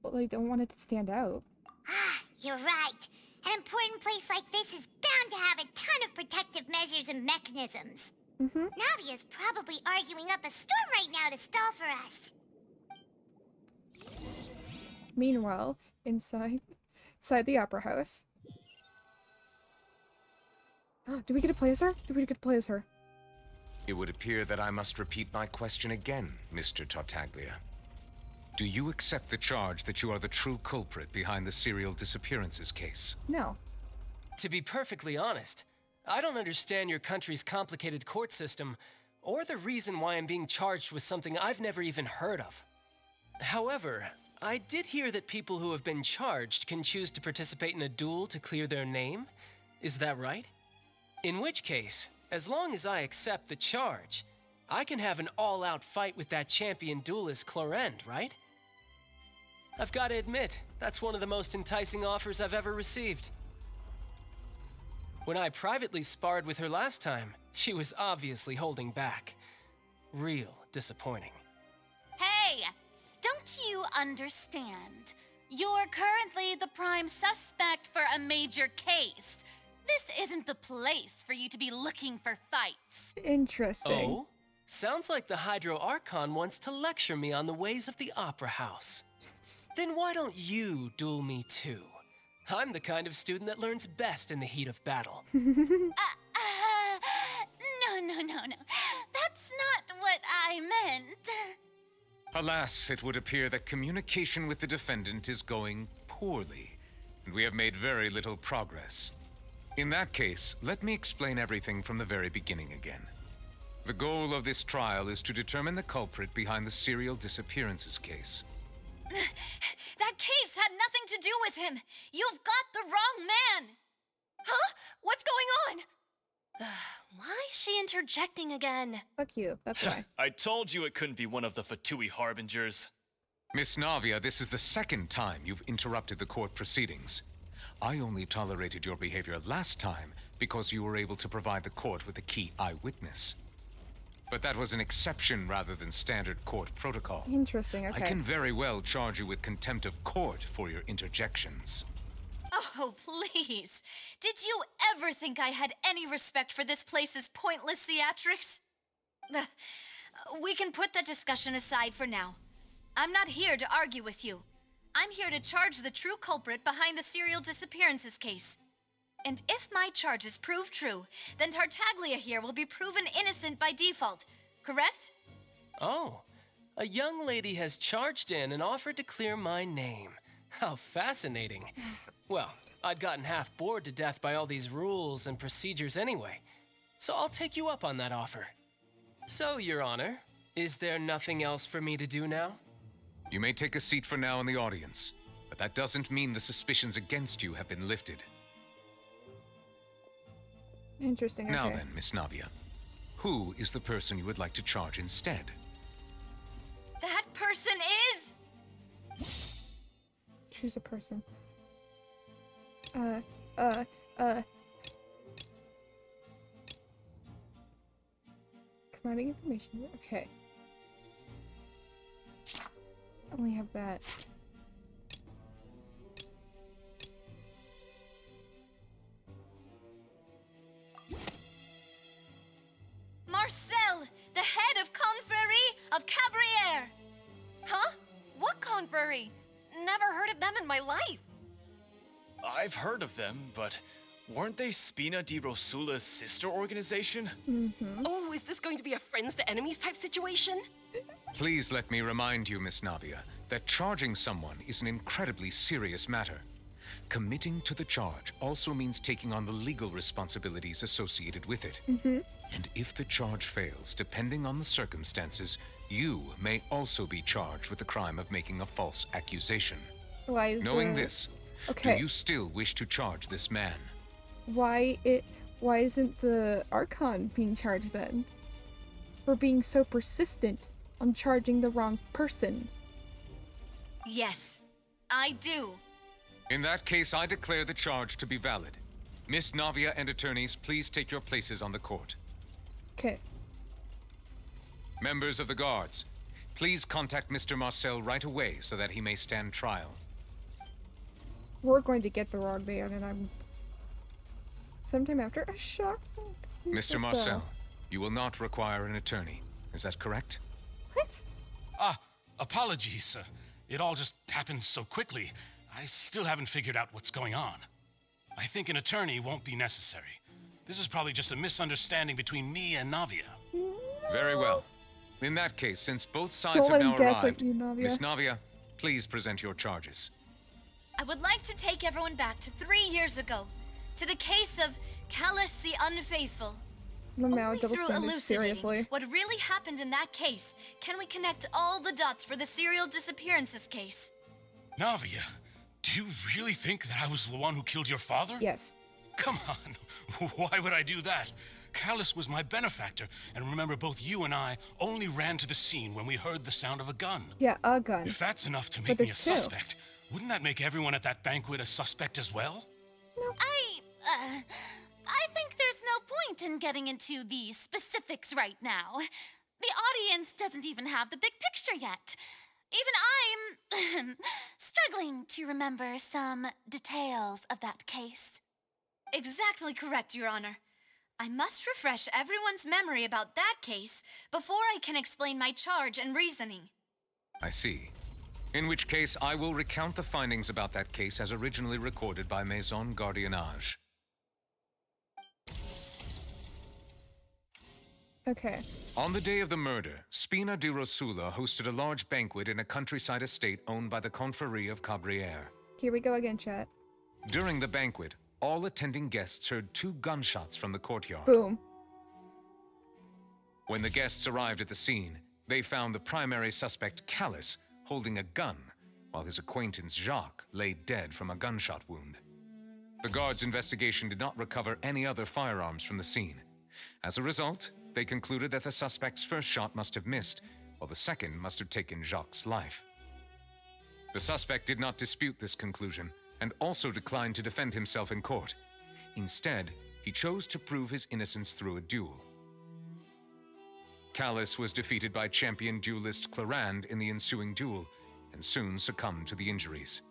Well, they don't want it to stand out. Ah, you're right. An important place like this is bound to have a ton of protective measures and mechanisms. Navia's probably arguing up a storm right now to stall for us. Meanwhile, inside the opera house. Do we get to play as her? Do we get to play as her? It would appear that I must repeat my question again, Mr. Tartaglia. Do you accept the charge that you are the true culprit behind the serial disappearances case? No. To be perfectly honest, I don't understand your country's complicated court system, or the reason why I'm being charged with something I've never even heard of. However, I did hear that people who have been charged can choose to participate in a duel to clear their name. Is that right? In which case, as long as I accept the charge, I can have an all-out fight with that champion duelist Clorend, right? I've got to admit, that's one of the most enticing offers I've ever received. When I privately sparred with her last time, she was obviously holding back. Real disappointing. Hey! Don't you understand? You're currently the prime suspect for a major case. This isn't the place for you to be looking for fights. Interesting. Oh? Sounds like the Hydro Archon wants to lecture me on the ways of the Opera House. Then why don't you duel me too? I'm the kind of student that learns best in the heat of battle. No. That's not what I meant. Alas, it would appear that communication with the defendant is going poorly, and we have made very little progress. In that case, let me explain everything from the very beginning again. The goal of this trial is to determine the culprit behind the serial disappearances case. That case had nothing to do with him. You've got the wrong man. Huh? What's going on? Why is she interjecting again? Fuck you. That's why. I told you it couldn't be one of the Fatui Harbingers. Miss Navia, this is the second time you've interrupted the court proceedings. I only tolerated your behavior last time because you were able to provide the court with a key eyewitness. But that was an exception rather than standard court protocol. Interesting, okay. I can very well charge you with contempt of court for your interjections. Oh, please. Did you ever think I had any respect for this place's pointless theatrics? We can put that discussion aside for now. I'm not here to argue with you. I'm here to charge the true culprit behind the serial disappearances case. And if my charges prove true, then Tartaglia here will be proven innocent by default, correct? Oh, a young lady has charged in and offered to clear my name. How fascinating. Well, I'd gotten half bored to death by all these rules and procedures anyway, so I'll take you up on that offer. So, Your Honor, is there nothing else for me to do now? You may take a seat for now in the audience, but that doesn't mean the suspicions against you have been lifted. Interesting, okay. Now then, Miss Navia, who is the person you would like to charge instead? That person is... Choose a person. Commanding information. Okay. I only have that. Marcel, the head of Confrérie of Cabrières. Huh? What confrérie? Never heard of them in my life. I've heard of them, but weren't they Spina di Rosula's sister organization? Oh, is this going to be a friends to enemies type situation? Please let me remind you, Miss Navia, that charging someone is an incredibly serious matter. Committing to the charge also means taking on the legal responsibilities associated with it. And if the charge fails, depending on the circumstances, you may also be charged with the crime of making a false accusation. Why is Knowing this, Okay. Do you still wish to charge this man? Why isn't the Archon being charged then? For being so persistent on charging the wrong person. Yes, I do. In that case, I declare the charge to be valid. Miss Navia and attorneys, please take your places on the court. Okay. Members of the guards, please contact Mr. Marcel right away so that he may stand trial. We're going to get the wrong man, and I'm... Sometime after a shock. Mr. Marcel, you will not require an attorney. Is that correct? What? Apologies. It all just happened so quickly. I still haven't figured out what's going on. I think an attorney won't be necessary. This is probably just a misunderstanding between me and Navia. Very well. In that case, since both sides have now arrived, Miss Navia, please present your charges. I would like to take everyone back to 3 years ago, to the case of Callus the Unfaithful. Only through elucidating seriously. what really happened in that case can we connect all the dots for the serial disappearances case. Navia, do you really think that I was the one who killed your father? Yes. Come on, why would I do that? Callus was my benefactor, and remember, both you and I only ran to the scene when we heard the sound of a gun. Yeah, a gun. If that's enough to make me a suspect, wouldn't that make everyone at that banquet a suspect as well? No. I think there's no point in getting into the specifics right now. The audience doesn't even have the big picture yet. Even I'm struggling to remember some details of that case. Exactly correct, Your Honor. I must refresh everyone's memory about that case before I can explain my charge and reasoning. I see. In which case, I will recount the findings about that case as originally recorded by Maison Gardiennage. Okay. On the day of the murder, Spina di Rosula hosted a large banquet in a countryside estate owned by the Confrérie of Cabrières. Here we go again, chat. During the banquet, all attending guests heard 2 gunshots from the courtyard. Boom. When the guests arrived at the scene, they found the primary suspect, Callus, holding a gun, while his acquaintance, Jacques, lay dead from a gunshot wound. The guards' investigation did not recover any other firearms from the scene. As a result, they concluded that the suspect's first shot must have missed, while the second must have taken Jacques' life. The suspect did not dispute this conclusion, and also declined to defend himself in court. Instead, he chose to prove his innocence through a duel. Callus was defeated by champion duelist Clarand in the ensuing duel, and soon succumbed to the injuries.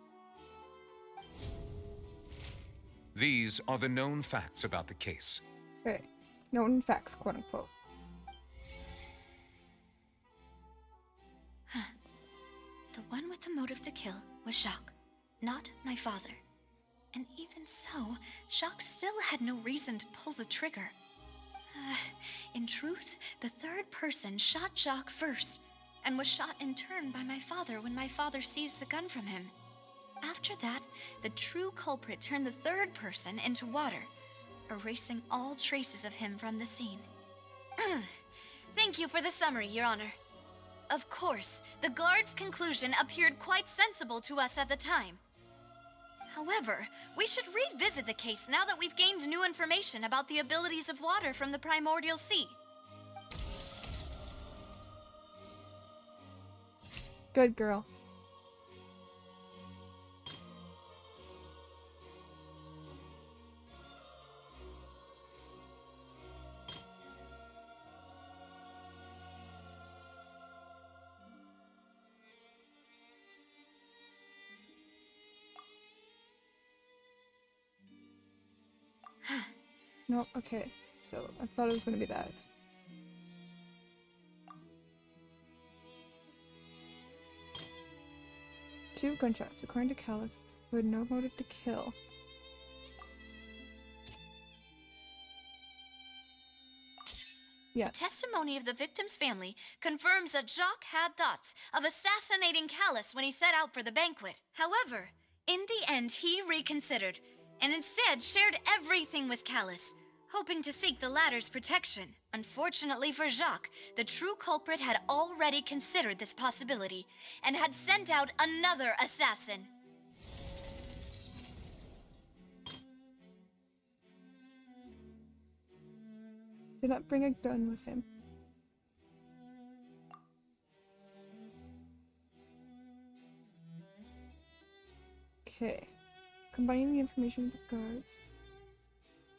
These are the known facts about the case. Okay. Known facts, quote unquote. The one with the motive to kill was Jacques, not my father. And even so, Jacques still had no reason to pull the trigger. In truth, the third person shot Jacques first, and was shot in turn by my father when my father seized the gun from him. After that, the true culprit turned the third person into water, erasing all traces of him from the scene. Thank you for the summary, Your Honor. Of course, the guard's conclusion appeared quite sensible to us at the time. However, we should revisit the case now that we've gained new information about the abilities of water from the primordial sea. Good girl. No, okay. So, I thought it was gonna be that. Two gunshots, according to Callus, who had no motive to kill. Yeah. The testimony of the victim's family confirms that Jacques had thoughts of assassinating Callus when he set out for the banquet. However, in the end, he reconsidered, and instead shared everything with Callus, hoping to seek the latter's protection. Unfortunately for Jacques, the true culprit had already considered this possibility, and had sent out another assassin. Did not bring a gun with him. Okay. Combining the information with the guards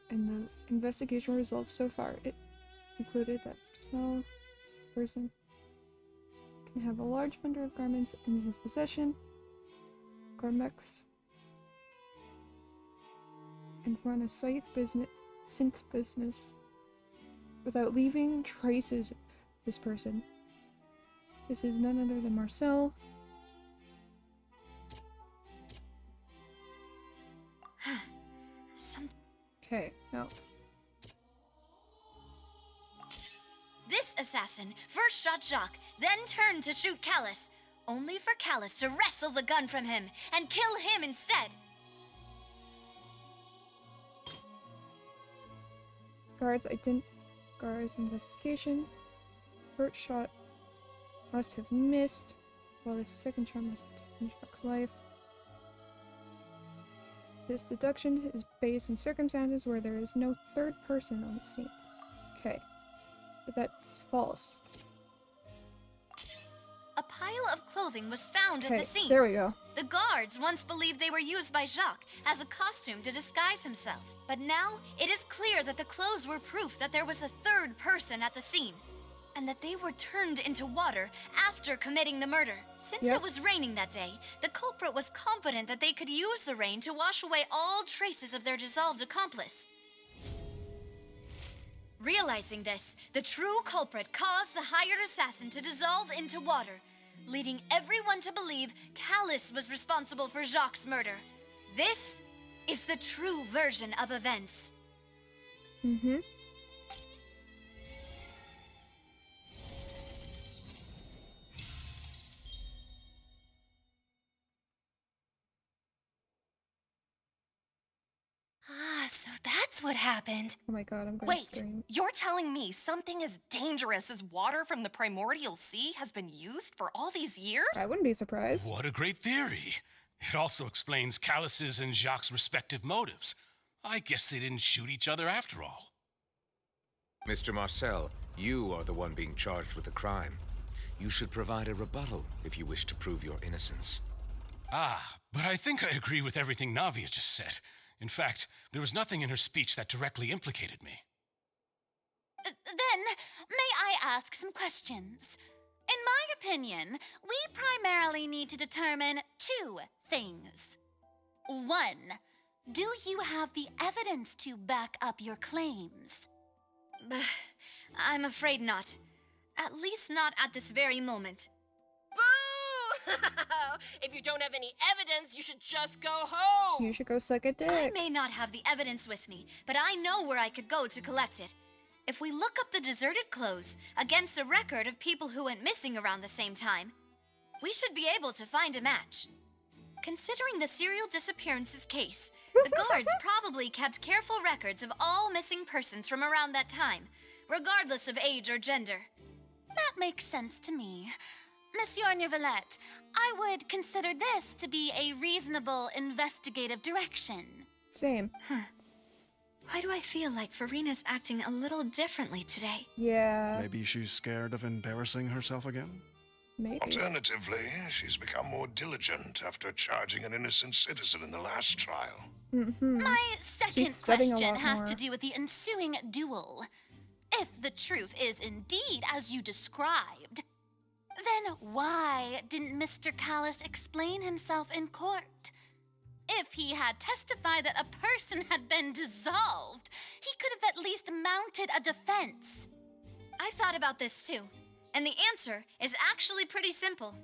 and the investigation results so far, it concluded that small person can have a large number of garments in his possession, garments, and run a synth business without leaving traces of this person. This is none other than Marcel. Okay, now. This assassin first shot Jacques, then turned to shoot Callus, only for Callus to wrestle the gun from him and kill him instead. Guards investigation. First shot must have missed, while the second shot must have taken Jacques' life. This deduction is based on circumstances where there is no third person on the scene. Okay. But that's false. A pile of clothing was found at the scene. There we go. The guards once believed they were used by Jacques as a costume to disguise himself. But now, it is clear that the clothes were proof that there was a third person at the scene. And that they were turned into water after committing the murder. Since it was raining that day, the culprit was confident that they could use the rain to wash away all traces of their dissolved accomplice. Realizing this, the true culprit caused the hired assassin to dissolve into water, leading everyone to believe Callus was responsible for Jacques' murder. This is the true version of events. Mm-hmm. Ah, so that's what happened. Oh my god, I'm gonna scream. Wait, you're telling me something as dangerous as water from the primordial sea has been used for all these years? I wouldn't be surprised. What a great theory. It also explains Callus's and Jacques' respective motives. I guess they didn't shoot each other after all. Mr. Marcel, you are the one being charged with the crime. You should provide a rebuttal if you wish to prove your innocence. Ah, but I think I agree with everything Navia just said. In fact, there was nothing in her speech that directly implicated me. Then, may I ask some questions? In my opinion, we primarily need to determine two things. One, do you have the evidence to back up your claims? I'm afraid not. At least not at this very moment. Boo! If you don't have any evidence, you should just go home! You should go suck a dick. I may not have the evidence with me, but I know where I could go to collect it. If we look up the deserted clothes against a record of people who went missing around the same time, we should be able to find a match. Considering the serial disappearances case, the guards probably kept careful records of all missing persons from around that time, regardless of age or gender. That makes sense to me. Monsieur Neuvillette, I would consider this to be a reasonable investigative direction. Same. Why do I feel like Farina's acting a little differently today? Yeah. Maybe she's scared of embarrassing herself again? Maybe. Alternatively, she's become more diligent after charging an innocent citizen in the last trial. Mm-hmm. My second question has to do with the ensuing duel. If the truth is indeed as you described, then why didn't Mr. Callus explain himself in court? If he had testified that a person had been dissolved, he could have at least mounted a defense. I thought about this too, and the answer is actually pretty simple.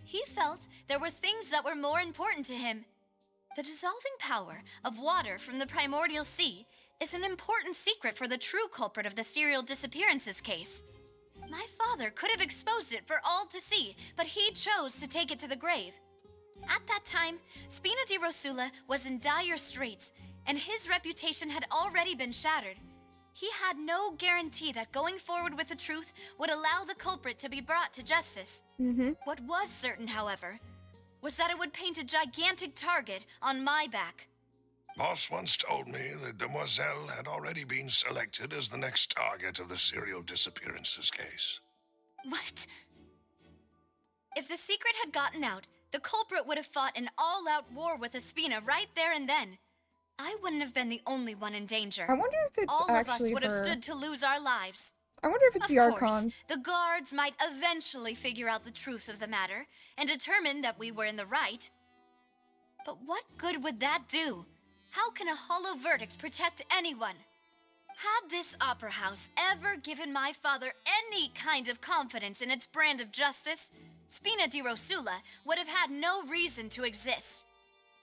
He felt there were things that were more important to him. The dissolving power of water from the primordial sea is an important secret for the true culprit of the serial disappearances case. My father could have exposed it for all to see, but he chose to take it to the grave. At that time, Spina di Rosula was in dire straits, and his reputation had already been shattered. He had no guarantee that going forward with the truth would allow the culprit to be brought to justice. What was certain, however, was that it would paint a gigantic target on my back. Boss once told me that Demoiselle had already been selected as the next target of the serial disappearances case. What? If the secret had gotten out, the culprit would have fought an all-out war with Espina right there and then. I wouldn't have been the only one in danger. I wonder if it's all actually of us would her. have stood to lose our lives. I wonder if it's the Of course, Archon. the guards might eventually figure out the truth of the matter and determine that we were in the right. But what good would that do? How can a hollow verdict protect anyone? Had this opera house ever given my father any kind of confidence in its brand of justice, Spina di Rosula would have had no reason to exist.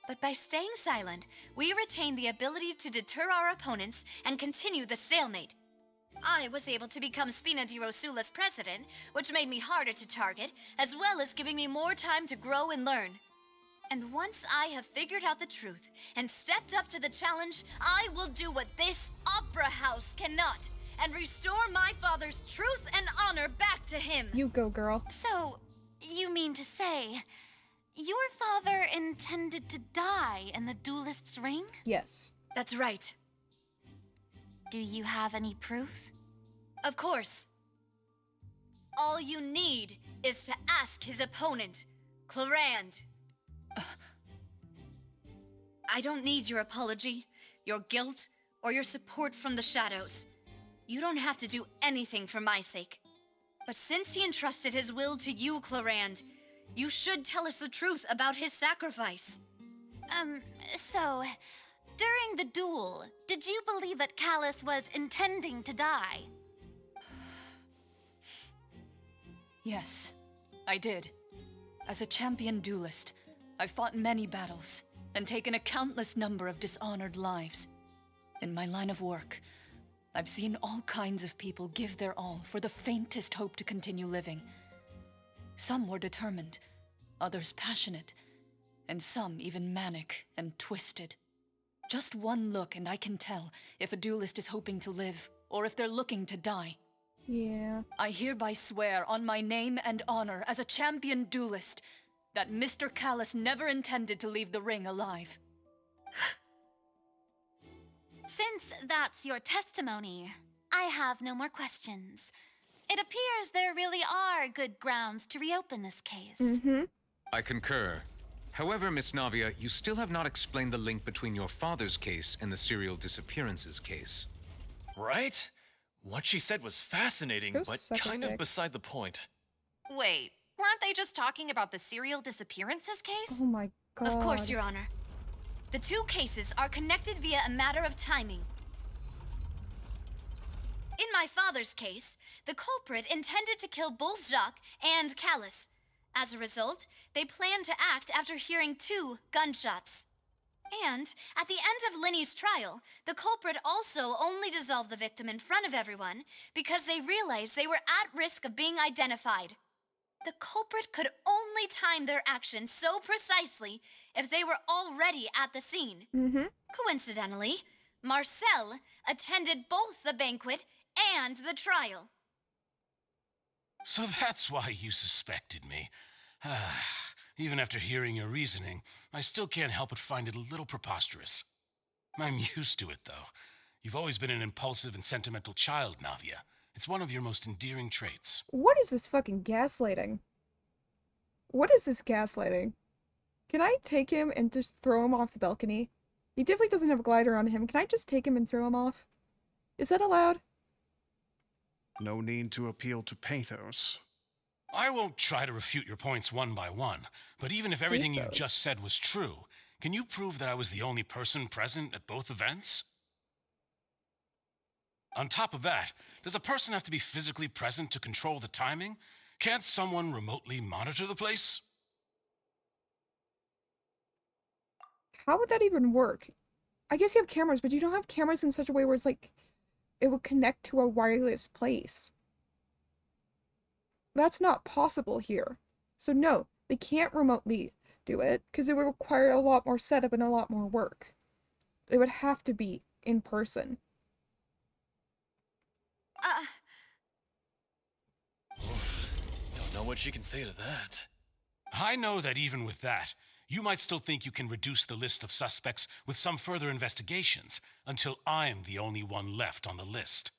But by staying silent, we retain the ability to deter our opponents and continue the stalemate. I was able to become Spina di Rosula's president, which made me harder to target, as well as giving me more time to grow and learn. And once I have figured out the truth and stepped up to the challenge, I will do what this opera house cannot, and restore my father's truth and honor back to him. You go, girl. So, you mean to say, your father intended to die in the duelist's ring? Yes. That's right. Do you have any proof? Of course. All you need is to ask his opponent, Clarand. I don't need your apology, your guilt, or your support from the shadows. You don't have to do anything for my sake. But since he entrusted his will to you, Clarand, you should tell us the truth about his sacrifice. So, during the duel, did you believe that Callus was intending to die? Yes, I did. As a champion duelist, I've fought many battles and taken a countless number of dishonored lives. In my line of work, I've seen all kinds of people give their all for the faintest hope to continue living. Some were determined, others passionate, and some even manic and twisted. Just one look and I can tell if a duelist is hoping to live or if they're looking to die. Yeah. I hereby swear on my name and honor as a champion duelist that Mr. Callus never intended to leave the ring alive. Since that's your testimony, I have no more questions. It appears there really are good grounds to reopen this case. Mm-hmm. I concur. However, Miss Navia, you still have not explained the link between your father's case and the serial disappearances case. Right? What she said was fascinating, but kind of beside the point. Wait, weren't they just talking about the serial disappearances case? Oh my god. Of course, Your Honor. The two cases are connected via a matter of timing. In my father's case, the culprit intended to kill both Jacques and Callus. As a result, they planned to act after hearing 2 gunshots. And at the end of Linny's trial, the culprit also only dissolved the victim in front of everyone because they realized they were at risk of being identified. The culprit could only time their actions so precisely if they were already at the scene. Mm-hmm. Coincidentally, Marcel attended both the banquet and the trial. So that's why you suspected me. Even after hearing your reasoning, I still can't help but find it a little preposterous. I'm used to it, though. You've always been an impulsive and sentimental child, Navia. It's one of your most endearing traits. What is this fucking gaslighting? What is this gaslighting? Can I take him and just throw him off the balcony? He definitely doesn't have a glider on him. Can I just take him and throw him off? Is that allowed? No need to appeal to pathos. I won't try to refute your points one by one, but even if everything you just said was true, can you prove that I was the only person present at both events? On top of that, does a person have to be physically present to control the timing? Can't someone remotely monitor the place? How would that even work? I guess you have cameras, but you don't have cameras in such a way where it's like, it would connect to a wireless place. That's not possible here. So no, they can't remotely do it, because it would require a lot more setup and a lot more work. It would have to be in person. Don't know what she can say to that. I know that even with that, You might still think you can reduce the list of suspects with some further investigations, until I'm the only one left on the list.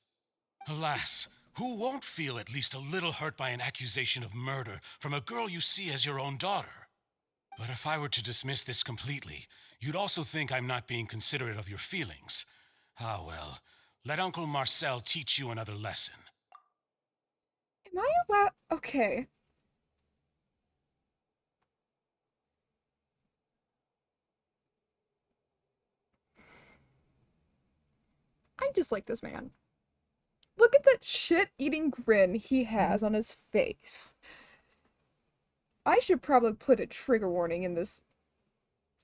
Alas, who won't feel at least a little hurt by an accusation of murder from a girl you see as your own daughter? But if I were to dismiss this completely, you'd also think I'm not being considerate of your feelings. Ah well, let Uncle Marcel teach you another lesson. Am I allowed? Okay. I just like this man. Look at that shit-eating grin he has on his face. I should probably put a trigger warning in this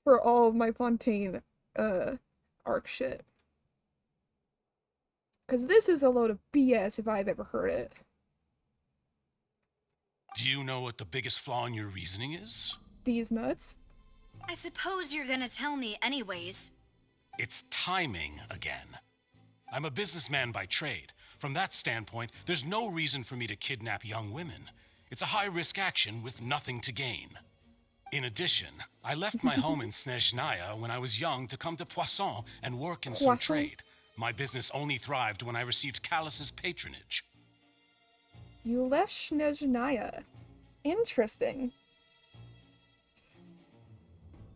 for all of my Fontaine, arc shit. Because this is a load of BS if I've ever heard it. Do you know what the biggest flaw in your reasoning is? These nuts? I suppose you're gonna tell me anyways. It's timing again. I'm a businessman by trade. From that standpoint, there's no reason for me to kidnap young women. It's a high-risk action with nothing to gain. In addition, I left my home in Snezhnaya when I was young to come to Poisson and work in some trade. My business only thrived when I received Callus's patronage. You left Snezhnaya. Interesting.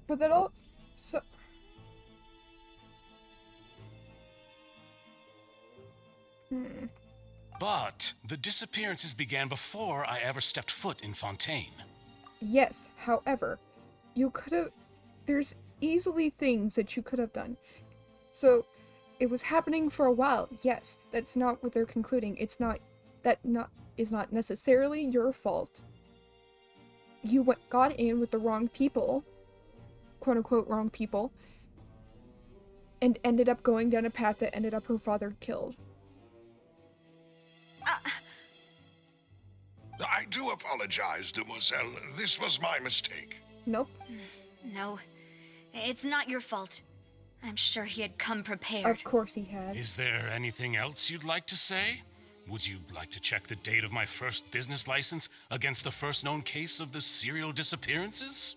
But that all... So... But the disappearances began before I ever stepped foot in Fontaine. Yes, however, you could have... There's easily things that you could have done. So, it was happening for a while. Yes, that's not what they're concluding. It's not... is not necessarily your fault. You got in with the wrong people, quote-unquote wrong people, and ended up going down a path that ended up her father killed. I do apologize, demoiselle. This was my mistake. Nope. No, it's not your fault. I'm sure he had come prepared. Of course he had. Is there anything else you'd like to say? Would you like to check the date of my first business license against the first known case of the serial disappearances?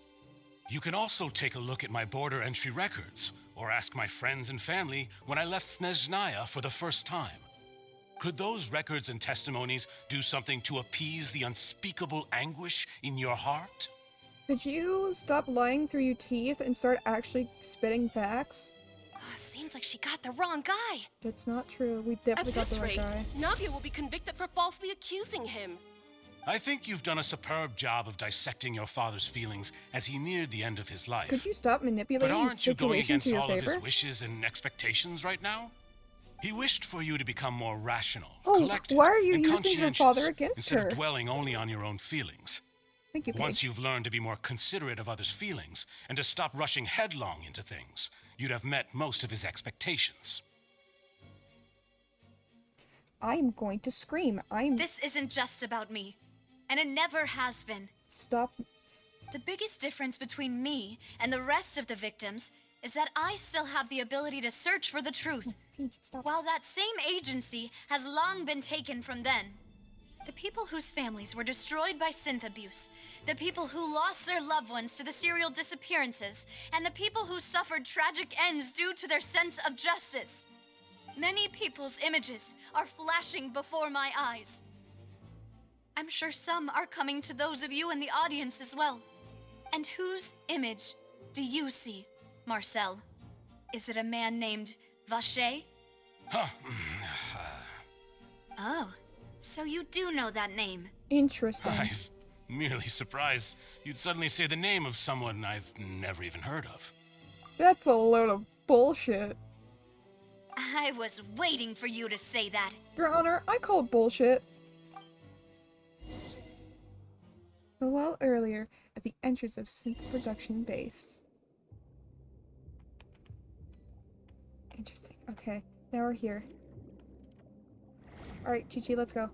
You can also take a look at my border entry records, or ask my friends and family when I left Snezhnaya for the first time. Could those records and testimonies do something to appease the unspeakable anguish in your heart? Could you stop lying through your teeth and start actually spitting facts? Seems like she got the wrong guy. That's not true. We definitely got the right guy. Navia will be convicted for falsely accusing him. I think you've done a superb job of dissecting your father's feelings as he neared the end of his life. Could you stop manipulating But aren't you going against all favor? of his wishes and expectations right now? He wished for you to become more rational, oh, collected, why are you and using her father against instead her? of dwelling only on your own feelings. Thank you, Paige. Once you've learned to be more considerate of others' feelings and to stop rushing headlong into things, you'd have met most of his expectations. I'm going to scream. This isn't just about me, and it never has been. Stop. The biggest difference between me and the rest of the victims is that I still have the ability to search for the truth, while that same agency has long been taken from them. The people whose families were destroyed by synth abuse, the people who lost their loved ones to the serial disappearances, and the people who suffered tragic ends due to their sense of justice. Many people's images are flashing before my eyes. I'm sure some are coming to those of you in the audience as well. And whose image do you see, Marcel? Is it a man named Vacher? Huh. Oh, so you do know that name. Interesting. I'm merely surprised you'd suddenly say the name of someone I've never even heard of. That's a load of bullshit. I was waiting for you to say that. Your Honor, I called bullshit. A while earlier, at the entrance of synth production base. Interesting. Okay, now we're here. Alright, Chi-Chi, let's go.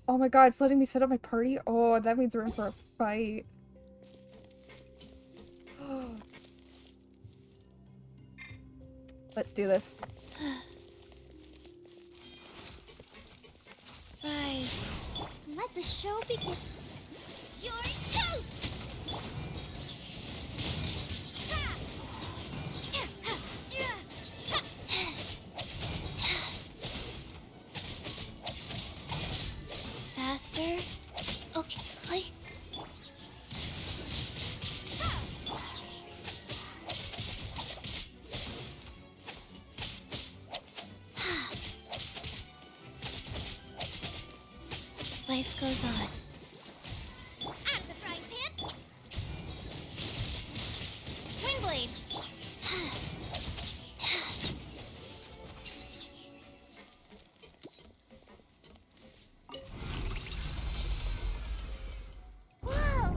Oh my god, it's letting me set up my party? Oh, that means we're in for a fight. Let's do this. Rise. Let the show begin. You're toast! Faster? Okay. Life goes on. Out of the frying pan! Windblade! Whoa!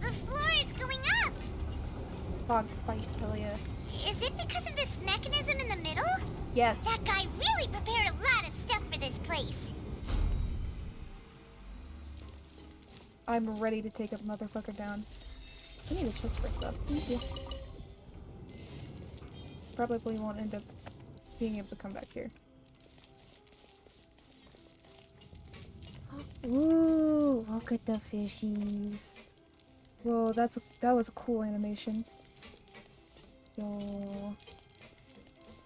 The floor is going up! Fog fight, hell yeah. Is it because of this mechanism in the middle? Yes. That guy really prepared a lot of stuff for this place. I'm ready to take a motherfucker down. I need a chest for stuff. Thank you. Probably won't end up being able to come back here. Ooh, look at the fishies. Whoa, that was a cool animation. Yo.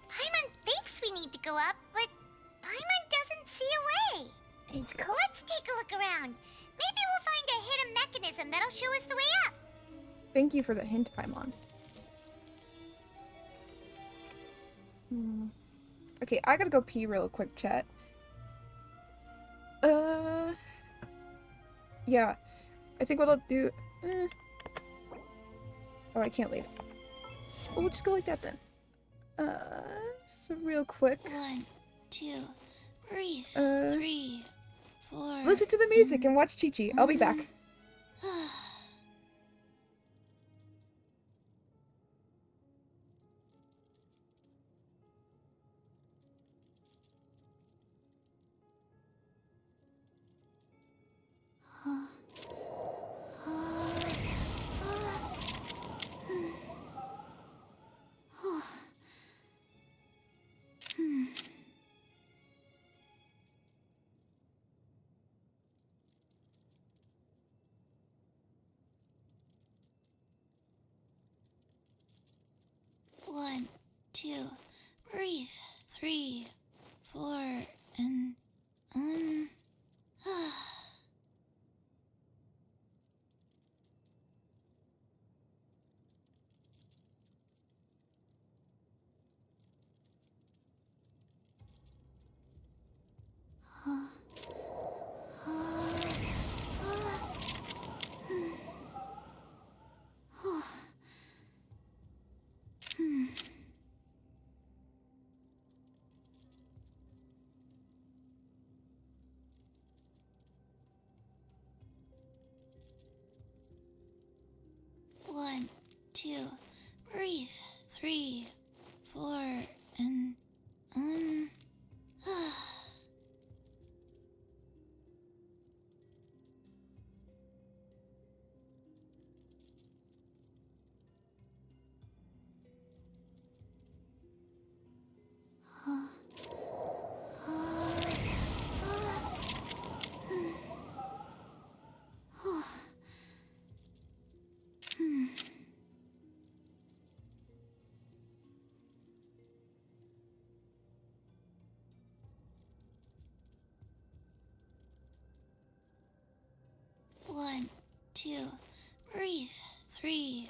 Paimon thinks we need to go up, but Paimon doesn't see a way. It's cool. Let's take a look around. Maybe we'll find a hidden mechanism that'll show us the way up. Thank you for the hint, Paimon. Okay, I gotta go pee real quick, chat. Yeah. I think what I'll do... Oh, I can't leave. Well, we'll just go like that then. So real quick. 1, 2, breathe. 3, 4. Listen to the music and watch Chi-Chi. I'll be back. One, 2, breathe. 3, 4, and One, 2, breathe. 3, 4, and One, 2, breathe. 3,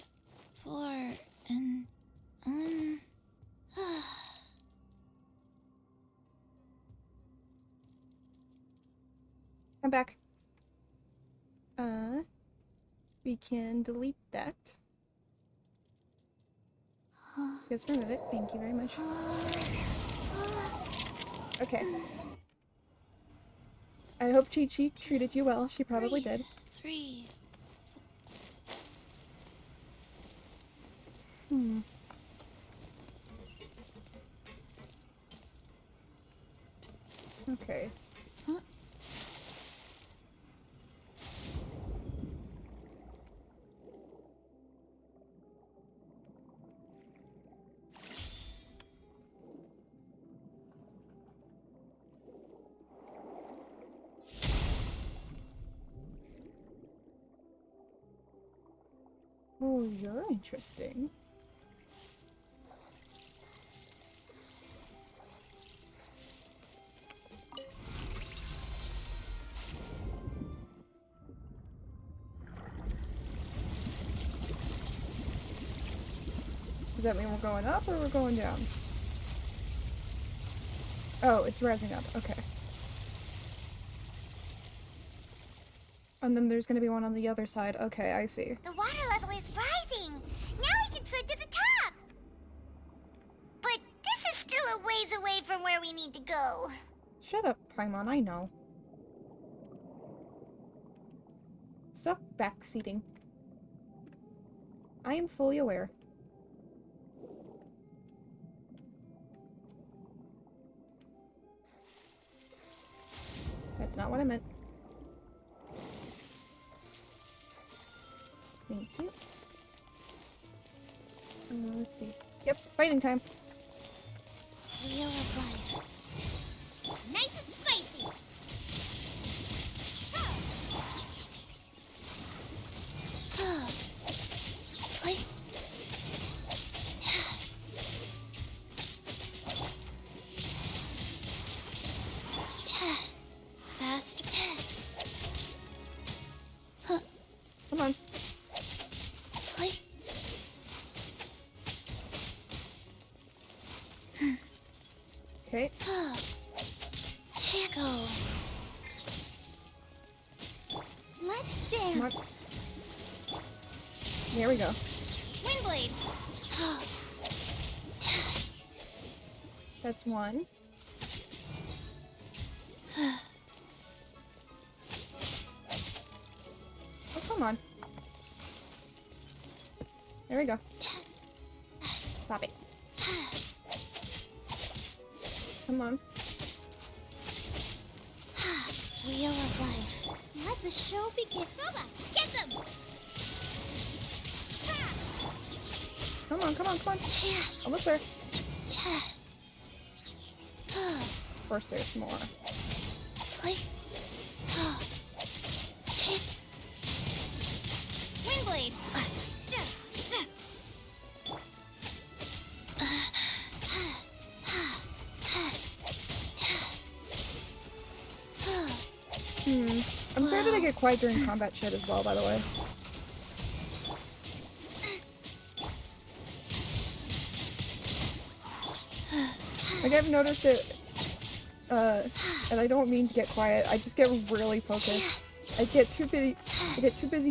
4, and I'm back. We can delete that. Just remove it. Thank you very much. Okay. I hope Chi-Chi treated you well. She probably did. 3. Okay. Oh, you're interesting. Does that mean we're going up or we're going down? Oh, it's rising up. Okay. And then there's gonna be one on the other side. Okay, I see. The water level is rising. Now we can swim to the top. But this is still a ways away from where we need to go. Shut up, Paimon, I know. Stop backseating. I am fully aware. That's not what I meant. Thank you. Let's see. Yep, fighting time. Wheel of life. Nice and spicy. Like. Fast. Come on. Like. Okay. Here go. Let's dance. There we go. Windblade. That's one. Oh, come on. There we go. Stop it. Come on. Wheel of life. Let the show begin. Boba, get them! Come on, come on, come on. Almost there. Of course there's more. Windblade. I'm sorry that I get quiet during combat shit as well, by the way. Like, I've noticed it, and I don't mean to get quiet, I just get really focused. I get too busy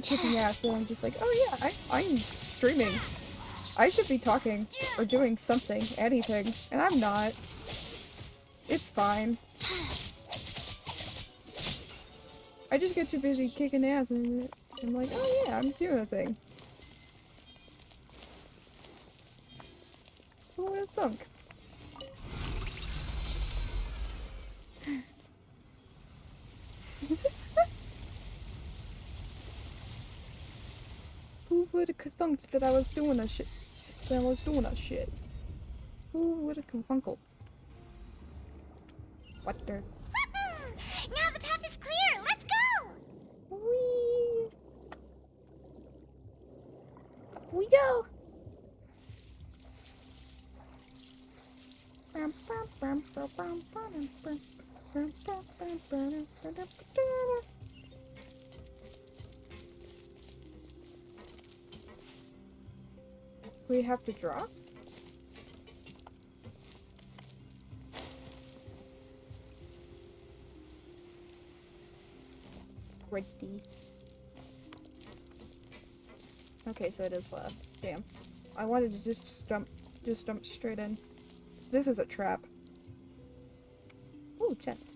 kicking ass that I'm just like, oh yeah, I'm streaming. I should be talking, or doing something, anything, and I'm not. It's fine. I just get too busy kicking ass and I'm like, oh yeah, I'm doing a thing. Who would have thunk? Who would have thunked that I was doing a shit? That I was doing a shit? Who would have confunkled? What the? Now the path is clear. Let's go. Whee! Up we go. We have to drop? Ready. Okay, so it is glass. Damn. I wanted to just jump straight in. This is a trap. Ooh, chest.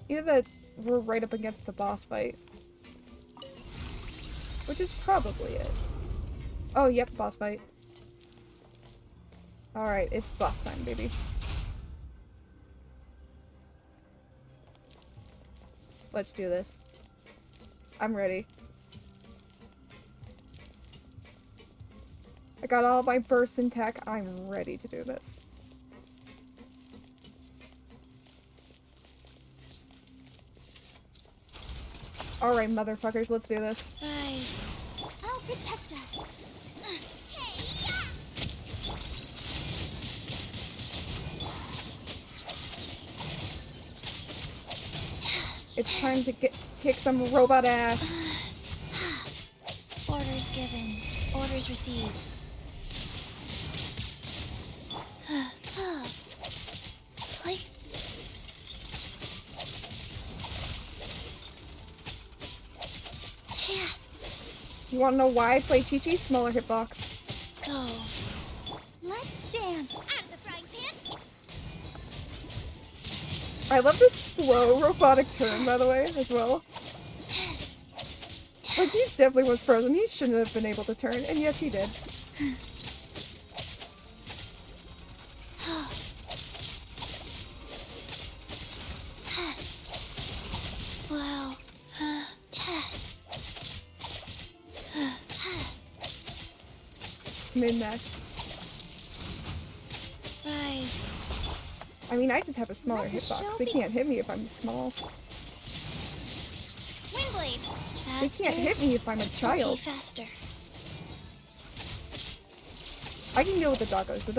Either that we're right up against a boss fight. Which is probably it. Oh, yep, boss fight. Alright, it's boss time, baby. Let's do this. I'm ready. I got all my bursts in tech. I'm ready to do this. Alright, motherfuckers, let's do this. Rise. I'll protect us. It's time to kick some robot ass. Orders given. Orders received. Like. Yeah. You wanna know why I play Chi-Chi? Smaller hitbox. Go. Let's dance. Out of the frying pan. I love this slow robotic turn, by the way, as well. Like, he definitely was frozen. He shouldn't have been able to turn, and yes, he did. Wow. Min-max. Rise. I mean, I just have a smaller hitbox. They can't hit me if I'm small. Windblade. They can't hit me if I'm a child. Okay, faster. I can deal with the doggos. The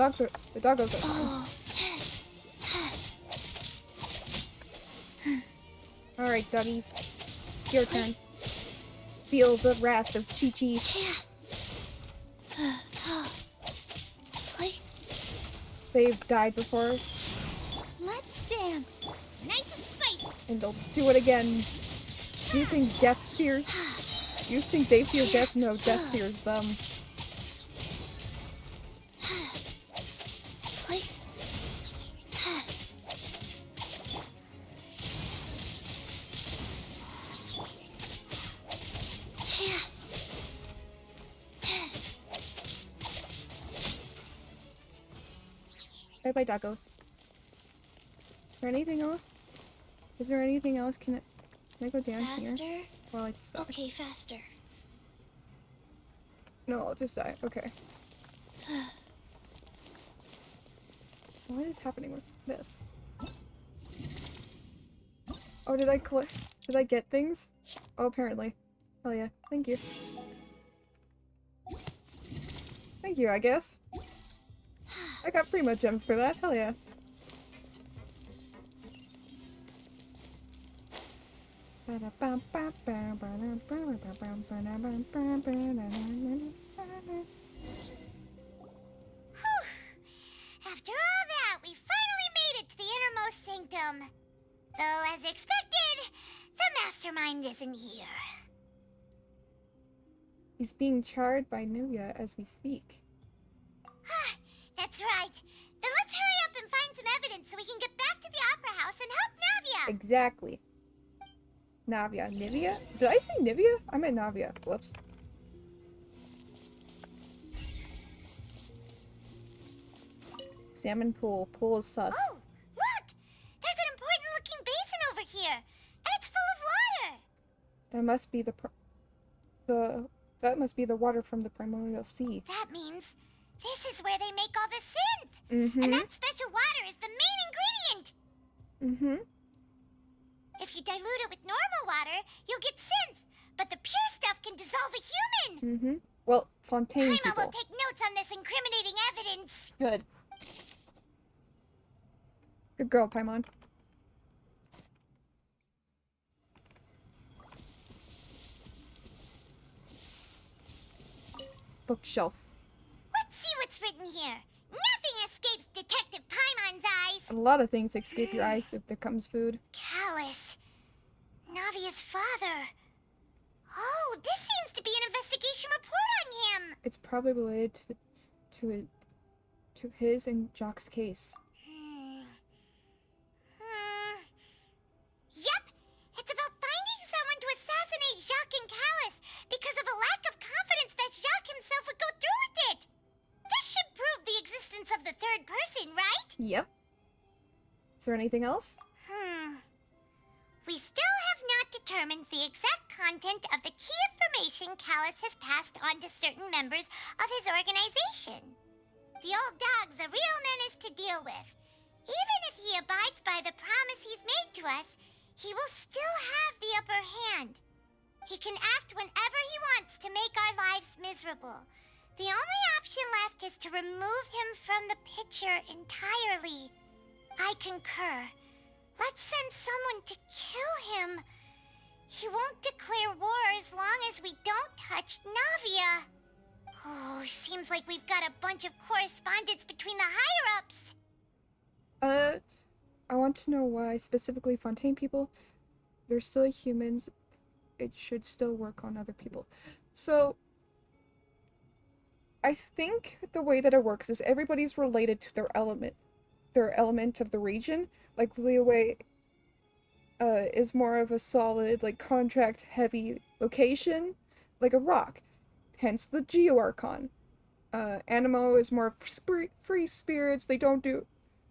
doggos are fine. Alright, doggies. It's your turn. Feel the wrath of Chi-Chi. They've died before. Let's dance. Nice and spicy. And they'll do it again. Do you think death fears? Do you think they fear death? No, death fears them. Bye-bye, doggos. Is there anything else? Is there anything else? Can I go down Faster? here? Well, I just die. Okay, faster. No, I'll just die. Okay. What is happening with this? Oh, did I get things? Oh, apparently. Hell yeah. Thank you. Thank you, I guess. I got pretty much gems for that. Hell yeah. After all that, we finally made it to the innermost sanctum. Though, as expected, the mastermind isn't here. He's being charred by Nivea as we speak. That's right. Then let's hurry up and find some evidence so we can get back to the Opera House and help Navia. Exactly. Navia. Nivea? Did I say Nivea? I meant Navia. Whoops. Salmon pool. Pool is sus. Oh, look! There's an important looking basin over here, and it's full of water. That must be that must be the water from the primordial sea. That means this is where they make all the synth. Mm-hmm. And that special water is the main ingredient. Mm-hmm. If you dilute it with normal water, you'll get synth. But the pure stuff can dissolve a human. Mm-hmm. Well, Fontaine Paimon people. will take notes on this incriminating evidence. Good. Good girl, Paimon. Bookshelf. Let's see what's written here. Nothing escapes Detective Paimon's eyes. A lot of things escape your eyes if there comes food. Callus. Navia's father. Oh, this seems to be an investigation report on him. It's probably related to his and Jock's case. Yep, it's about finding someone to assassinate Jacques and Callus because of a lack of confidence that Jacques himself would go through with it. This should prove the existence of the third person, right? Yep. Is there anything else? We still have not determined the exact content of the key information Callus has passed on to certain members of his organization. The old dog's a real menace to deal with. Even if he abides by the promise he's made to us, he will still have the upper hand. terrible. The only option left is to remove him from the picture entirely. I concur. Let's send someone to kill him. He won't declare war as long as we don't touch Navia. Oh, seems like we've got a bunch of correspondence between the higher-ups. I want to know why specifically Fontaine people. They're still humans. It should still work on other people. So, I think the way that it works is everybody's related to their element of the region. Like Liyue is more of a solid, like contract-heavy location, like a rock. Hence the Geo-Archon. Animo is more free spirits. They don't do,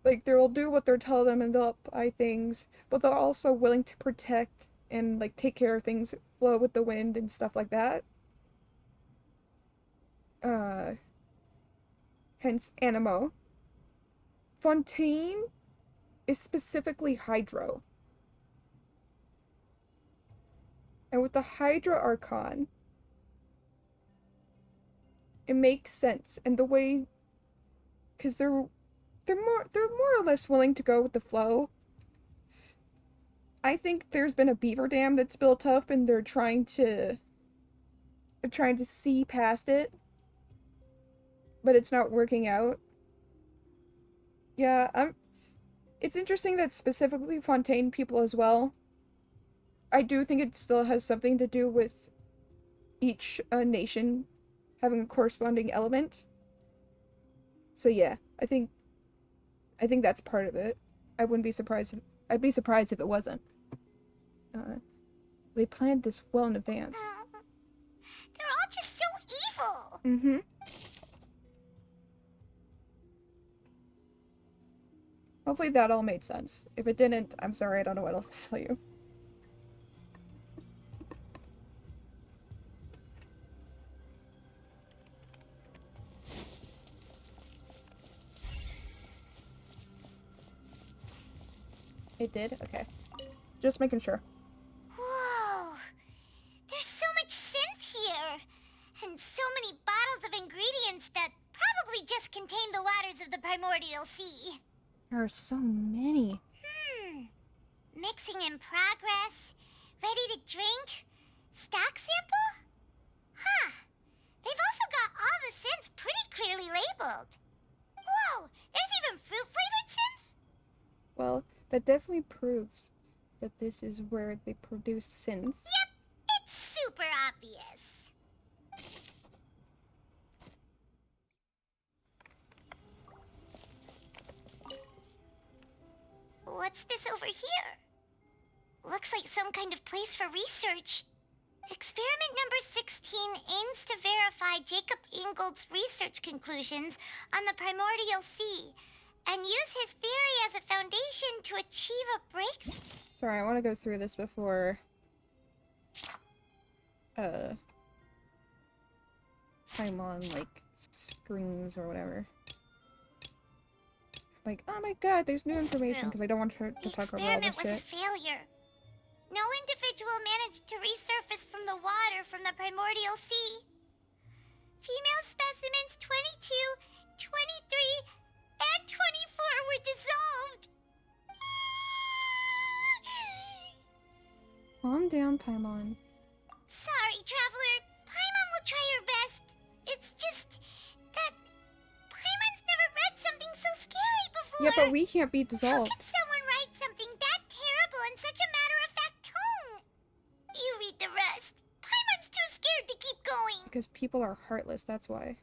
like, they'll do what they're told them and they'll buy things, but they're also willing to protect and, like, take care of things, flow with the wind and stuff like that. Hence Animo. Fontaine is specifically Hydro. And with the Hydra Archon, it makes sense. And the way, because they're more or less willing to go with the flow. I think there's been a beaver dam that's built up and they're trying to see past it, but it's not working out. Yeah, it's interesting that specifically Fontaine people as well. I do think it still has something to do with each nation having a corresponding element. So yeah, I think that's part of it. I wouldn't be surprised. I'd be surprised if it wasn't. They planned this well in advance. They're all just so evil. Mm-hmm. Hopefully that all made sense. If it didn't, I'm sorry, I don't know what else to tell you. It did? Okay. Just making sure. Whoa! There's so much synth here! And so many bottles of ingredients that probably just contain the waters of the primordial sea. There are so many. Mixing in progress. Ready to drink? Stock sample? Huh. They've also got all the synth pretty clearly labeled. Whoa! There's even fruit-flavored synth? Well, that definitely proves that this is where they produce synth. Yep, it's super obvious. What's this over here? Looks like some kind of place for research. Experiment number 16 aims to verify Jacob Ingold's research conclusions on the primordial sea and use his theory as a foundation to achieve a breakthrough. Sorry, I want to go through this before Paimon, like, screams or whatever. Like, oh my god, there's new information, because I don't want her to talk about all this shit. The experiment was a failure. No individual managed to resurface from the water from the primordial sea. Female specimens 22, 23, and 24 were dissolved. Calm down, Paimon. Sorry, Traveler. Paimon will try her best. It's just that Paimon's never read something so scary before. Yeah, but we can't be How dissolved. can someone write something that terrible in such a matter-of-fact tone? You read the rest. Paimon's too scared to keep going. Because people are heartless, that's why.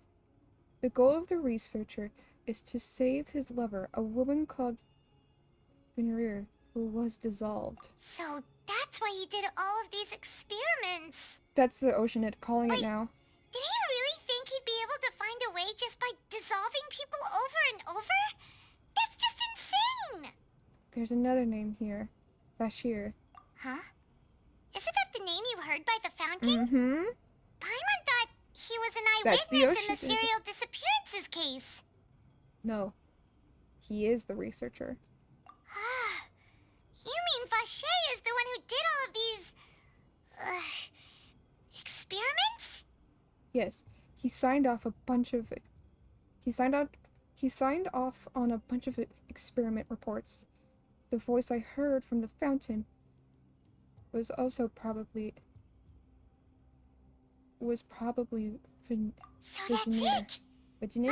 The goal of the researcher is to save his lover, a woman called Venereer, who was dissolved. So that's why he did all of these experiments. That's the Oceanid calling it now. Did he really think he'd be able to find a way just by dissolving people over and over? That's just insane! There's another name here. Bashir. Huh? Isn't that the name you heard by the fountain? Mm-hmm. Paimon thought he was an That's the eyewitness in the Oceanid. serial disappearances case. No. He is the researcher. You mean Vache is the one who did all of these... experiments? Yes. He He signed off a bunch of... He signed off on a bunch of experiment reports. The voice I heard from the fountain was also probably... So that's it! Vacher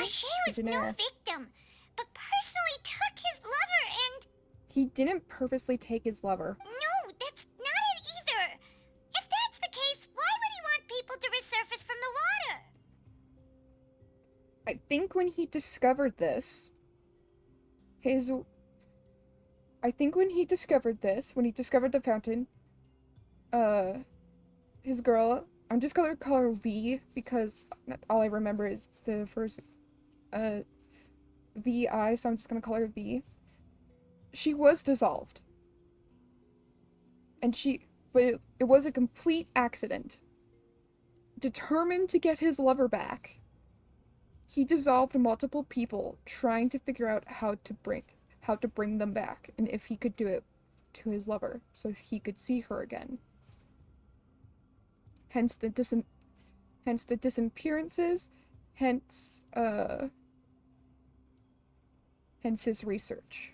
was no victim, but personally took his lover and... He didn't purposely take his lover. No, that's not it either! If that's the case, why would he want people to resurface from the water? I think when he discovered this, when he discovered the fountain, his girl, I'm just gonna call her V because all I remember is the first, VI, so I'm just gonna call her V. She was dissolved. But it was a complete accident. Determined to get his lover back, he dissolved multiple people trying to figure out how to bring them back, and if he could do it to his lover, so he could see her again. Hence the disappearances, hence his research.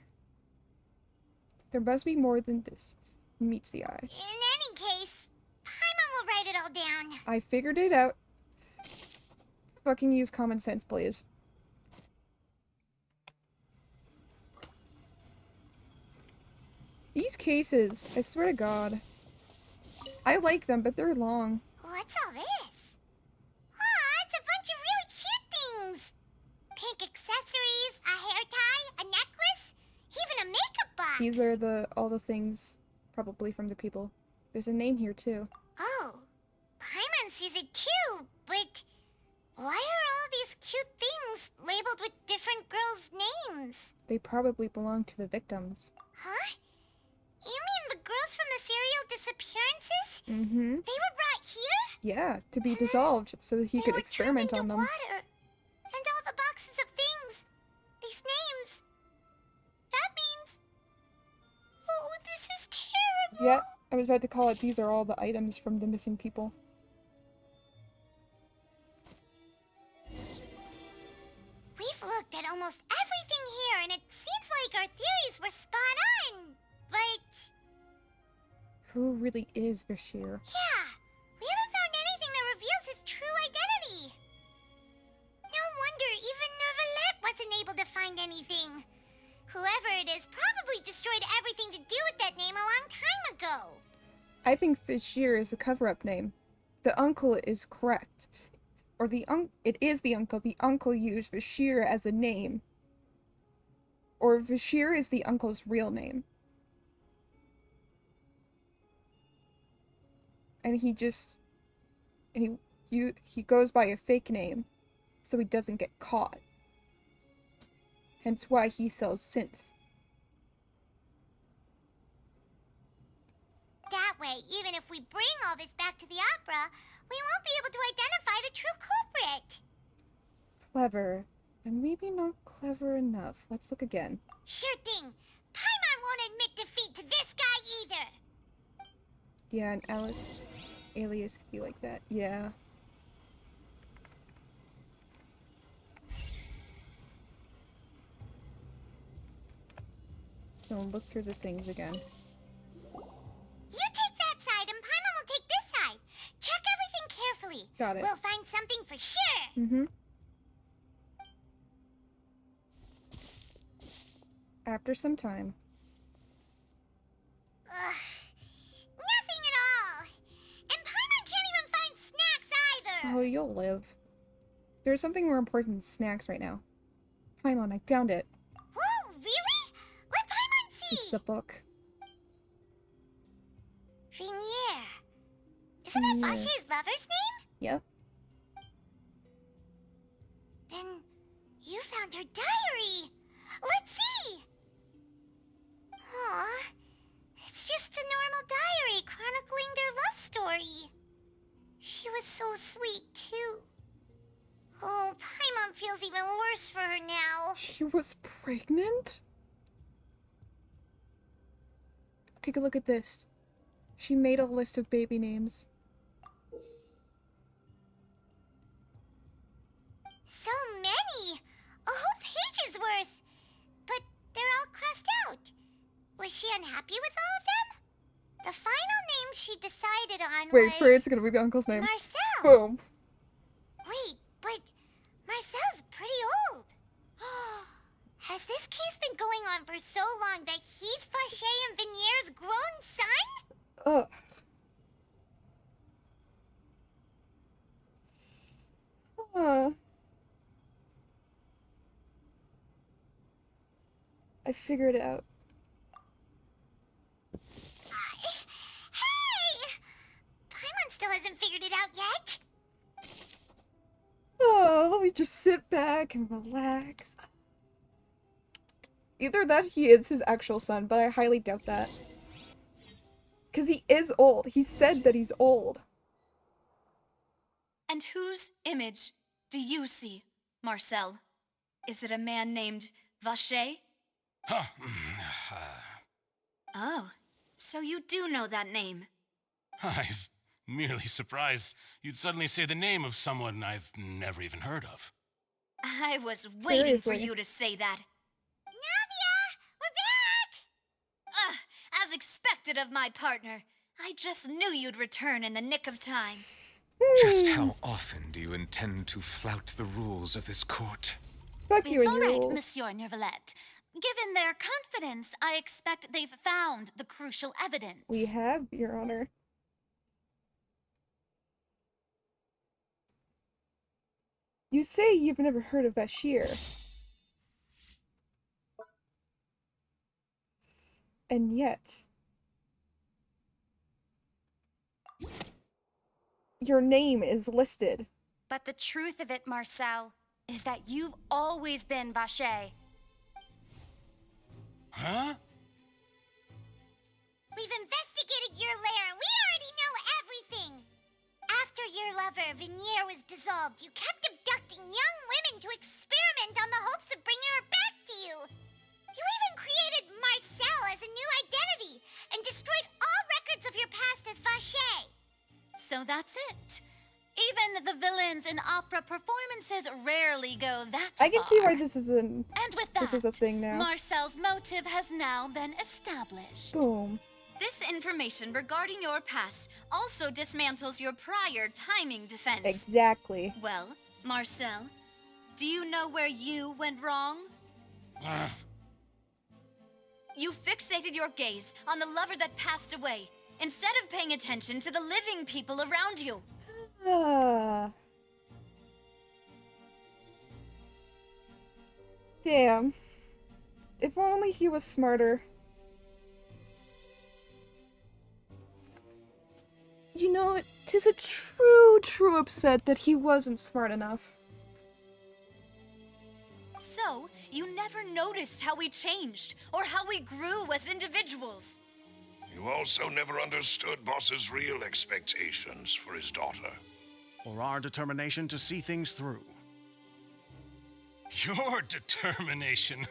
There must be more than this meets the eye. In any case, Paimon will write it all down. I figured it out. Fucking use common sense, please. These cases, I swear to God. I like them, but they're long. What's all this? Aw, it's a bunch of really cute things. Pink accessories, a hair tie, a necklace, even a makeup box. These are all the things, probably from the people. There's a name here, too. Oh, Paimon sees it too, but why are all these cute things labeled with different girls' names? They probably belong to the victims. Huh? You mean the girls from the serial disappearances? Mm-hmm. They were brought here? Yeah, to be dissolved so that he could experiment on them. Water. And all the boxes of things. These names. That means... Oh, this is terrible. Yeah, I was about to call it, these are all the items from the missing people. We've looked at almost everything here, and it seems like our theories were spot on. But... Who really is Vacher? Yeah, we haven't found anything that reveals his true identity. No wonder even Neuvillette wasn't able to find anything. Whoever it is probably destroyed everything to do with that name a long time ago. I think Vacher is a cover-up name. The uncle is correct. Or it is the uncle. The uncle used Vacher as a name. Or Vacher is the uncle's real name. And he goes by a fake name, so he doesn't get caught. Hence why he sells synth. That way, even if we bring all this back to the opera, we won't be able to identify the true culprit. Clever. And maybe not clever enough. Let's look again. Sure thing. Paimon won't admit defeat to this guy either. Yeah, an alias could be like that. Yeah. So look through the things again. You take that side and Paimon will take this side. Check everything carefully. Got it. We'll find something for sure. Mm-hmm. After some time. Ugh. Nothing at all. And Paimon can't even find snacks either. Oh, you'll live. There's something more important than snacks right now. Paimon, I found it. Whoa, really? Let Paimon see. It's the book. Vinier. Isn't that Vacher's lover's name? Yep. Then you found her diary. Let's see. Aw, it's just a normal diary chronicling their love story. She was so sweet, too. Oh, Paimon feels even worse for her now. She was pregnant? Take a look at this. She made a list of baby names. So many! A whole page's worth! But they're all crossed out. Was she unhappy with all of them? The final name she decided on was... Wait for it, it's gonna be the uncle's name. Marcel! Boom. Wait, but Marcel's pretty old. Has this case been going on for so long that he's Vacher and Vinier's grown son? Ugh. I figured it out. Hey! Paimon still hasn't figured it out yet. Oh, let me just sit back and relax. Either that he is his actual son, but I highly doubt that. Because he is old. He said that he's old. And whose image do you see, Marcel? Is it a man named Vacher? Huh. Oh, so you do know that name. I'm merely surprised you'd suddenly say the name of someone I've never even heard of. I was waiting for Seriously. you to say that. Navia! We're back! As expected of my partner. I just knew you'd return in the nick of time. Just how often do you intend to flout the rules of this court? Fuck you It's and your all right, rules. Monsieur Nervalette. Given their confidence, I expect they've found the crucial evidence. We have, Your Honor. You say you've never heard of Bashir. And yet... your name is listed. But the truth of it, Marcel, is that you've always been Vacher. Huh? We've investigated your lair and we already know everything! After your lover, Vinier, was dissolved, you kept abducting young women to experiment on the hopes of bringing her back to you! You even created Marcel as a new identity and destroyed all records of your past as Vacher! So that's it. Even the villains in opera performances rarely go that far. I can see why this is an And with that, this is a thing now. Marcel's motive has now been established. Boom. This information regarding your past also dismantles your prior timing defense. Exactly. Well, Marcel, do you know where you went wrong? You fixated your gaze on the lover that passed away, instead of paying attention to the living people around you. Damn. If only he was smarter. You know, 'tis a true upset that he wasn't smart enough. So, you never noticed how we changed, or how we grew as individuals. You also never understood Boss's real expectations for his daughter. Or our determination to see things through. Your determination.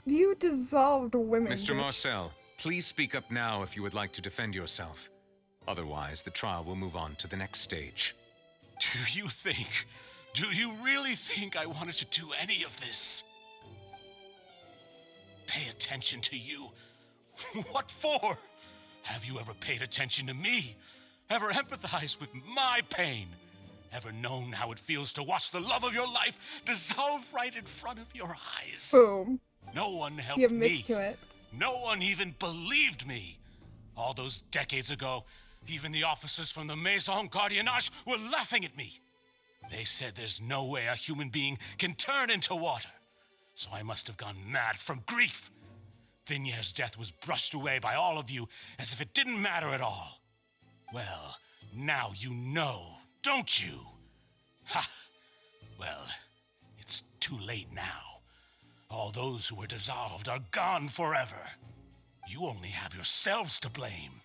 You dissolved women. Mr. bitch. Marcel, please speak up now if you would like to defend yourself. Otherwise, the trial will move on to the next stage. Do you really think I wanted to do any of this? Pay attention to you? What for? Have you ever paid attention to me? Ever empathized with my pain? Ever known how it feels to watch the love of your life dissolve right in front of your eyes? Boom. No one helped He admits me. to it. No one even believed me. All those decades ago, even the officers from the Maison Gardiennage were laughing at me. They said there's no way a human being can turn into water. So I must have gone mad from grief. Vinier's death was brushed away by all of you as if it didn't matter at all. Well, now you know, don't you? Ha! Well, it's too late now. All those who were dissolved are gone forever. You only have yourselves to blame.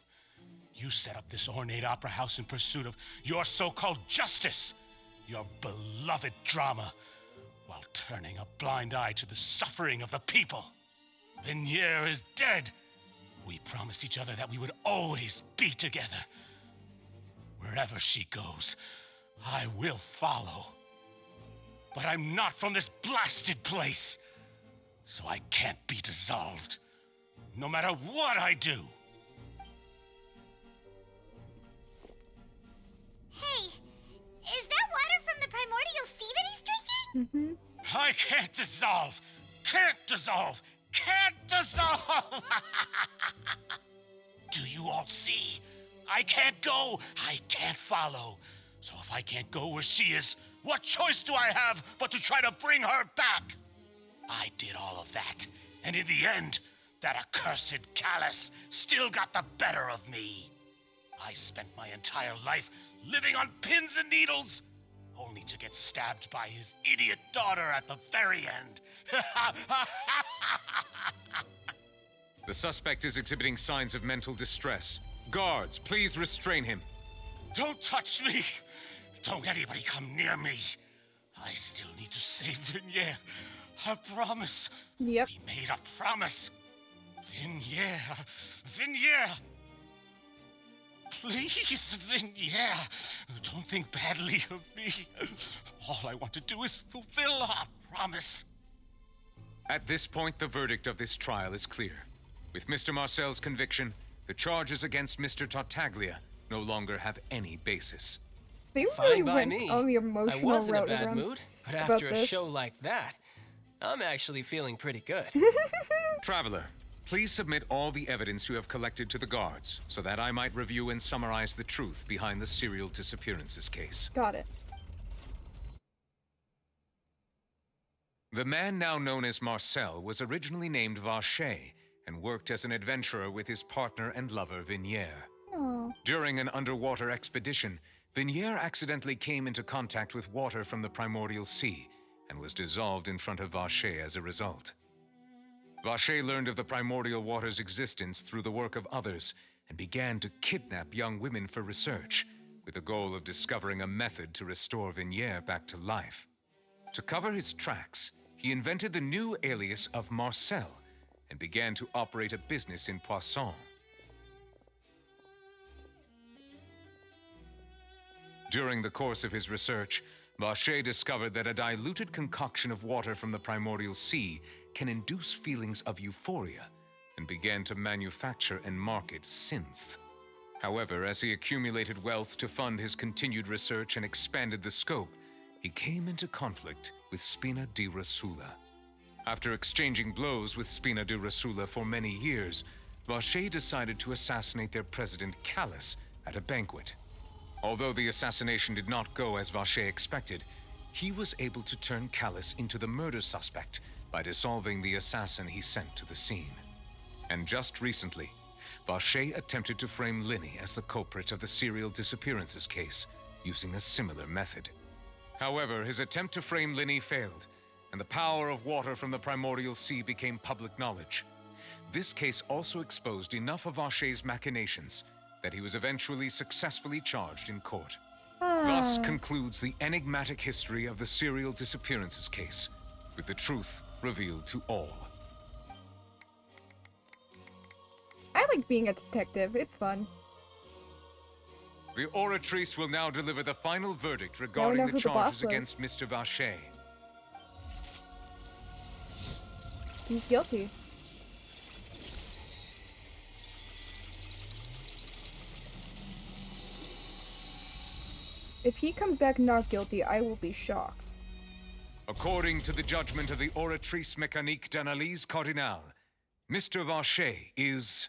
You set up this ornate opera house in pursuit of your so-called justice, your beloved drama, while turning a blind eye to the suffering of the people. Vinier is dead. We promised each other that we would always be together. Wherever she goes, I will follow. but I'm not from this blasted place. So I can't be dissolved, no matter what I do. Hey, is that water from the primordial sea that he's drinking? I can't dissolve! Can't dissolve! Can't dissolve! Do you all see? I can't go, I can't follow. So if I can't go where she is, what choice do I have but to try to bring her back? I did all of that, and in the end, that accursed Callus still got the better of me. I spent my entire life living on pins and needles, only to get stabbed by his idiot daughter at the very end. The suspect is exhibiting signs of mental distress. Guards, please restrain him. Don't touch me! Don't anybody come near me. I still need to save Vignere. A promise. Yep. We made a promise. Vignere. Vignere. Please, Vignere. Don't think badly of me. All I want to do is fulfill our promise. At this point, the verdict of this trial is clear. With Mr. Marcel's conviction, the charges against Mr. Tartaglia no longer have any basis. They Fine really by went me. on the I emotional was in a route bad around mood, but about after a this. show like that, I'm actually feeling pretty good. Traveler, please submit all the evidence you have collected to the guards, so that I might review and summarize the truth behind the serial disappearances case. Got it. The man now known as Marcel was originally named Vacher and worked as an adventurer with his partner and lover Vignere. Aww. During an underwater expedition, Vignere accidentally came into contact with water from the primordial sea and was dissolved in front of Vacher as a result. Vacher learned of the primordial water's existence through the work of others and began to kidnap young women for research, with the goal of discovering a method to restore Vignere back to life. To cover his tracks, he invented the new alias of Marcel and began to operate a business in Poisson. During the course of his research, Vacher discovered that a diluted concoction of water from the primordial sea can induce feelings of euphoria, and began to manufacture and market synth. However, as he accumulated wealth to fund his continued research and expanded the scope, he came into conflict with Spina di Rosula. After exchanging blows with Spina di Rosula for many years, Vacher decided to assassinate their president Callus at a banquet. Although the assassination did not go as Vacher expected, he was able to turn Callus into the murder suspect by dissolving the assassin he sent to the scene. And just recently, Vacher attempted to frame Linny as the culprit of the serial disappearances case, using a similar method. However, his attempt to frame Linny failed, and the power of water from the primordial sea became public knowledge. This case also exposed enough of Vacher's machinations that he was eventually successfully charged in court. Thus concludes the enigmatic history of the serial disappearances case, with the truth revealed to all. I like being a detective. It's fun. The Oratrice will now deliver the final verdict regarding the charges against Mr. Vacher. He's guilty. If he comes back not guilty, I will be shocked. According to the judgment of the Oratrice Mécanique d'Analyse Cardinale, Mr. Vacher is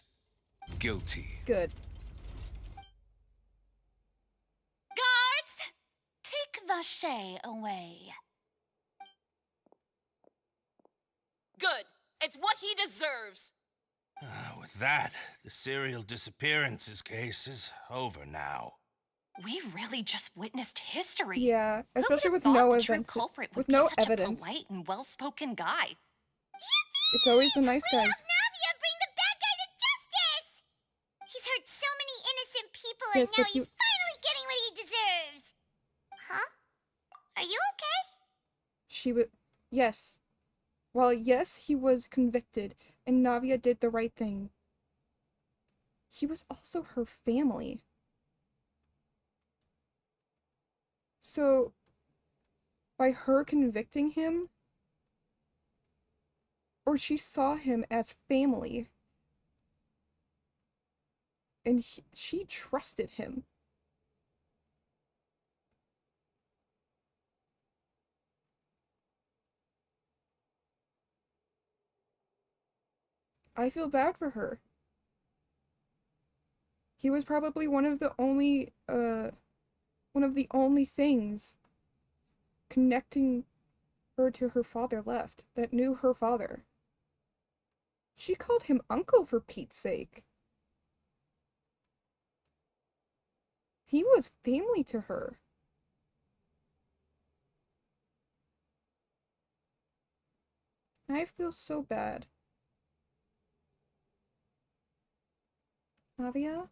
guilty. Good. Guards! Take Vacher away. Good. It's what he deserves. With that, the serial disappearances case is over now. We really just witnessed history. Yeah, especially with Who no would've thought the evidence. true culprit would With be no such evidence. a polite and well-spoken guy. It's always the nice We guys. helped Navia bring the bad guy to justice! He's hurt so many innocent people, Yes, and now but he's finally getting what he deserves. Huh? Are you okay? She would. Yes. While yes, he was convicted, and Navia did the right thing, he was also her family. So, by her convicting him, or she saw him as family, and she trusted him. I feel bad for her. He was probably one of the only things connecting her to her father left that knew her father. She called him uncle, for Pete's sake. He was family to her. I feel so bad. Navia?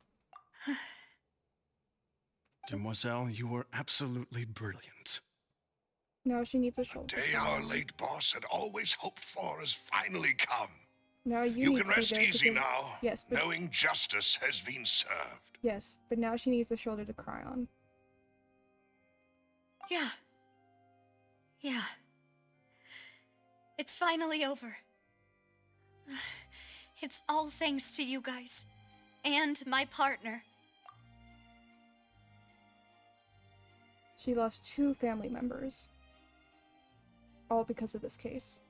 Demoiselle, you were absolutely brilliant. Now she needs a shoulder. The day our late boss had always hoped for has finally come. Now you can rest easy now, yes, but knowing justice has been served. Yes, but now she needs a shoulder to cry on. Yeah. Yeah. It's finally over. It's all thanks to you guys. And my partner. She lost 2 family members. All because of this case.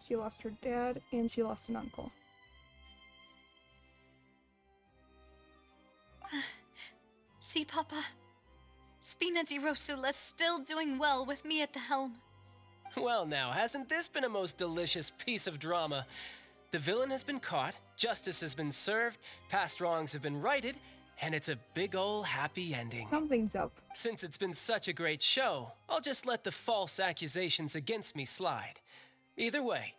She lost her dad, and she lost an uncle. See, Papa? Spina di Rosula's still doing well with me at the helm. Well now, hasn't this been a most delicious piece of drama? The villain has been caught, justice has been served, past wrongs have been righted, and it's a big ol' happy ending. Something's up. Since it's been such a great show, I'll just let the false accusations against me slide. Either way,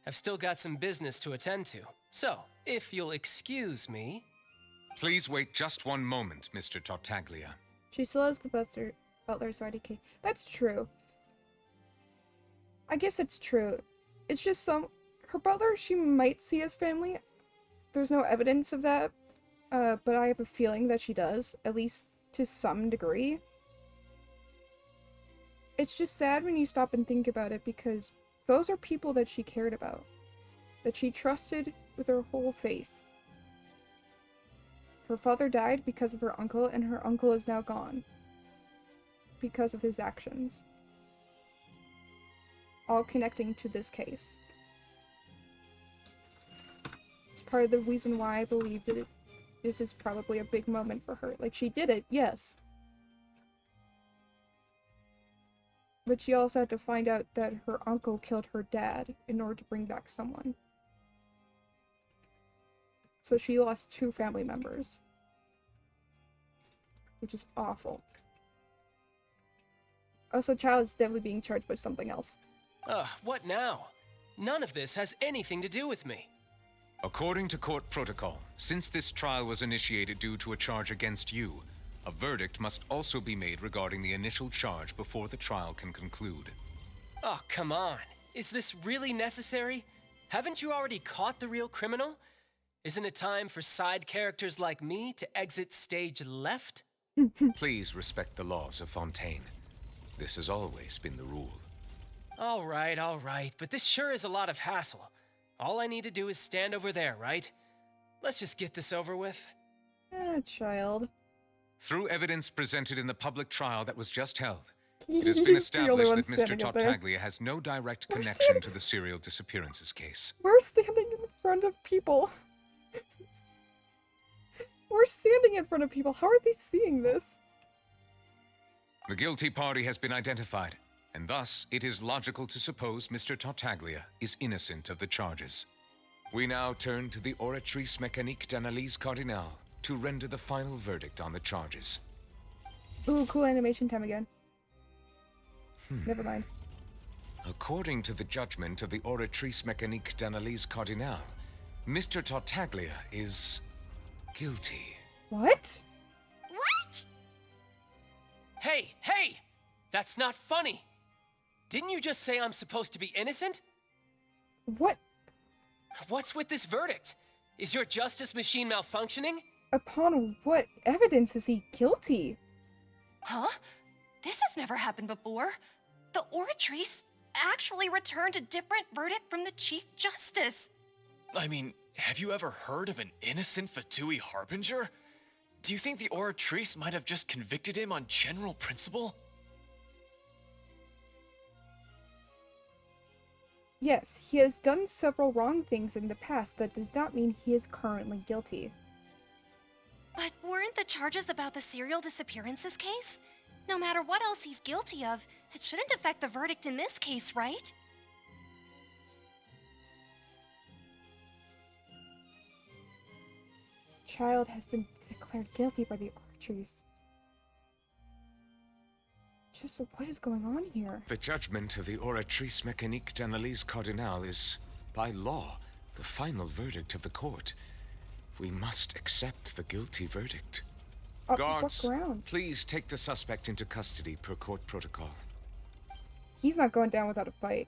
I've still got some business to attend to. So, if you'll excuse me... Please wait just one moment, Mr. Tartaglia. She still has the butler's IDK. That's true. I guess it's true. It's just her butler she might see as family. There's no evidence of that. But I have a feeling that she does, at least to some degree. It's just sad when you stop and think about it, because those are people that she cared about. That she trusted with her whole faith. Her father died because of her uncle, and her uncle is now gone. Because of his actions. All connecting to this case. It's part of the reason why I believe that this is probably a big moment for her. Like, she did it, yes. But she also had to find out that her uncle killed her dad in order to bring back someone. So she lost 2 family members. Which is awful. Also, Child's definitely being charged with something else. What now? None of this has anything to do with me. According to court protocol, since this trial was initiated due to a charge against you, a verdict must also be made regarding the initial charge before the trial can conclude. Oh, come on. Is this really necessary? Haven't you already caught the real criminal? Isn't it time for side characters like me to exit stage left? Please respect the laws of Fontaine. This has always been the rule. All right, but this sure is a lot of hassle. All I need to do is stand over there, right? Let's just get this over with. Child. Through evidence presented in the public trial that was just held, it has been established that Mr. Tartaglia has no direct connection to the serial disappearances case. We're standing in front of people. We're standing in front of people. How are they seeing this? The guilty party has been identified, and thus it is logical to suppose Mr. Tartaglia is innocent of the charges. We now turn to the Oratrice Mécanique d'Analyse Cardinale to render the final verdict on the charges. Ooh, cool animation time again. Never mind. According to the judgment of the Oratrice Mécanique d'Analyse Cardinale, Mr. Tartaglia is guilty. What? What? Hey! That's not funny! Didn't you just say I'm supposed to be innocent? What? What's with this verdict? Is your justice machine malfunctioning? Upon what evidence is he guilty? Huh? This has never happened before. The Oratrice actually returned a different verdict from the Chief Justice. I mean, have you ever heard of an innocent Fatui Harbinger? Do you think the Oratrice might have just convicted him on general principle? Yes, he has done several wrong things in the past. That does not mean he is currently guilty. But weren't the charges about the serial disappearances case? No matter what else he's guilty of, it shouldn't affect the verdict in this case, right? Child has been declared guilty by the Oratrice. Just what is going on here? The judgment of the Oratrice Mécanique d'Analyse Cardinal is, by law, the final verdict of the court. We must accept the guilty verdict. Guards, what grounds? please take the suspect into custody per court protocol. He's not going down without a fight.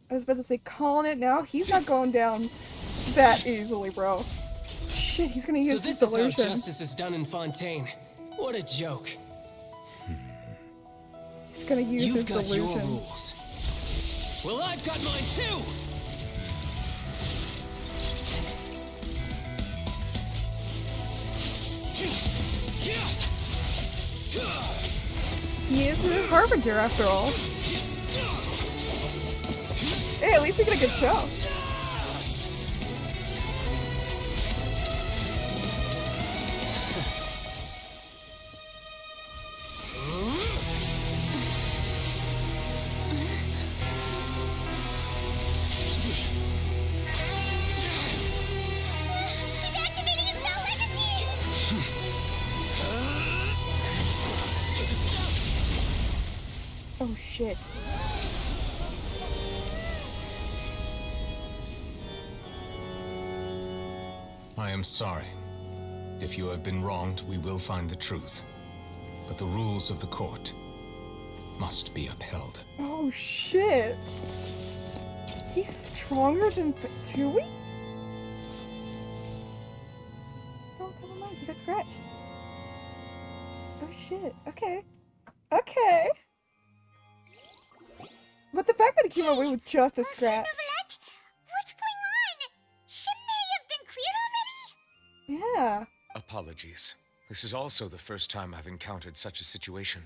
I was about to say, calling it now. He's not going down that easily, bro. Shit, he's gonna use his delusion. So this is how justice is done in Fontaine. What a joke. He's gonna use his delusion. You've got your rules. Well, I've got mine too! He is a harbinger after all. Hey, at least he get a good show. Oh shit. I am sorry. If you have been wronged, we will find the truth. But the rules of the court must be upheld. Oh shit. He's stronger than Fatui? Oh, never mind, he got scratched. Oh shit, okay. Okay. But the fact that he came away with just a scratch. What's going on? Shouldn't they have been cleared already? Yeah. Apologies. This is also the first time I've encountered such a situation.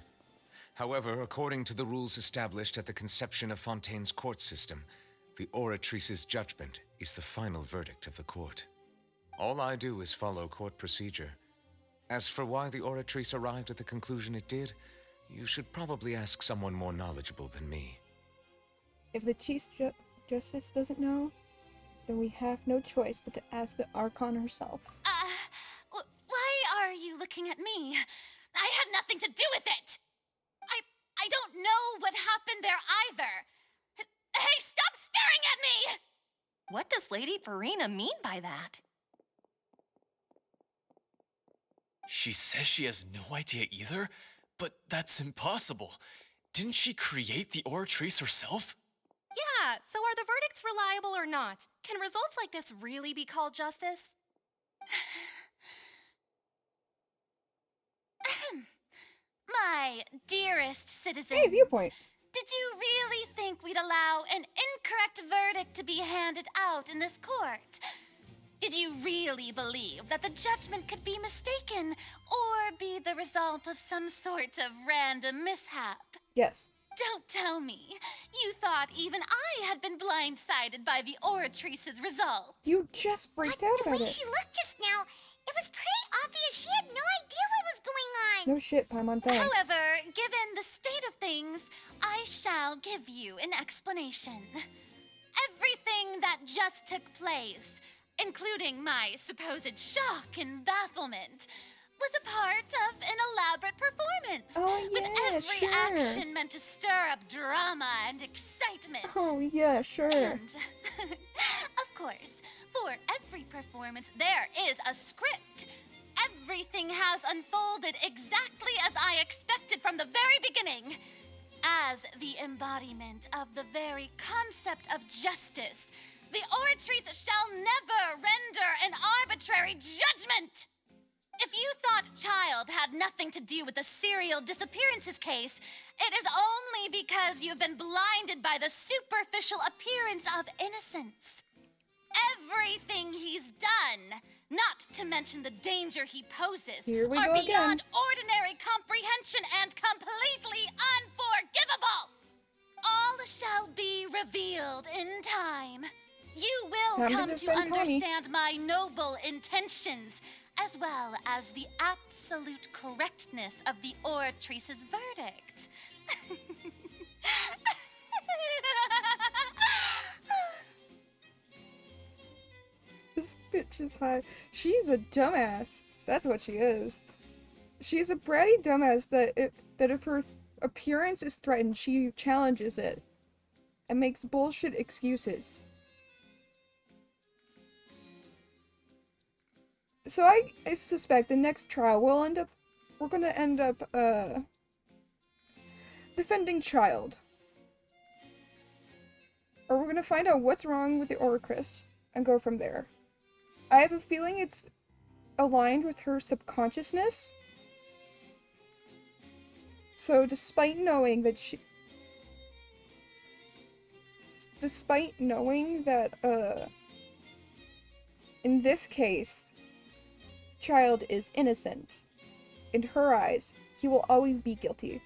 However, according to the rules established at the conception of Fontaine's court system, the Oratrice's judgment is the final verdict of the court. All I do is follow court procedure. As for why the Oratrice arrived at the conclusion it did, you should probably ask someone more knowledgeable than me. If the Chief Justice doesn't know, then we have no choice but to ask the Archon herself. Why are you looking at me? I had nothing to do with it! I don't know what happened there either! Hey, stop staring at me! What does Lady Farina mean by that? She says she has no idea either, but that's impossible. Didn't she create the Oratrice herself? Yeah, so are the verdicts reliable or not? Can results like this really be called justice? My dearest citizens. Hey, viewpoint. Did you really think we'd allow an incorrect verdict to be handed out in this court? Did you really believe that the judgment could be mistaken or be the result of some sort of random mishap? Yes. Don't tell me. You thought even I had been blindsided by the Oratrice's result. You just freaked out about The way it. she looked just now, it was pretty obvious she had no idea what was going on. No shit, Paimon, thanks. However, given the state of things, I shall give you an explanation. Everything that just took place, including my supposed shock and bafflement, was a part of an elaborate performance. Oh, with yeah, every sure. action meant to stir up drama and excitement. Oh, yeah, sure. And, of course, for every performance, there is a script. Everything has unfolded exactly as I expected from the very beginning. As the embodiment of the very concept of justice, the Oratrice shall never render an arbitrary judgment. If you thought Child had nothing to do with the serial disappearances case, it is only because you've been blinded by the superficial appearance of innocence. Everything he's done, not to mention the danger he poses, Here we are go beyond again. ordinary comprehension and completely unforgivable. All shall be revealed in time. You will Time to come to defend Connie. understand my noble intentions, as well as the absolute correctness of the oratrice's verdict. This bitch is high. She's a dumbass. That's what she is. She's a bratty dumbass that if her appearance is threatened, she challenges it and makes bullshit excuses. So I suspect the next trial we're gonna end up defending Child. Or we're gonna find out what's wrong with the Orcris and go from there. I have a feeling it's aligned with her subconsciousness. So despite knowing that in this case, Child is innocent, in her eyes, he will always be guilty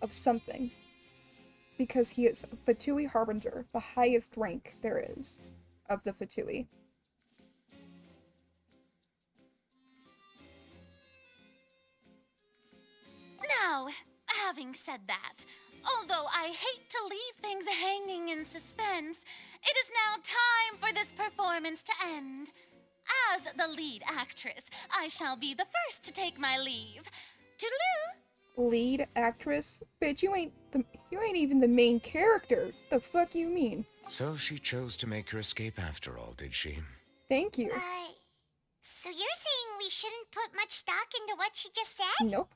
of something. Because he is Fatui Harbinger, the highest rank there is of the Fatui. Now, having said that, although I hate to leave things hanging in suspense, it is now time for this performance to end. As the lead actress, I shall be the first to take my leave. Toodaloo! Lead actress? Bitch, you ain't even the main character. The fuck you mean? So she chose to make her escape after all, did she? Thank you. So you're saying we shouldn't put much stock into what she just said? Nope.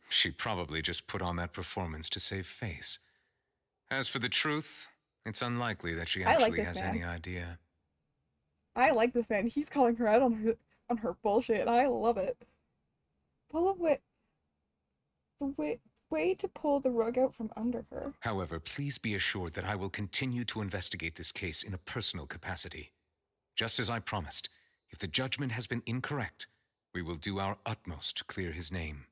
She probably just put on that performance to save face. As for the truth, it's unlikely that she actually has any idea. I like this man. He's calling her out on her bullshit. I love it. The way to pull the rug out from under her. However, please be assured that I will continue to investigate this case in a personal capacity. Just as I promised, if the judgment has been incorrect, we will do our utmost to clear his name.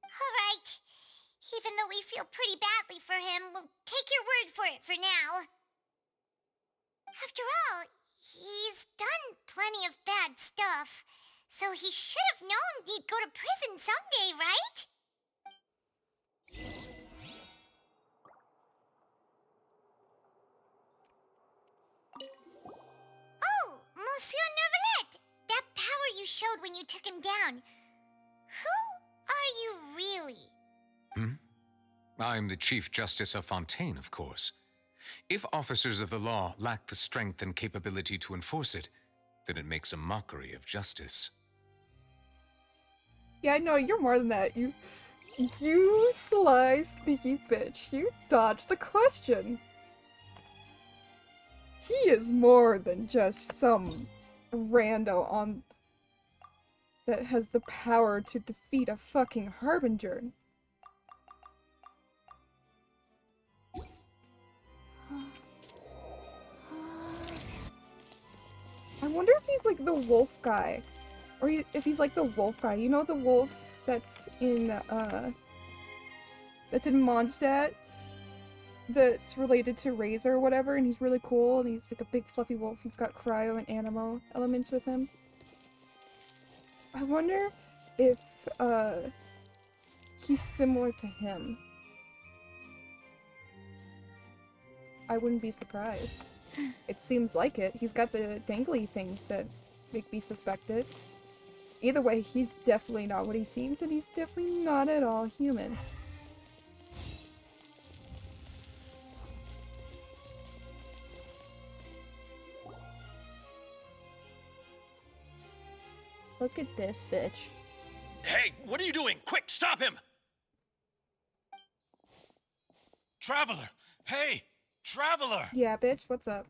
Alright. Even though we feel pretty badly for him, we'll take your word for it for now. After all, he's done plenty of bad stuff, so he should have known he'd go to prison someday, right? Oh, Monsieur Neuvillette! That power you showed when you took him down. Who are you really? I'm the Chief Justice of Fontaine, of course. If officers of the law lack the strength and capability to enforce it, then it makes a mockery of justice. Yeah, no, you're more than that. You sly, sneaky bitch. You dodged the question. He is more than just some rando that has the power to defeat a fucking Harbinger. I wonder if he's like the wolf guy. Or if he's like the wolf guy. You know the wolf that's in Mondstadt? That's related to Razor or whatever, and he's really cool, and he's like a big fluffy wolf. He's got cryo and animo elements with him. I wonder if he's similar to him. I wouldn't be surprised. It seems like it. He's got the dangly things that make me suspect it. Either way, he's definitely not what he seems, and he's definitely not at all human. Look at this bitch. Hey, what are you doing? Quick, stop him! Traveler! Hey! Traveler! Yeah, bitch, what's up?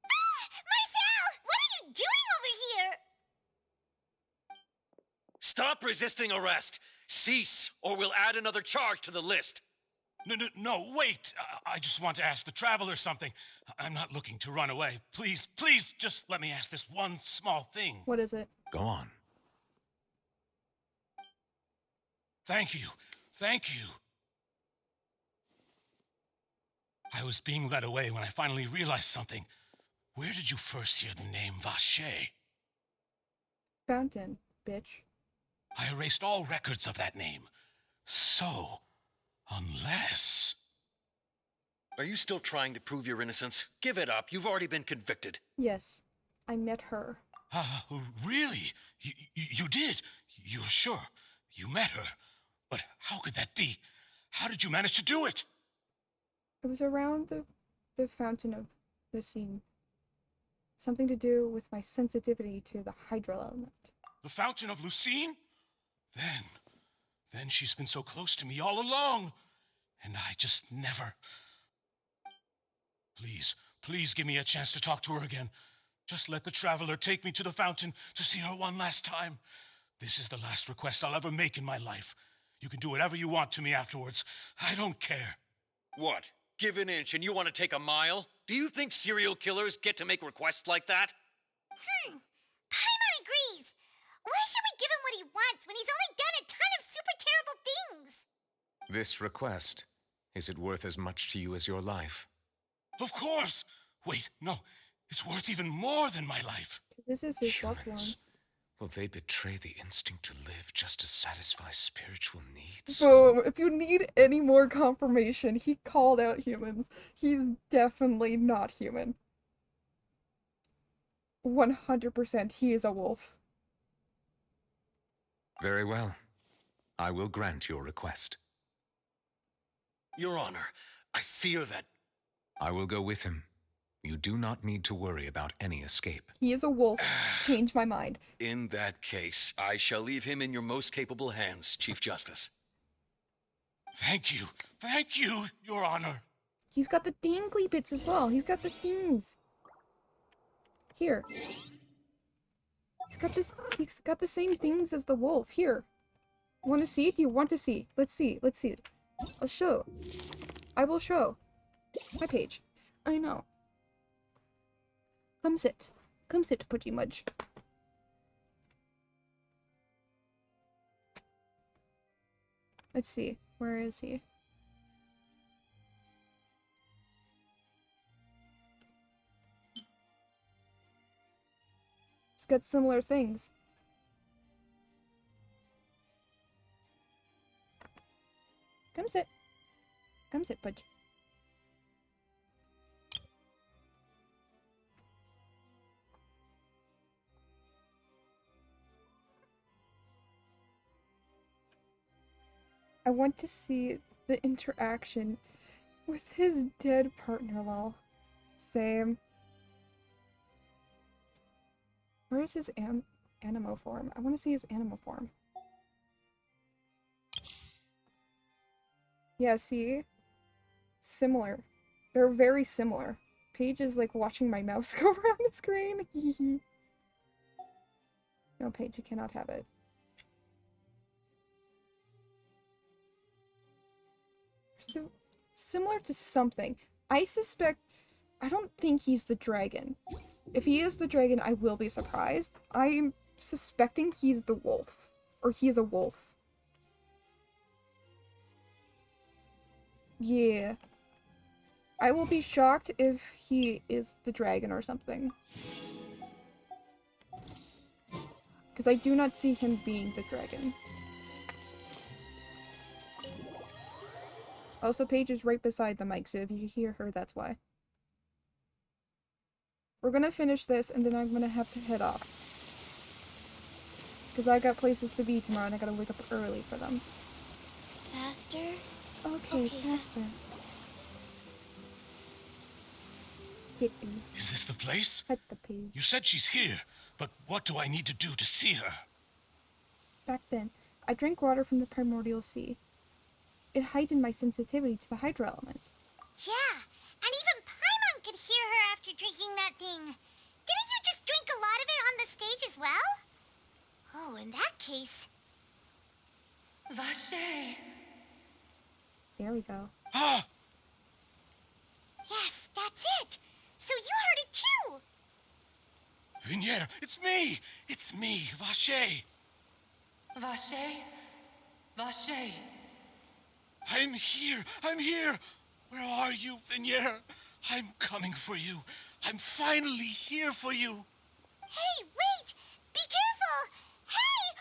Marcel! What are you doing over Stop resisting arrest. Cease, or we'll add another charge to the list. No, wait. I just want to ask the traveler something. I'm not looking to run away. Please, just let me ask this one small thing. What is it? Go on. Thank you. I was being led away when I finally realized something. Where did you first hear the name Vache? Fountain, bitch. I erased all records of that name. So, unless... Are you still trying to prove your innocence? Give it up. You've already been convicted. Yes, I met her. Really? You did? You're sure? You met her? But how could that be? How did you manage to do it? It was around the fountain of the scene. Something to do with my sensitivity to the hydro element. The fountain of Lucine? Then she's been so close to me all along. And I just never... Please give me a chance to talk to her again. Just let the traveler take me to the fountain to see her one last time. This is the last request I'll ever make in my life. You can do whatever you want to me afterwards. I don't care. What? Give an inch and you want to take a mile? Do you think serial killers get to make requests like that? Paimon agrees. Why should we give him what he wants when he's only done a ton of super terrible things? This request, is it worth as much to you as your life? Of course! Wait, no. It's worth even more than my life. This is his loved one. Will they betray the instinct to live just to satisfy spiritual needs? Boom! If you need any more confirmation, he called out humans. He's definitely not human. 100% he is a wolf. Very well. I will grant your request. Your Honor, I fear that... I will go with him. You do not need to worry about any escape. He is a wolf. Change my mind. In that case, I shall leave him in your most capable hands, Chief Justice. Thank you, Your Honor. He's got the dangly bits as well. He's got the things. Here. He's got the same things as the wolf. Here. Want to see? Do you want to see? Let's see. I'll show. I will show. My page. I know. Come sit, Pudgy Mudge. Let's see, where is he? He's got similar things. Come sit, Pudge. I want to see the interaction with his dead partner, lol. Same. Where is his animo form? I want to see his animo form. Yeah, see? Similar. They're very similar. Paige is like watching my mouse go around the screen. No, Paige, you cannot have it. So, similar to something. I don't think he's the dragon. If he is the dragon, I will be surprised. I'm suspecting he's the wolf. Or he is a wolf. Yeah. I will be shocked if he is the dragon or something. Because I do not see him being the dragon. Also, Paige is right beside the mic, so if you hear her, that's why. We're gonna finish this, and then I'm gonna have to head off. Because I got places to be tomorrow, and I gotta wake up early for them. Faster? Okay, faster. Get me. Is this the place? Pet the pig. You said she's here, but what do I need to do to see her? Back then, I drank water from the primordial sea. It heightened my sensitivity to the hydro element. Yeah, and even Paimon could hear her after drinking that thing. Didn't you just drink a lot of it on the stage as well? Oh, in that case, Vache. There we go. Ah! Yes, that's it. So you heard it too. Vignier, it's me! It's me, Vache! Vache? Vache. I'm here! I'm here! Where are you, Vignier? I'm coming for you. I'm finally here for you. Hey, wait! Be careful! Hey,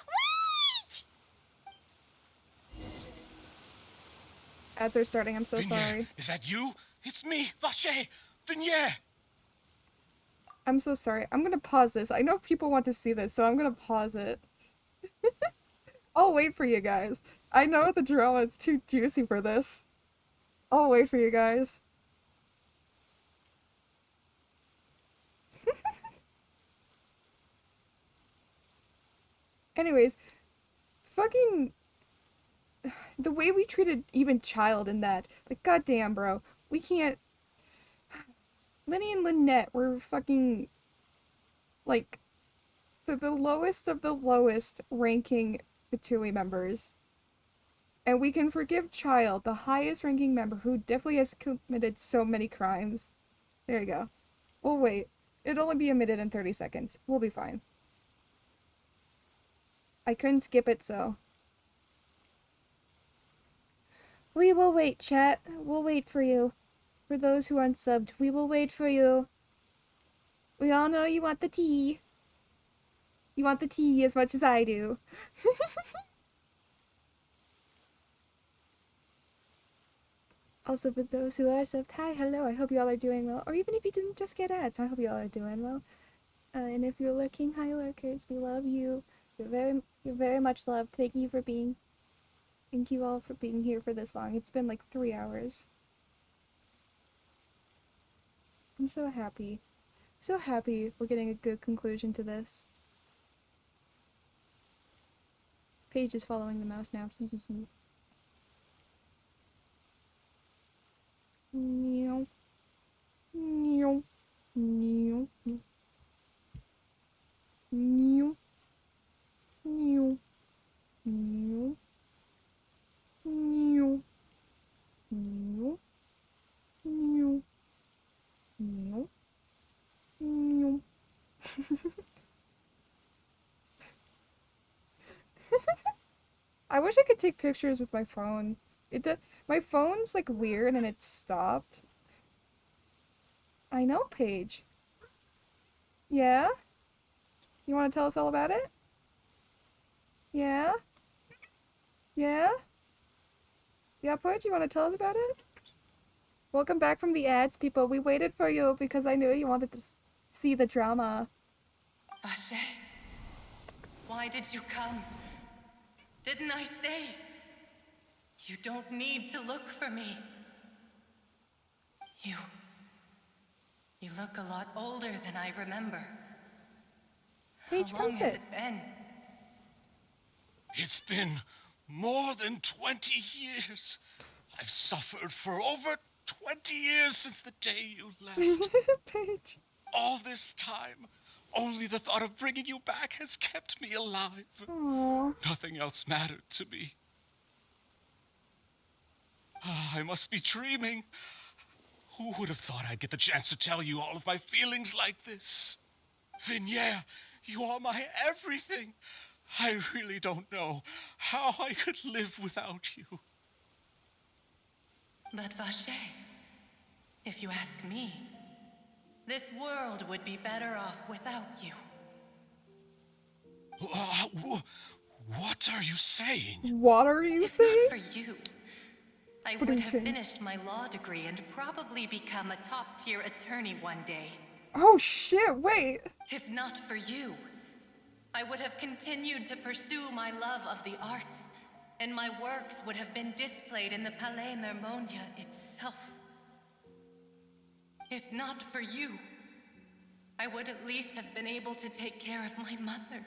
wait! Ads are starting, I'm so Vignier, sorry. is that you? It's me, Vache! Vignier! I'm so sorry. I'm gonna pause this. I know people want to see this, so I'm gonna pause it. I'll wait for you guys. I know the drama is too juicy for this. I'll wait for you guys. Anyways, fucking the way we treated even child in that, like, goddamn, bro, we can't. Lenny and Lynette were fucking like the lowest of the lowest ranking Fatui members, and we can forgive Child, the highest ranking member who definitely has committed so many crimes. There you go. We'll wait. It'll only be a minute and 30 seconds. We'll be fine. I couldn't skip it, so. We will wait, chat. We'll wait for you. For those who aren't subbed, we will wait for you. We all know you want the tea. You want the tea as much as I do. Also, for those who are subbed, hi, hello, I hope you all are doing well. Or even if you didn't just get ads, I hope you all are doing well. And if you're lurking, hi lurkers, we love you. You're very much loved. Thank you all for being here for this long. It's been like 3 hours. I'm so happy. So happy we're getting a good conclusion to this. Paige is following the mouse now. Hee hee hee. Meow. Meow. Meow. Meow. Meow. Meow. Meow. Meow. Meow. Meow. Meow. I wish I could take pictures with my phone. My phone's like weird and it stopped. I know, Paige. Yeah? You want to tell us all about it? Yeah? Yeah? Yeah, Paige, you want to tell us about it? Welcome back from the ads, people. We waited for you because I knew you wanted to see the drama. Vache, why did you come? Didn't I say? You don't need to look for me. You look a lot older than I remember. Paige, How long come has sit. it been? It's been more than 20 years. I've suffered for over 20 years since the day you left. Paige. All this time, only the thought of bringing you back has kept me alive. Aww. Nothing else mattered to me. I must be dreaming. Who would have thought I'd get the chance to tell you all of my feelings like this? Vignier, you are my everything. I really don't know how I could live without you. But Vache, if you ask me, this world would be better off without you. What are you saying? What are you saying? Not for you, I would have finished my law degree and probably become a top-tier attorney one day. Oh shit, wait. If not for you, I would have continued to pursue my love of the arts, and my works would have been displayed in the Palais Mermonia itself. If not for you, I would at least have been able to take care of my mother.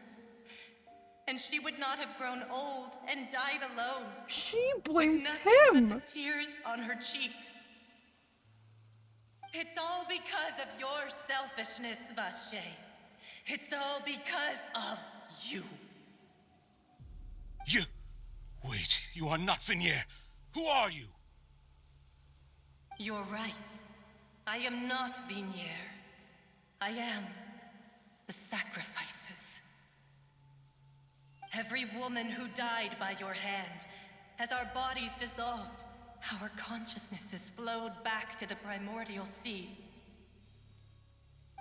And she would not have grown old and died alone. She blames with him. but the tears on her cheeks. It's all because of your selfishness, Vache. It's all because of you. Wait, you are not Vignier. Who are you? You're right. I am not Vignier. I am the sacrifices. Every woman who died by your hand, as our bodies dissolved, our consciousnesses flowed back to the primordial sea.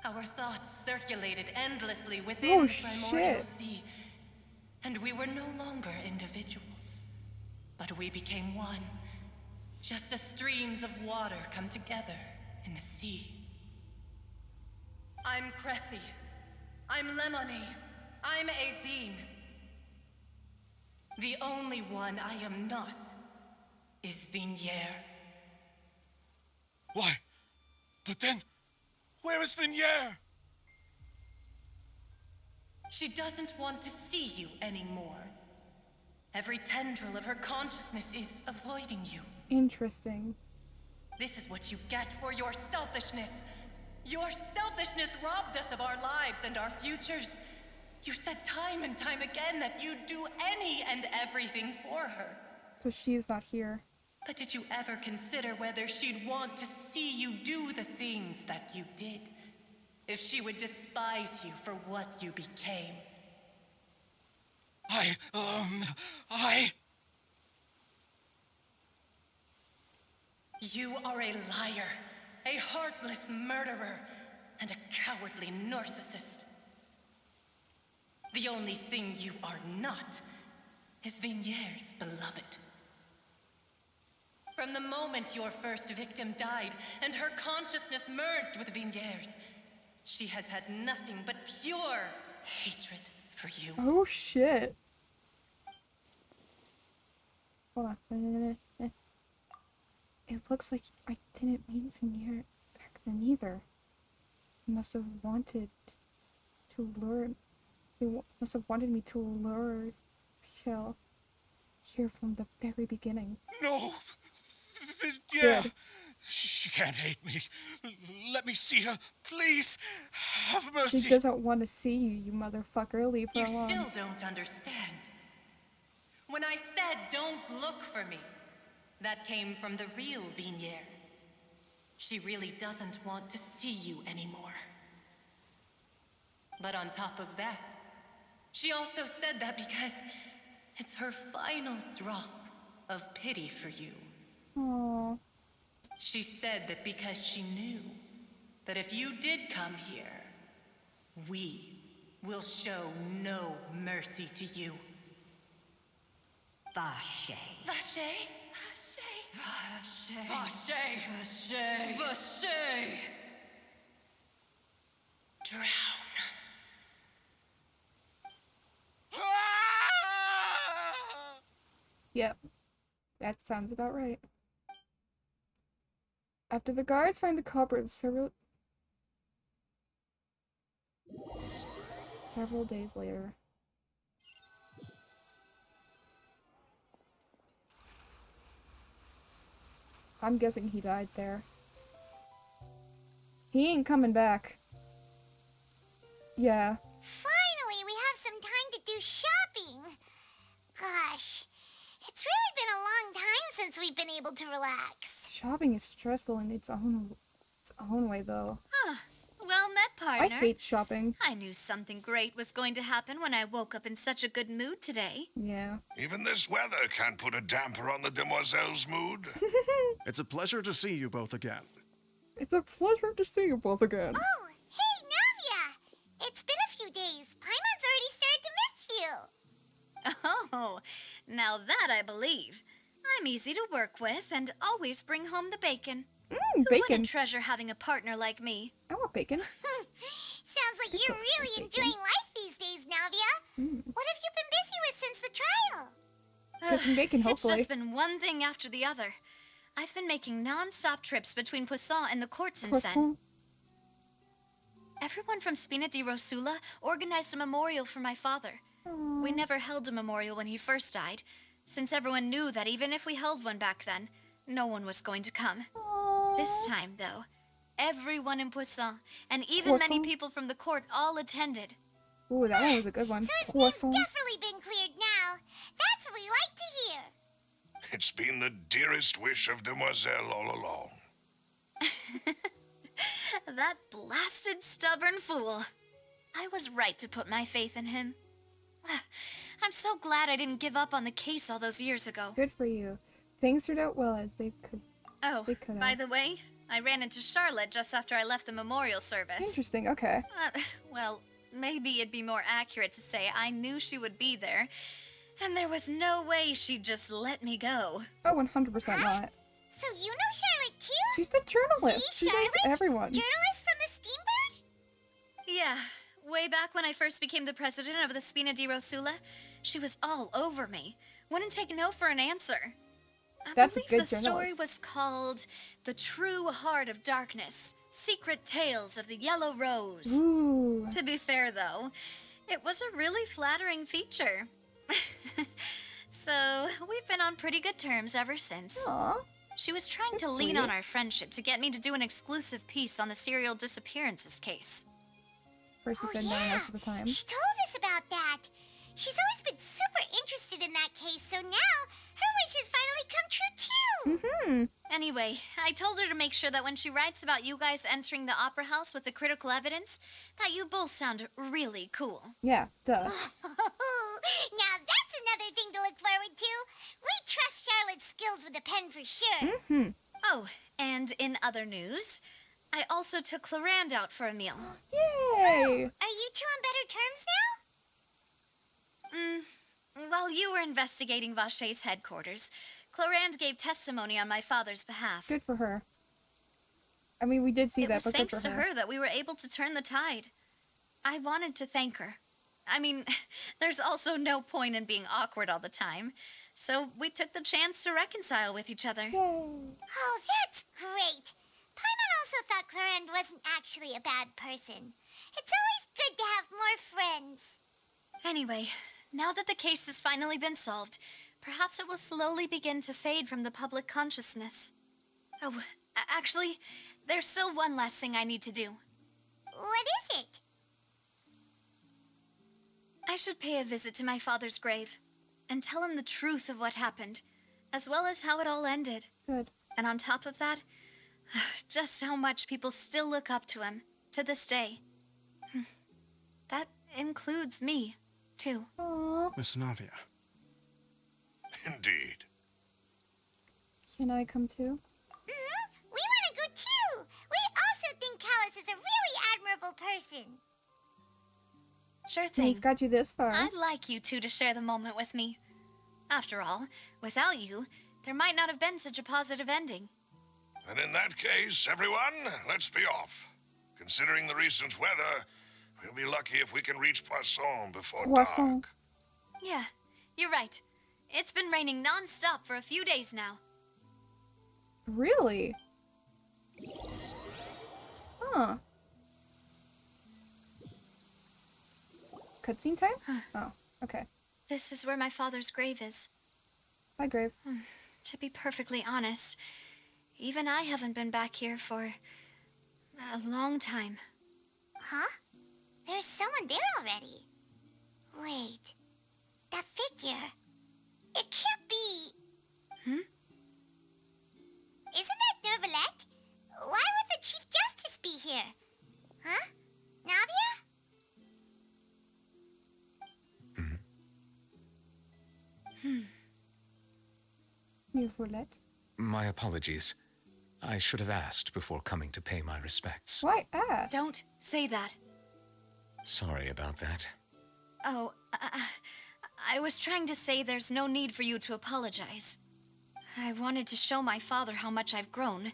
Our thoughts circulated endlessly within the primordial sea, and we were no longer individuals, but we became one, just as streams of water come together in the sea. I'm Cressy. I'm Lemony. I'm Azine. The only one I am not is Vignier. Why? But then, where is Vignier? She doesn't want to see you anymore. Every tendril of her consciousness is avoiding you. Interesting. This is what you get for your selfishness. Your selfishness robbed us of our lives and our futures. You said time and time again that you'd do any and everything for her. So she's not here. But did you ever consider whether she'd want to see you do the things that you did? If she would despise you for what you became? You are a liar, a heartless murderer, and a cowardly narcissist. The only thing you are not is Vignier's beloved. From the moment your first victim died and her consciousness merged with Vignier's, she has had nothing but pure hatred for you. Oh shit. Hold on. It looks like I didn't meet Vignier back then either. He must have wanted to lure... He must have wanted me to lure Michelle here from the very beginning. No! Yeah. She can't hate me. Let me see her, please. Have mercy. She doesn't want to see you, you motherfucker. Leave her alone. You still don't understand. When I said don't look for me, that came from the real Vignier. She really doesn't want to see you anymore. But on top of that, she also said that because it's her final drop of pity for you. Aww. She said that because she knew that if you did come here, we will show no mercy to you. Vache. Vache? Vache. Vache. Vache. Vache. Drown. Yep. That sounds about right. After the guards find the culprit several days later. I'm guessing he died there. He ain't coming back. Yeah. Finally, we have some time to do shopping. Gosh, it's really been a long time since we've been able to relax. Shopping is stressful in its own way, though. Ah, well met, partner. I hate shopping. I knew something great was going to happen when I woke up in such a good mood today. Yeah. Even this weather can't put a damper on the demoiselle's mood. It's a pleasure to see you both again. It's a pleasure to see you both again. Oh, hey, Navia! It's been a few days. Paimon's already started to miss you. Oh, now that I believe. I'm easy to work with and always bring home the bacon. Who Bacon. wouldn't treasure having a partner like me? I want bacon. Sounds like you're really enjoying life these days, Navia. What have you been busy with since the trial? Cooking bacon, hopefully. It's just been one thing after the other. I've been making non-stop trips between Poisson and the court since then. Everyone from Spina di Rosula organized a memorial for my father. Aww. We never held a memorial when he first died, since everyone knew that even if we held one back then, no one was going to come. Aww. This time, though, everyone in Poisson, and even many people from the court, all attended. Ooh, that one was a good one. So his name's definitely been cleared now. That's what we like to hear. It's been the dearest wish of Demoiselle all along. That blasted stubborn fool. I was right to put my faith in him. I'm so glad I didn't give up on the case all those years ago. Good for you. Things turned out well as they could. Oh, by the way, I ran into Charlotte just after I left the memorial service. Interesting, okay. Well, maybe it'd be more accurate to say I knew she would be there, and there was no way she'd just let me go. Oh, 100% not. So you know Charlotte too? She's the journalist. She knows everyone. Journalist from the Steambird? Yeah, way back when I first became the president of the Spina di Rosula, she was all over me. Wouldn't take no for an answer. That's a I believe good the journalist. story was called The True Heart of Darkness, Secret Tales of the Yellow Rose. Ooh. To be fair, though, it was a really flattering feature. So, we've been on pretty good terms ever since. Aww. She was trying to lean on our friendship to get me to do an exclusive piece on the serial disappearances case. First, said no most of the time. She told us about that. She's always been super interested in that case, so now her wish has finally come true too. Anyway, I told her to make sure that when she writes about you guys entering the opera house with the critical evidence, that you both sound really cool. Yeah, duh. Now that's another thing to look forward to. We trust Charlotte's skills with a pen for sure. Oh, and in other news, I also took Clarand out for a meal. Yay! Are you two on better terms now? While you were investigating Vachey's headquarters, Clarand gave testimony on my father's behalf. Good for her. I mean, we did see It that, was but good thanks for to her. her that we were able to turn the tide. I wanted to thank her. I mean, there's also no point in being awkward all the time, so we took the chance to reconcile with each other. Oh, that's great. Paimon also thought Clarend wasn't actually a bad person. It's always good to have more friends. Anyway, now that the case has finally been solved, perhaps it will slowly begin to fade from the public consciousness. Oh, actually, there's still one last thing I need to do. What is it? I should pay a visit to my father's grave and tell him the truth of what happened, as well as how it all ended. Good. And on top of that, just how much people still look up to him to this day. That includes me, too. Aww. Miss Navia. Indeed. Can I come too? We want to go too. We also think Callus is a really admirable person. Sure And thing. he's got you this far. I'd like you two to share the moment with me. After all, without you, there might not have been such a positive ending. And in that case, everyone, let's be off. Considering the recent weather, we'll be lucky if we can reach Poisson before Poisson. dark. Yeah, you're right. It's been raining non-stop for a few days now. Really? Huh. Cutscene time? Oh, okay. This is where my father's grave is. Hi, grave. To be perfectly honest, even I haven't been back here for a long time. Huh? There's someone there already. Wait. That figure. It can't be. Isn't that Nervalette? Why would the Chief Justice be here? Huh? Navia? Nervalette. My apologies. I should have asked before coming to pay my respects. Why ask? Don't say that. Sorry about that. Oh, I was trying to say there's no need for you to apologize. I wanted to show my father how much I've grown,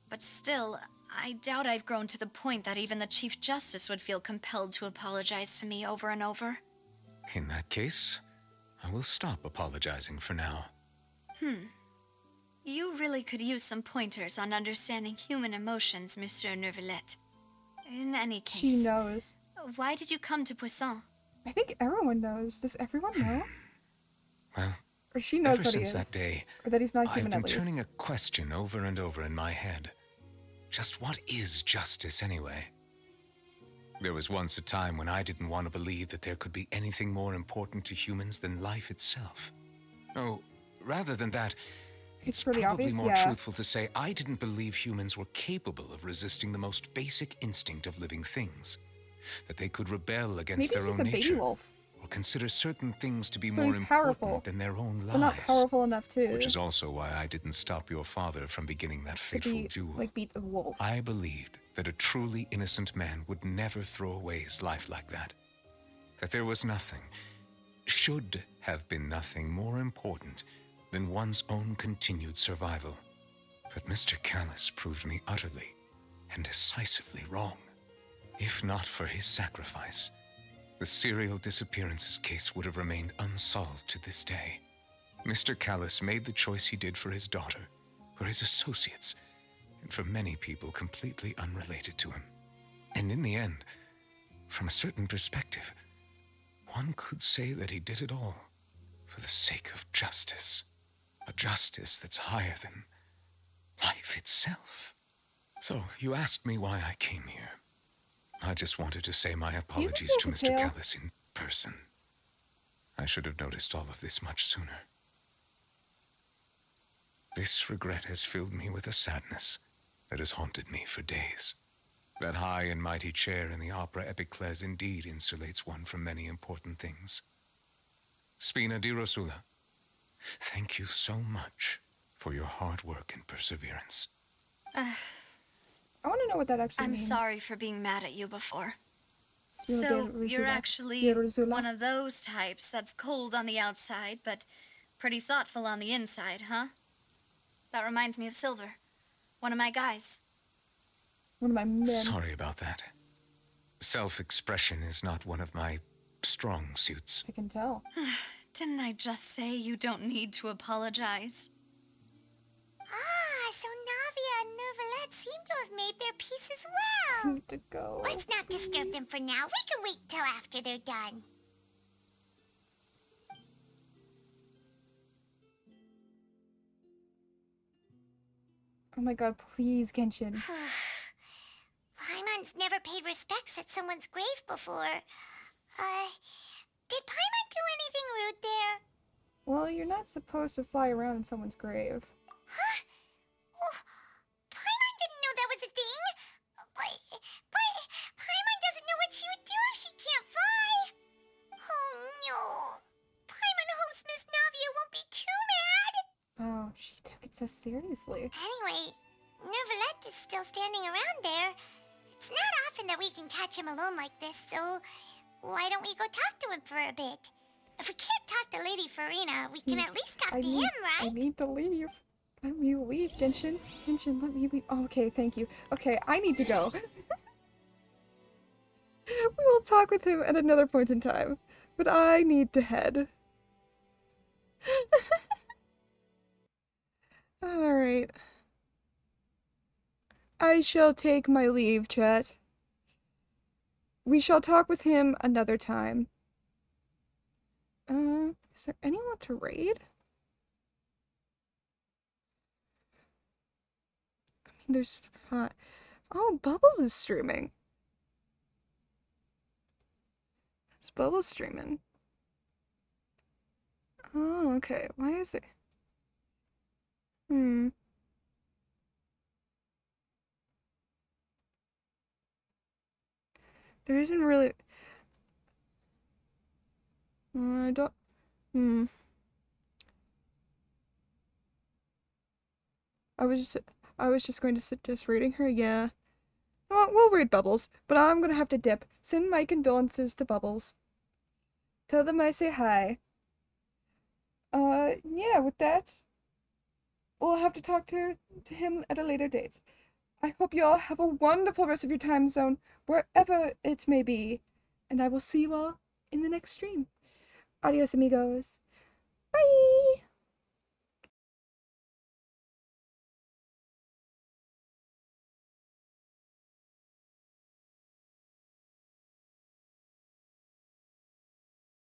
but still, I doubt I've grown to the point that even the Chief Justice would feel compelled to apologize to me over and over. In that case, I will stop apologizing for now. You really could use some pointers on understanding human emotions, Monsieur Nervalette. In any case... She knows. Why did you come to Poisson? I think everyone knows. Does everyone know? Well, Or she knows ever what he since is. that day, Or that he's not I've human been at least. turning a question over and over in my head. Just what is justice anyway? There was once a time when I didn't want to believe that there could be anything more important to humans than life itself. Oh, rather than that, it's pretty probably obvious, more yeah. truthful to say I didn't believe humans were capable of resisting the most basic instinct of living things. That they could rebel against Maybe their he's own a baby nature. wolf. Or consider certain things to be So more he's powerful, important than their own lives. but not powerful enough to... Which is also why I didn't stop your father from beginning that fateful duel. Like, beat the wolf. I believed that a truly innocent man would never throw away his life like that. That there was nothing, should have been nothing more important than one's own continued survival. But Mr. Callus proved me utterly and decisively wrong. If not for his sacrifice, the serial disappearances case would have remained unsolved to this day. Mr. Callus made the choice he did for his daughter, for his associates, and for many people completely unrelated to him. And in the end, from a certain perspective, one could say that he did it all for the sake of justice. A justice that's higher than life itself. So, you asked me why I came here. I just wanted to say my apologies to Mr. Callus in person. I should have noticed all of this much sooner. This regret has filled me with a sadness that has haunted me for days. That high and mighty chair in the opera Epiclese indeed insulates one from many important things. Spina di Rosula, thank you so much for your hard work and perseverance. I want to know what that actually means. I'm sorry for being mad at you before. Spina di So, Rosula. you're actually Di Rosula. one of those types that's cold on the outside, but pretty thoughtful on the inside, huh? That reminds me of Silver, one of my guys. One of my men. Sorry about that. Self-expression is not one of my strong suits. I can tell. Didn't I just say you don't need to apologize? Ah, so Navia and Neuvillette seem to have made their peace as well. I need to go. Let's not disturb them for now. We can wait till after they're done. Oh my god, please, Genshin. Paimon's never paid respects at someone's grave before. Did Paimon do anything rude there? Well, you're not supposed to fly around in someone's grave. Huh? Oh, Paimon didn't know that was a thing. But Paimon doesn't know what she would do if she can't fly. Oh no. Paimon hopes Miss Navia won't be too mad. Oh, she took it so seriously. Anyway, Neuvillette is still standing around there. It's not often that we can catch him alone like this, so why don't we go talk to him for a bit? If we can't talk to Lady Farina, we can at least talk to him, right? I need to leave. Let me leave, Genshin. Genshin, let me leave. Oh, okay, thank you. Okay, I need to go. We will talk with him at another point in time, but I need to head. Alright. I shall take my leave, chat. We shall talk with him another time. Is there anyone to raid? I mean, there's fun. Oh, Bubbles is streaming. Is Bubbles streaming? Oh, okay. Why is it? There isn't really... I don't... I was just going to suggest raiding her, yeah. Well, we'll raid Bubbles, but I'm gonna have to dip. Send my condolences to Bubbles. Tell them I say hi. Yeah, with that, we'll have to talk to him at a later date. I hope you all have a wonderful rest of your time zone, wherever it may be, and I will see you all in the next stream. Adios, amigos. Bye!